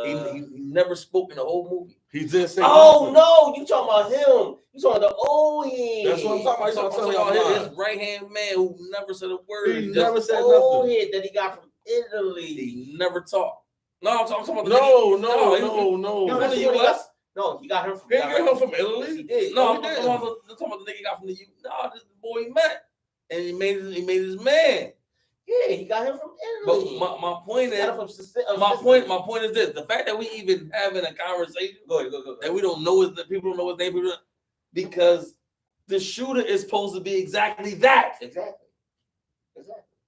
He never spoke in the whole movie. He didn't say. Oh no, you talking about him? You talking about the old head? That's what I'm talking about. I'm talking about his right hand man who never said a word. He never said old nothing. head that he got from Italy. He never talked. No, I'm talking about no. No, he got him from. He got him from Italy. Yes, he did. No, I'm talking about the nigga he got from the U. No, this is the boy he met, and he made his man. Yeah, he got him from Italy. But my point is this: the fact that we even having a conversation, go. that we don't know people don't know his name, because the shooter is supposed to be exactly that. Exactly.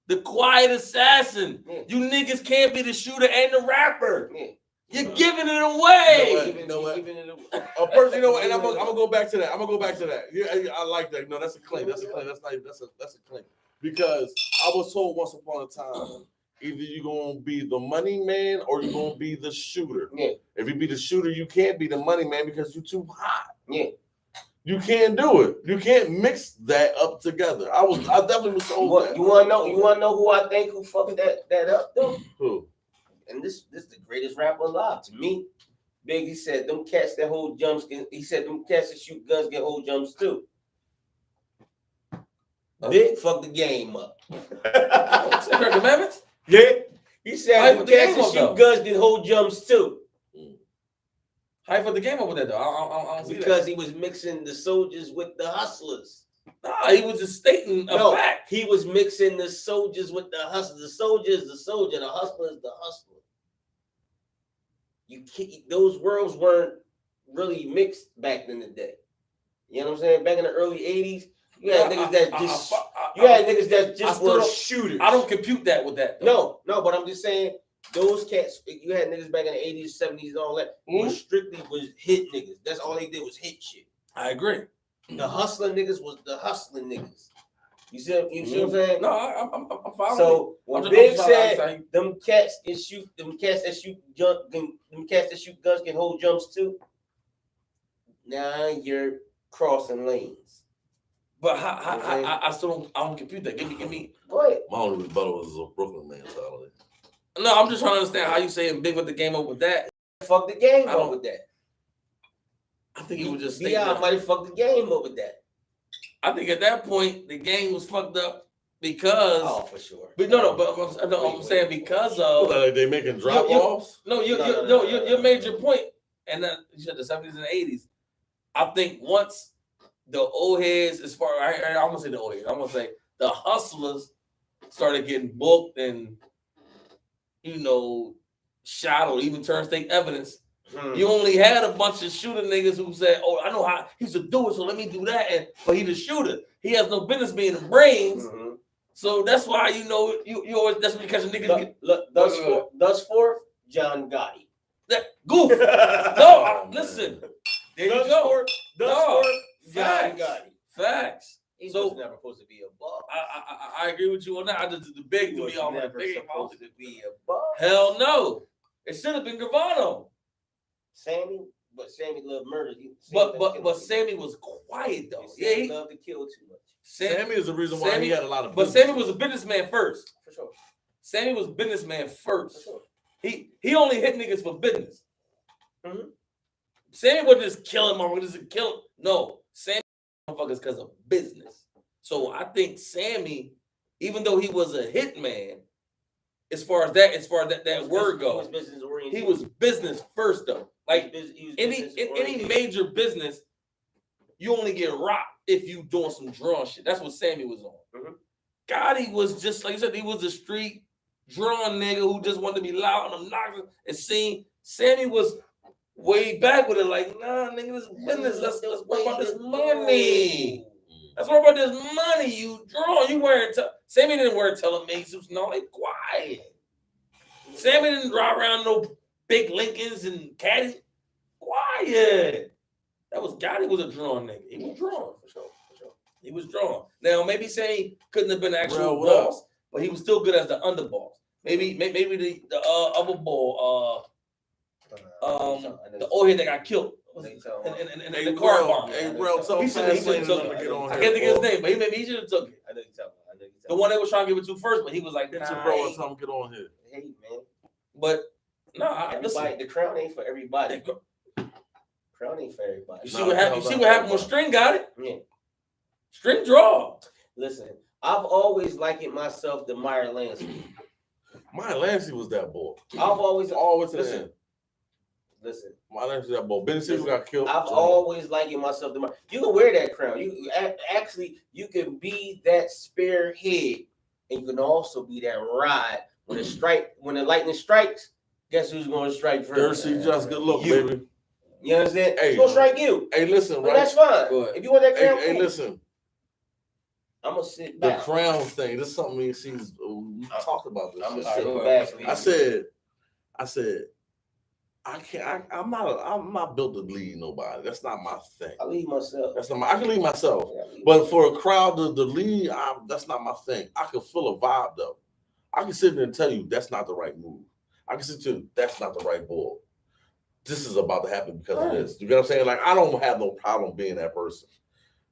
The quiet assassin. Yeah. You niggas can't be the shooter and the rapper. Yeah. You're giving it away. You know what? A person, you know what? And I'm gonna go back to that. Yeah, I like that. No, that's a claim. That's a claim. That's a claim. Because I was told once upon a time, either you're gonna be the money man or you're gonna be the shooter. Yeah. If you be the shooter, you can't be the money man because you're too hot. Yeah. You can't do it. You can't mix that up together. I definitely was told that. You wanna know who I think who fucked that up though? Who? And this is the greatest rapper alive to me. Biggie said them cats that hold jumps. He said them cats that shoot guns get hold jumps too. Big fucked the game up. Commandments? Yeah. He said them cats that shoot guns get hold jumps too. How you put the game up with that though? I don't see that. Because he was mixing the soldiers with the hustlers. Nah, he was just stating a fact. He was mixing the soldiers with the hustlers. The soldier is the soldier. The hustler is the hustler. Those worlds weren't really mixed back in the day. You know what I'm saying? Back in the early 80s, you had niggas that just were shooters. I don't compute that with that though. No, but I'm just saying those cats, you had niggas back in the 80s, 70s, and all that, was hit niggas. That's all they did was hit shit. I agree. The hustling niggas was the hustling niggas. You see what I'm saying? No, I'm following. So when Big said them cats that shoot guns can hold jumps too. Now you're crossing lanes. But I still don't compute that. Give me. Go ahead. My only rebuttal is a Brooklyn mentality. No, I'm just trying to understand how you saying Big with the game up with that. Fuck the game up with that. I think he was just B.I. might have fucked the game up with that. I think at that point the game was fucked up because. Oh, for sure. But I'm saying because of. Like they making drop offs. You made your point, and then you said the 70s and 80s. I think once the old heads, I'm gonna say the old heads. I'm gonna say the hustlers started getting booked and shot or even turned state evidence. You only had a bunch of shooter niggas who said, "Oh, I know how he used to do it, so let me do that." But he's a shooter. He has no business being in brains. Mm-hmm. So that's why you always that's when you catch a nigga. Thus forth, John Gotti. That goof. No, listen. There you go. Thus forth, John Gotti. Facts. He was never supposed to be a boss. I agree with you on that. I just the big to be all never big supposed to be a boss. Hell no. It should have been Gravano. Sammy loved murder. But Sammy was quiet though. Yeah, he loved to kill too much. Sammy is the reason why he had a lot of. But Sammy was a businessman first. For sure. Sammy was a businessman first. For sure. He only hit niggas for business. Mm-hmm. Sammy wasn't just killing motherfuckers, killing. No, Sammy motherfuckers because of business. So I think Sammy, even though he was a hitman, as far as that word goes, he was business first though. Like any major business, you only get rocked if you doing some drawing shit. That's what Sammy was on. Mm-hmm. Gotti was just like you said, he was a street drawing nigga who just wanted to be loud and obnoxious and seen. Sammy was way back with it, like, nah, nigga, this business. Let's worry about this money. Let's worry about this money. You draw. You wearing. Sammy didn't wear telemasuits. No, they quiet. Sammy didn't drive around no big Lincolns and caddy. Quiet. That was Gotti was a drawing nigga. He was drawing for sure. He was drawing. Now maybe Sammy couldn't have been the actual boss, but he was still good as the underboss. Maybe the other ball, the old head that got killed in the car bomb. Hey, bro, he should have took it. I can't think of his name, but maybe he should have took it. I know you talking about. The one that was trying to give it to first, but he was like, "Get your bro and tell him get on here." Hey, man. But no, listen. The crown ain't for everybody. Crown ain't for everybody. You see what happened? You see what happened when String got it? Yeah. String draw. Listen, I've always likened myself to Meyer Lansky. Meyer Lansky was that boy. I've always listen. Meyer Lansky was that boy. Ben Simmons got killed. I've always likened myself to Meyer. You can wear that crown. You can be that spearhead, and you can also be that rod. When the lightning strikes, guess who's going to strike first? Jersey, just good look, baby. You understand? Hey, it's going to strike you. Hey, listen, but that's fine. If you want that crown, hey, listen. I'm gonna sit back. The crown thing. This is something we talked about this. I'm gonna sit back. I said, I can't. I'm not built to lead nobody. That's not my thing. I lead myself. I can lead myself. But for a crowd to lead, that's not my thing. I can feel a vibe though. I can sit there and tell you that's not the right move. I can sit there, that's not the right ball. This is about to happen because of this. You get what I'm saying? Like, I don't have no problem being that person.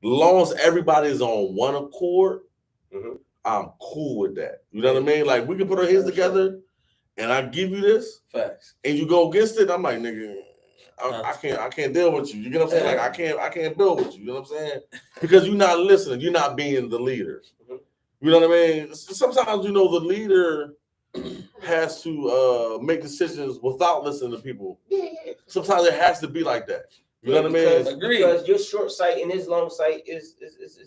As long as everybody is on one accord, I'm cool with that. You know what I mean? Like, we can put our heads together and I give you this. Facts. And you go against it, I'm like, nigga, I can't deal with you. You get what I'm saying? Like, I can't build with you. You know what I'm saying? Because you're not listening. You're not being the leader. You know what I mean? Sometimes, the leader has to make decisions without listening to people. Sometimes it has to be like that. You know what I mean? Because your short sight and his long sight is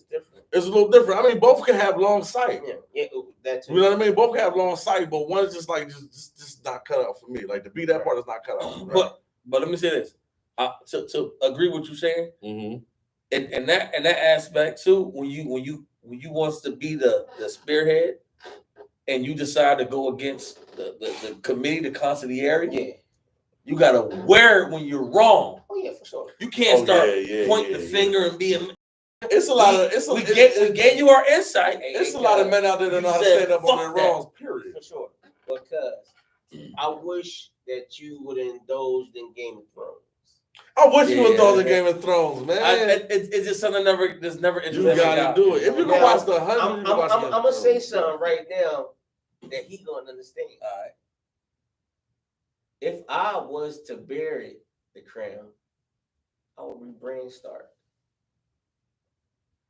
different. It's a little different. I mean, both can have long sight. Yeah, that too. You know what I mean? Both can have long sight, but one is just like just not cut out for me. Like, to be that part is not cut out for me. But let me say this. To agree with what you're saying, and that aspect too, when you wants to be the spearhead and you decide to go against the committee, the consigliere, you gotta wear it when you're wrong. Oh yeah, for sure. You can't start pointing the finger and being. It's a lot of. We gave you our insight. It's a lot of men out there that know how to stand up on their wrongs. Period. For sure. Because I wish that you would indulge in Game of Thrones. I wish you would indulge in Game of Thrones, man. It's just something that's never interesting. You gotta do it. If you can watch the 100, I'm gonna say something right now that he gonna understand. All right. If I was to bury the crown, I would be Brain Stark.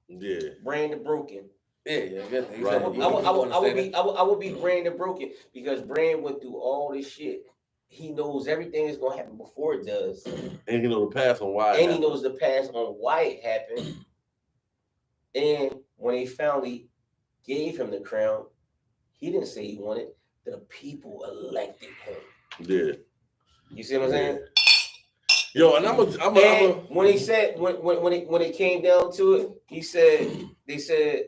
Yeah. Brain the Broken. Yeah. Right. I would be Brain the Broken because Brain went through all this shit. He knows everything that's gonna happen before it does. And he knows the past on why. And he knows the past on why it happened. And when they finally gave him the crown, he didn't say he wanted. The people elected him. Yeah. You see what I'm saying? Yo, and when he said when it came down to it, they said,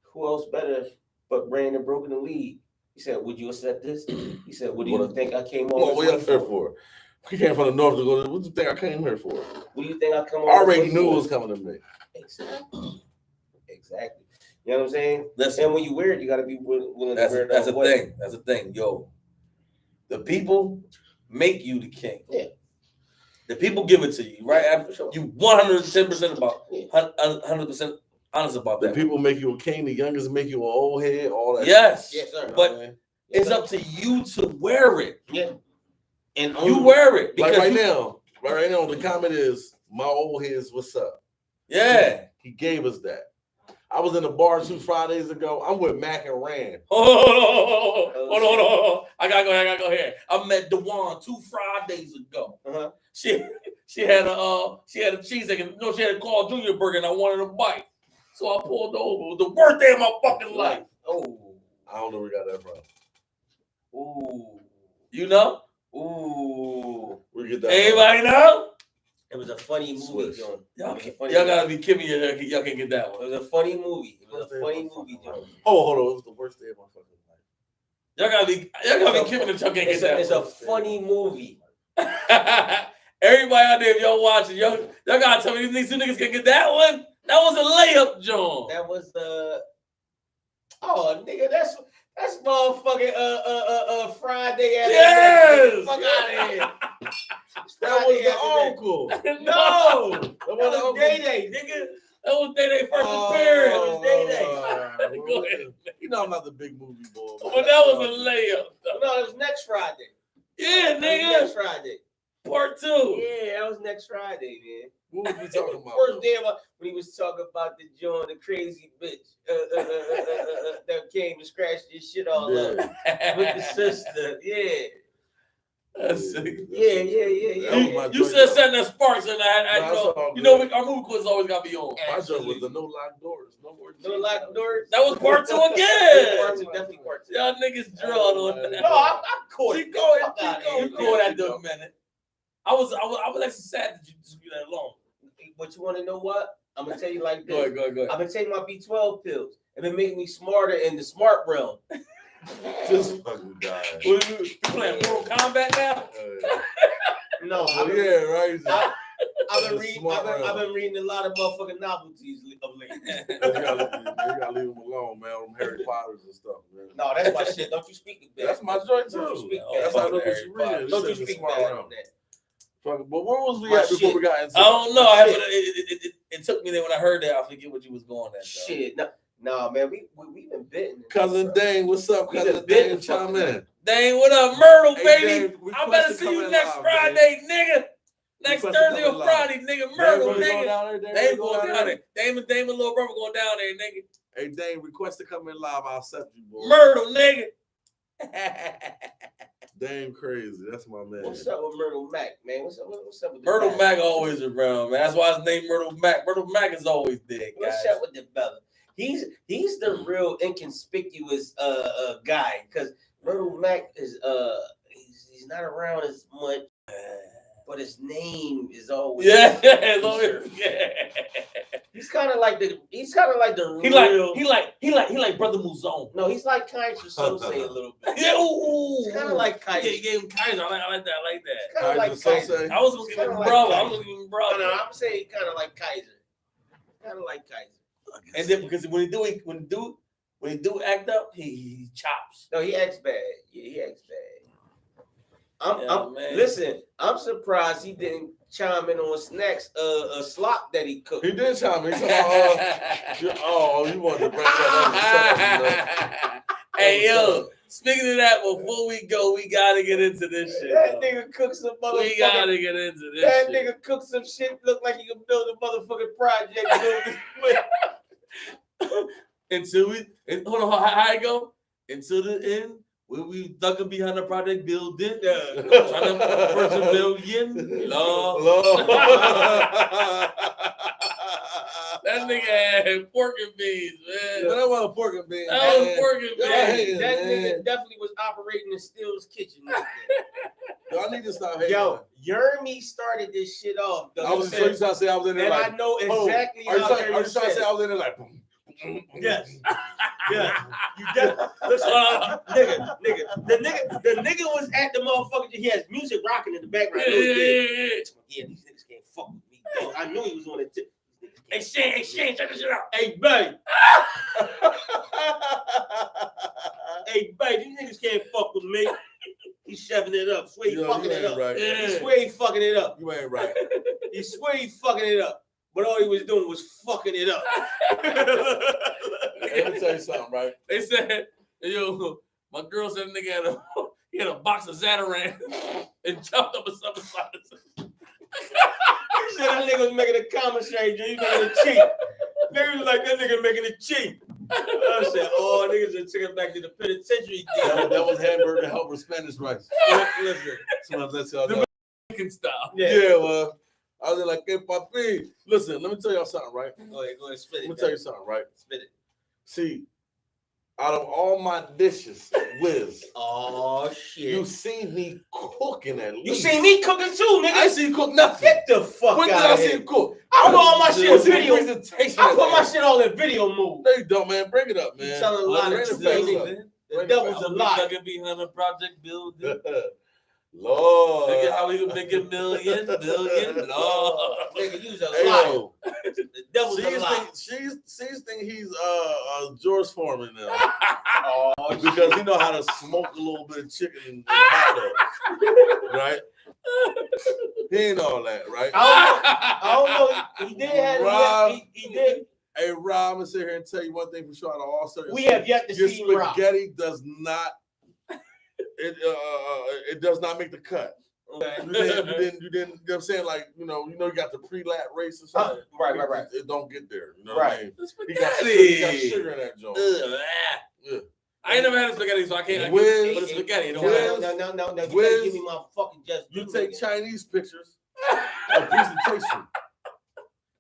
who else better but Brandon Broken the lead? He said, would you accept this? He said, what do you think I came on? What are you here for? We came from the north to go. What do you think I came here for? What do you think I come on? I already knew it was coming to me. Exactly. You know what I'm saying? Listen, and when you wear it, you got to be willing to wear it. That's a thing. Yo, The people make you the king. Yeah. The people give it to you, right? Yeah, for sure. You 110% about, Yeah. 100% honest about The that. people make you a king. The youngest make you an old head. All that. Yes. Yes, sir. But it's up to you to wear it. Yeah. And You wear it Like because right now, the comment is, my old heads, what's up? Yeah. He gave us that. I was in the bar 2 Fridays ago. I'm with Mac and Rand. Hold on. I gotta go here. I met Dewan 2 Fridays ago. Uh-huh. She had a cheesesteak. No, she had a Carl Jr. burger, and I wanted a bite. So I pulled over. It was the worst day of my fucking life. Oh. I don't know where we got that from. Ooh. You know? Ooh. We get that. Anybody know? It was a funny movie, Swish. John. Y'all gotta be kidding me. Y'all can get that It one. was a funny movie. John. Hold on. It was the worst day of my fucking life. Y'all gotta be kidding me. Y'all can't get that It's one. a funny movie. Everybody out there, if y'all watching, y'all gotta tell me these two niggas can get that one. That was a layup, John. That was oh nigga, that's motherfucking Friday after Yes! Fuck out of here. That was the uncle. No, That that was Day, nigga. That was Day first appearance. That was Day. Go ahead. You know I'm not the big movie boy. But that was a layup. No, it was next Friday. Yeah, That was nigga. next Friday. Part 2. Yeah, that was next Friday, man. What was we talking about? First day of when he was talking about the joint, the crazy bitch that came and scratched his shit all up with the sister. Yeah. That's sick. Yeah. You said something that sparks, and our movie quiz always gotta be on. My joke was the no lock doors. No more lock doors. That was part 2 again. Definitely part 2. Y'all niggas drilled on that. No, I'm caught. Keep going. Fuck outta You here, caught man. that dude a minute. I was actually sad that you just be that long. But you want to know what? I'm gonna tell you like this. Go ahead. I've been taking my B12 pills. It's been making me smarter in the smart realm. This fucking guy. You playing Mortal Kombat now? No, Oh, yeah, right. I've been reading a lot of motherfucking novelties of late. You gotta leave him alone, man. Them Harry Potters and stuff, man. No, that's my shit. Don't you speak it back. That's my joint Don't you too. speak That's back. how I know what you read. Don't you speak back on that. But where was we My at before shit. we got into I don't know. It took me there when I heard that. I forget what you was going at. Though. Shit, no, man, we been bitten. Cousin Dane, what's up, We Cousin just been Dane? Chime in. Dang, what up, Myrtle, Hey, baby? Dane, I request better to see come you in next live, Friday, nigga. Next Request to Thursday come or in live. Friday, nigga. Myrtle, Dane, nigga. Dame going down there. Dame and little brother going down there, nigga. Hey, Dane, request to come in live. I'll accept you, boy. Myrtle, nigga. Dame crazy. That's my man. What's up with Myrtle Mac, man? What's up with the Myrtle Mac? Mac always around, man. That's why his name Myrtle Mac. Myrtle Mac is always dead, guys. What's up with the brother? He's the real inconspicuous guy because Myrtle Mac is he's not around as much, but his name is always it's always He's kind of like the He real. like Brother Muzone. No, he's like Kaiser Sose a little bit. Yeah, ooh. It's kind of like Kaiser. Yeah, you gave him Kaiser. I like that. Kind of like Kaiser. I was gonna give him brother. No, I'm saying kind of like Kaiser. And then because when he do act up, he chops. No, he acts bad. Yeah, he acts bad. Man. Listen, I'm surprised he didn't chime in on Snacks a slop that he cooked. He did chime in. He said, you want to bring that up. Hey, yo, speaking of that, before we go, we got to get into this shit. That nigga cooked some motherfucking... We got to get into this That shit. nigga cooked some shit look like he could build a motherfucking project. Hold on, how it go? Until the end, when we ducking behind the project building, trying to first $1 million. Lord. That nigga had pork and beans, man. That wasn't pork and beans. That was pork and That beans. nigga definitely was operating in Steele's kitchen. Yo, I need to stop hating. Yo, Yermy started this shit off. Though. I was so you trying to say I was in there And like, I know exactly are you how trying to Yermy say said I was in there like, boom? Yes. Yeah. You listen, nigga. The nigga was at the motherfucker. He has music rocking in the background. Yeah. Yeah, these niggas can't fuck with me. Yo, I knew he was on it too. Hey, Shane, check this shit out. Hey, babe. Hey, babe, these niggas can't fuck with me. He shoving it up. Swear he fucking it up. Right. He swear he fucking it up. You ain't right. He swear he fucking it up. But all he was doing was fucking it up. Let me tell you something, right? They said, yo, my girl said nigga he had a box of Zatarain and jumped up a something. He said that nigga was making a commissary, Joe. You making it cheap. Nigga was like, that nigga making it cheap. I said, oh, niggas are taking back to the penitentiary. That was hamburger help with Spanish rice. Listen. Sometimes that's y'all know. Mexican style. Yeah, well, I was like, hey, papi. Listen, let me tell y'all something, right? Go ahead, spit it. Let me tell you something, right? Spit it. See, out of all my dishes, Wiz, oh shit! You seen me cooking at least. You seen me cooking too, nigga. I see you cook nothing. Get the fuck when out of here. When did I see you cook? I put all my shit in video. I put my shit shit all in video mode. No, you don't, man. Bring it up, man. You telling a lot of things. The devil's a lie. Stuck behind a project building. Lord. Look at how we can make a million. Lord. Nigga, you's a liar. The devil's a lie. She's think he's George Foreman now. Because he know how to smoke a little bit of chicken and hot dogs. Right? He ain't all that, right? I don't know. He did have Rob, he did. Hey, Rob, I'm gonna sit here and tell you one thing for sure. Out of all certain we have yet to see Rob. Spaghetti does not. It does not make the cut. Okay. You didn't. You know what I'm saying? Like, you got the pre-lat race or something. Right. It don't get there. You know right. what I mean? He got sugar in that joint. Yeah. I ain't never had a spaghetti, so I can't. But it's spaghetti. No. You gotta give me my fucking just. You take Chinese pictures of presentation.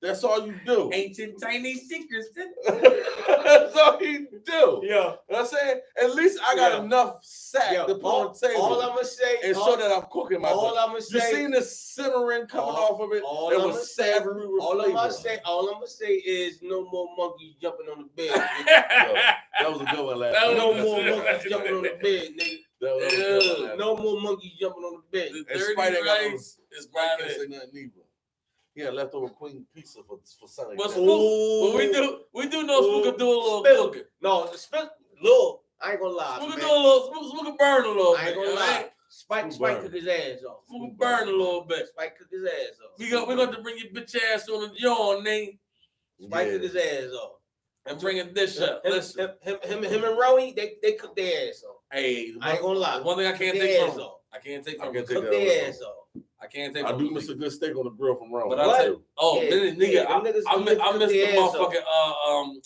That's all you do. Ancient Chinese secrets. That's all you do. Yeah. You know what I'm saying? At least I got enough sack to put on the table. All I'm going to say. And show that I'm cooking my All I'm going to say. You seen the simmering coming off of it? It was savory with all I'm going to say is no more monkeys jumping on the bed. That was a good one last night. No more monkeys jumping on the bed, nigga. No more monkeys jumping on the bed. The dirty rice is can't say nothing either. Yeah, leftover queen pizza for Sunday. But we do know Spook could do a little cooking. No, little. I ain't gonna lie. Spook could do a little. Spook could burn a little bit. I ain't gonna lie. Spike cook his ass off. Spook could burn a little bit. Spike cook his ass off. We're going to bring your bitch ass on the yawn, nigga. Spike cook his ass off. And bring a dish up. Listen, him and Roni, they cook their ass off. Hey, I ain't gonna lie. One thing I can't take from them. I can't take from them. Cook their ass off. I can't take. I do miss a good steak on the grill from Rome. But I tell you, nigga, I miss the motherfucking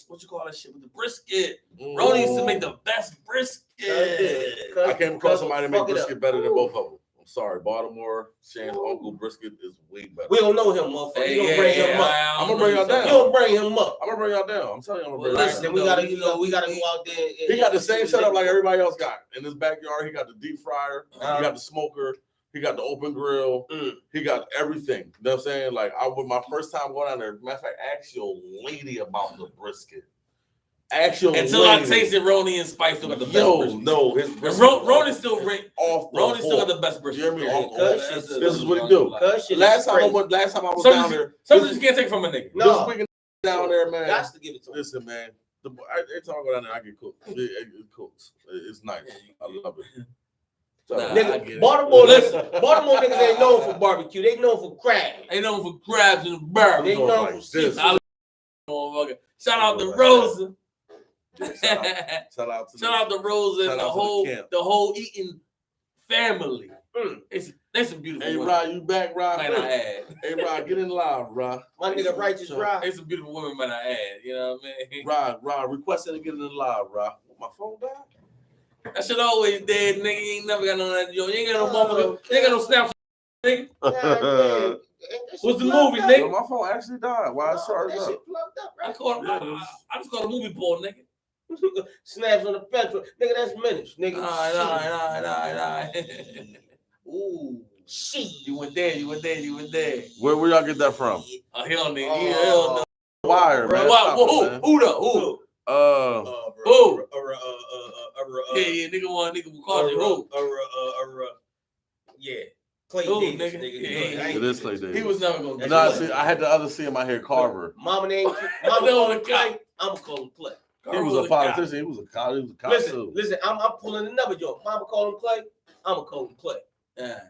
what you call that shit with the brisket. Roni used to make the best brisket. I came across somebody make brisket better than both of them. I'm sorry, Baltimore, Shane's uncle brisket is way better. We don't know him, motherfucker. You don't bring him up. I'm gonna bring y'all down. You don't bring him up. I'm gonna bring y'all down. I'm telling you, I'm gonna bring y'all down. We gotta go out there. He got the same setup like everybody else got in his backyard. He got the deep fryer. He got the smoker. He got the open grill. He got everything. You know what I'm saying? Like, my first time going down there, matter of fact, ask your lady about the brisket. Until I tasted Roni and Spice still got the best brisket. No, Roni still off. Roni still got the best brisket. This is what he do. Last time I was down there. Something you can't take from a nigga. No. This weekend down there, man. Got to give it to him. Listen, man. Every time I go down there, I get cooked. It cooks. It's nice. I love it. Nigga, Baltimore niggas ain't known for barbecue. They known for crabs. They known for crabs and burgers. They known for seafood. Shout out to Rosa. Shout out to Rosa and the whole eating family. They some beautiful women. Hey, Rod, you back, Rod? Man, I add. Hey, Rod, get in live, Rod. My nigga righteous, Rod. They some beautiful women, man, I add. You know what I mean? Rod, requesting to get in the live, Rod. My phone died? That shit always dead, nigga. You ain't never got none of that. You ain't got no motherfucker. You ain't got no snap, nigga. What's the movie, nigga? Yo, my phone actually died. Why I charged up? I just called a movie porn, nigga. Snaps on the petrol. Nigga, that's minutes, nigga. Nah. Ooh. Shit. You went there. Where y'all get that from? Hell no. Wire, man. Who though? Who? Yeah, nigga will call you who? Yeah. Clay Davis, nigga. It is Clay Davis. He was never gonna get Nah, see, I had the other C in my head, Carver. Mama name Clay. I'm gonna call him Clay. He was a politician. He was a cop. He was a cop too. Listen. I'm pulling another joke. Mama call him Clay. I'ma call him Clay. Yeah.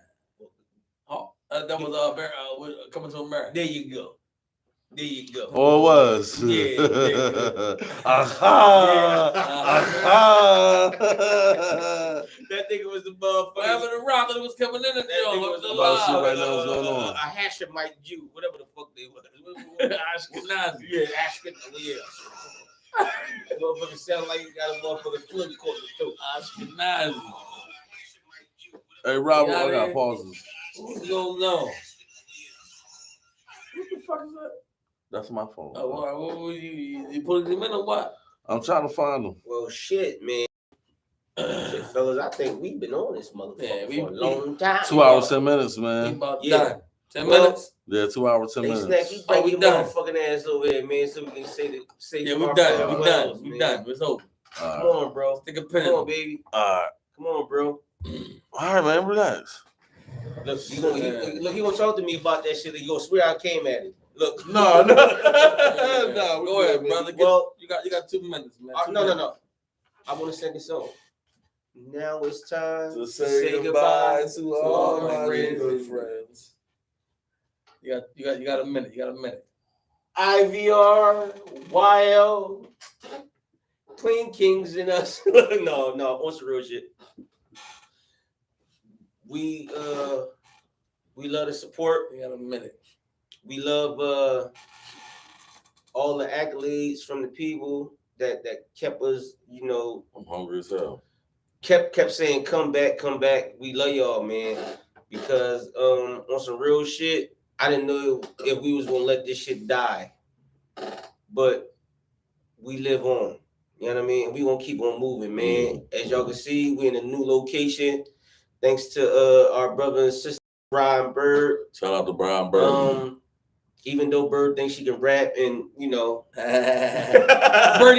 Oh, that was Coming to America. There you go. Oh, it was. Yeah. Aha. That nigga was the motherfucker. Whatever the rock that was coming in the joint. I'm about to see right now what's going on. A Hashemite Jew, whatever the fuck they was. Ashkenazi. Yeah, Ashkenazi. Yeah. That motherfucker sound like you got a motherfucker flip caught in the throat. Ashkenazi. Hey, Robert, I got pauses. Who's gonna know? What the fuck is that? That's my phone. Oh, what you putting him in or what? I'm trying to find them. Well, shit, man. Shit, fellas, I think we've been on this motherfucker for a long time. 2 hours, 10 minutes, We man. about Yeah. done. 10 minutes? Yeah, 2 hours, 10 Hey, minutes. Snack, you bring we your done. motherfucking ass over here, man, so we can say Yeah, our we done. farewells, We man. done. It's over. All Come right. on, bro. Stick a pen. Come on, baby. All right. Come on, bro. All right, man. Relax. Look, he gonna talk to me about that shit. You gonna swear I came at it. Look. No. Go ahead, man. brother. Well, You got 2 minutes, man. no. I want to sing this song. Now it's time To say goodbye to all my good friends. You got a minute. You got a minute. IVR, YL, ClingKingz in us. no, on some real shit. We love the support. You got a minute. We love all the accolades from the people that kept us, I'm hungry as hell. kept saying come back. We love y'all, man. Because on some real shit, I didn't know if we was gonna let this shit die. But we live on. You know what I mean? We gonna keep on moving, man. As y'all can see, we in a new location. Thanks to our brother and sister Brian Bird. Shout out to Brian Bird. Even though Bird thinks she can rap and Birdie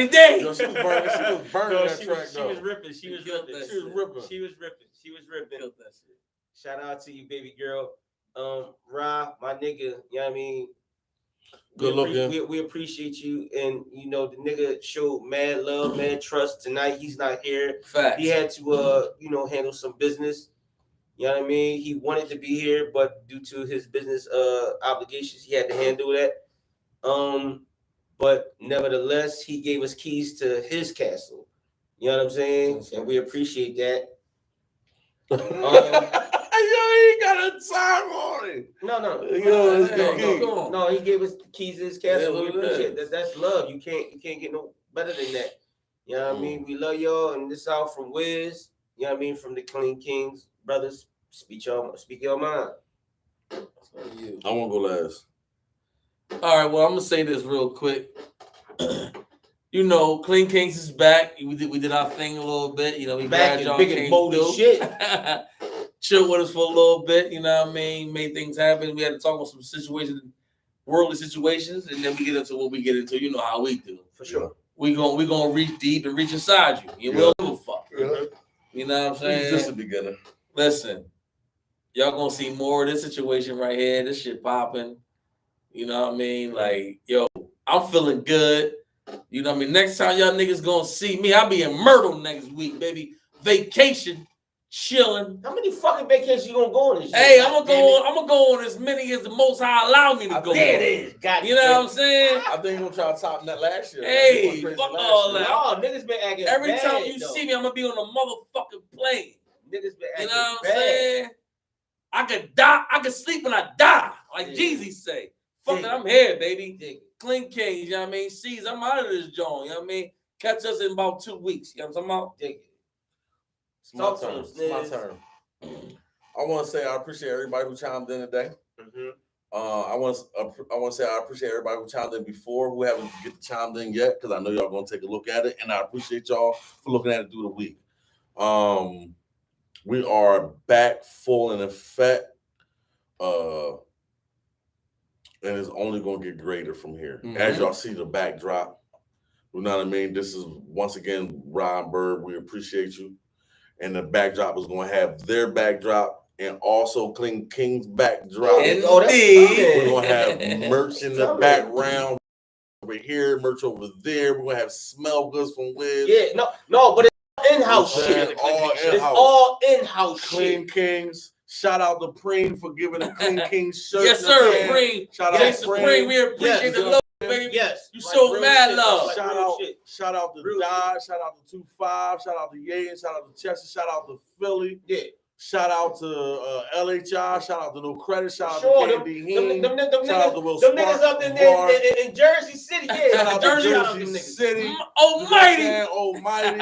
Day. Yo, she was burning. She was burning that track, though. She was ripping. Killed that shit. Shout out to you, baby girl. Ra, my nigga, you know what I mean? Good looking. We appreciate you. And the nigga showed mad love, mad trust. Tonight he's not here. Facts. He had to handle some business. You know what I mean? He wanted to be here, but due to his business obligations, he had to handle that. But nevertheless, he gave us keys to his castle. You know what I'm saying? And we appreciate that. Yo, he got a time on it. No. No, he gave us the keys to his castle. Yeah, We appreciate that. That's love. You can't get no better than that. You know what I mean? We love y'all, and this out from Wiz. You know what I mean? From the ClingKingz brothers. Speak your mind. I won't go last. All right, well, I'm gonna say this real quick. ClingKingz is back. We did our thing a little bit. We Back glad y'all and big and bold as shit. Chill with us for a little bit. You know what I mean? Made things happen. We had to talk about some situations, worldly situations, and then we get into what we get into. You know how we do. For sure. We gonna reach deep and reach inside you. You will give a fuck. Yeah. You know what I'm saying? Just a beginner. Listen, y'all gonna see more of this situation right here. This shit popping. You know what I mean? Like, yo, I'm feeling good. You know what I mean? Next time y'all niggas gonna see me, I'll be in Myrtle next week, baby. Vacation, chilling. How many fucking vacations you gonna go on this year? Hey, I'm gonna go on as many as the Most High allow me to go. There on. it is. Got You know what I'm saying? I think we're gonna try to top that last year. Hey, fuck all that. Oh, niggas been acting Every bad, time you though. see me, I'm gonna be on a motherfucking plane. Niggas been acting You know what I'm bad. saying? I could die. I could sleep when I die, like Yeah. Jeezy say. Fuck it, Dig. I'm here, baby. Dig. ClingKingz, you know what I mean? C's, I'm out of this joint, you know what I mean? Catch us in about 2 weeks, you know what I'm talking about? Dig it. It's my Talk to turn. him, It's my Sniz. turn. I want to say I appreciate everybody who chimed in today. Mm-hmm. I want to say I appreciate everybody who chimed in before, who haven't chimed in yet, because I know y'all gonna take a look at it, and I appreciate y'all for looking at it through the week. We are back full in effect, and it's only gonna get greater from here. As y'all see the backdrop, you know what I mean. This is once again Ron Bird. We appreciate you, and the backdrop is gonna have their backdrop and also ClingKingz backdrop. Indeed. Oh, that's We're gonna have merch in the background over here, merch over there. We're gonna have smell goods from Wiz. Yeah, no, but it's in-house You know what I'm shit. saying? All It's in-house. all in-house Clean shit. Kings. Shout out to Preem for giving the ClingKingz shirt. Yes, You know what I'm sir. saying? Preem. Shout out Yes, to Preem. Preem. We appreciate Yes. the love, baby. Yes, You like showed real mad shit, love. like Shout real out, shit. shout out to Real Dodge, shout out to 2-5, shout out to Yates, shout out to Chester, shout out to Philly, Yeah. shout out to LHI, shout out to No Credit, shout out Sure, to them Candy Heen, niggas, shout out to Will them Sparks, niggas up in Var, in Jersey City. Yeah, shout out to Jersey. Jersey them niggas. City. You know what I'm Almighty. saying? Almighty.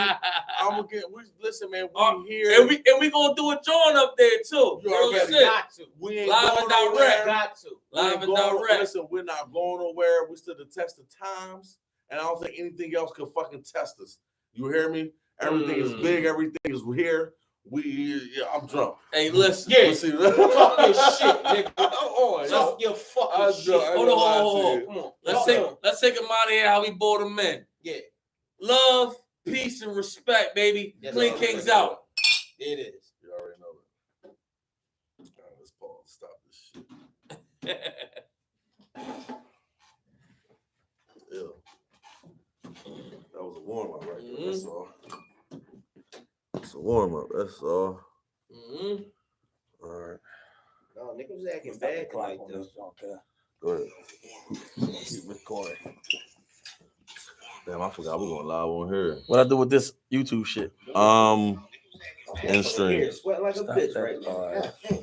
I'm gonna get. Listen, man. We here. And we gonna do a joint up there too. You Real already shit. Got to. We ain't Live going and direct. nowhere. Got to. We Live ain't and going- direct. Listen, we're not going nowhere. We stood the test of times, and I don't think anything else could fucking test us. You hear me? Everything is big. Everything is here. I'm drunk. Hey, listen. Yeah. Let's see. Talk your shit, nigga. Oh, Talk your fucking shit. Hold on. Come on. Let's take him out of here how we bought him in. Yeah. Love, peace, and respect, baby. Yes, ClingKingz sir. out. It is. You already know it. All right, let's pause. Stop this shit. Ew. That was a warm up right there. That's all. It's a warm up. That's all. Mm-hmm. All right. No, nigga was acting bad tonight, though. Go ahead. Keep recording. Damn, I forgot we're going live on here. What I do with this YouTube shit? In stream. Sweating like a bitch right now. All right. God damn.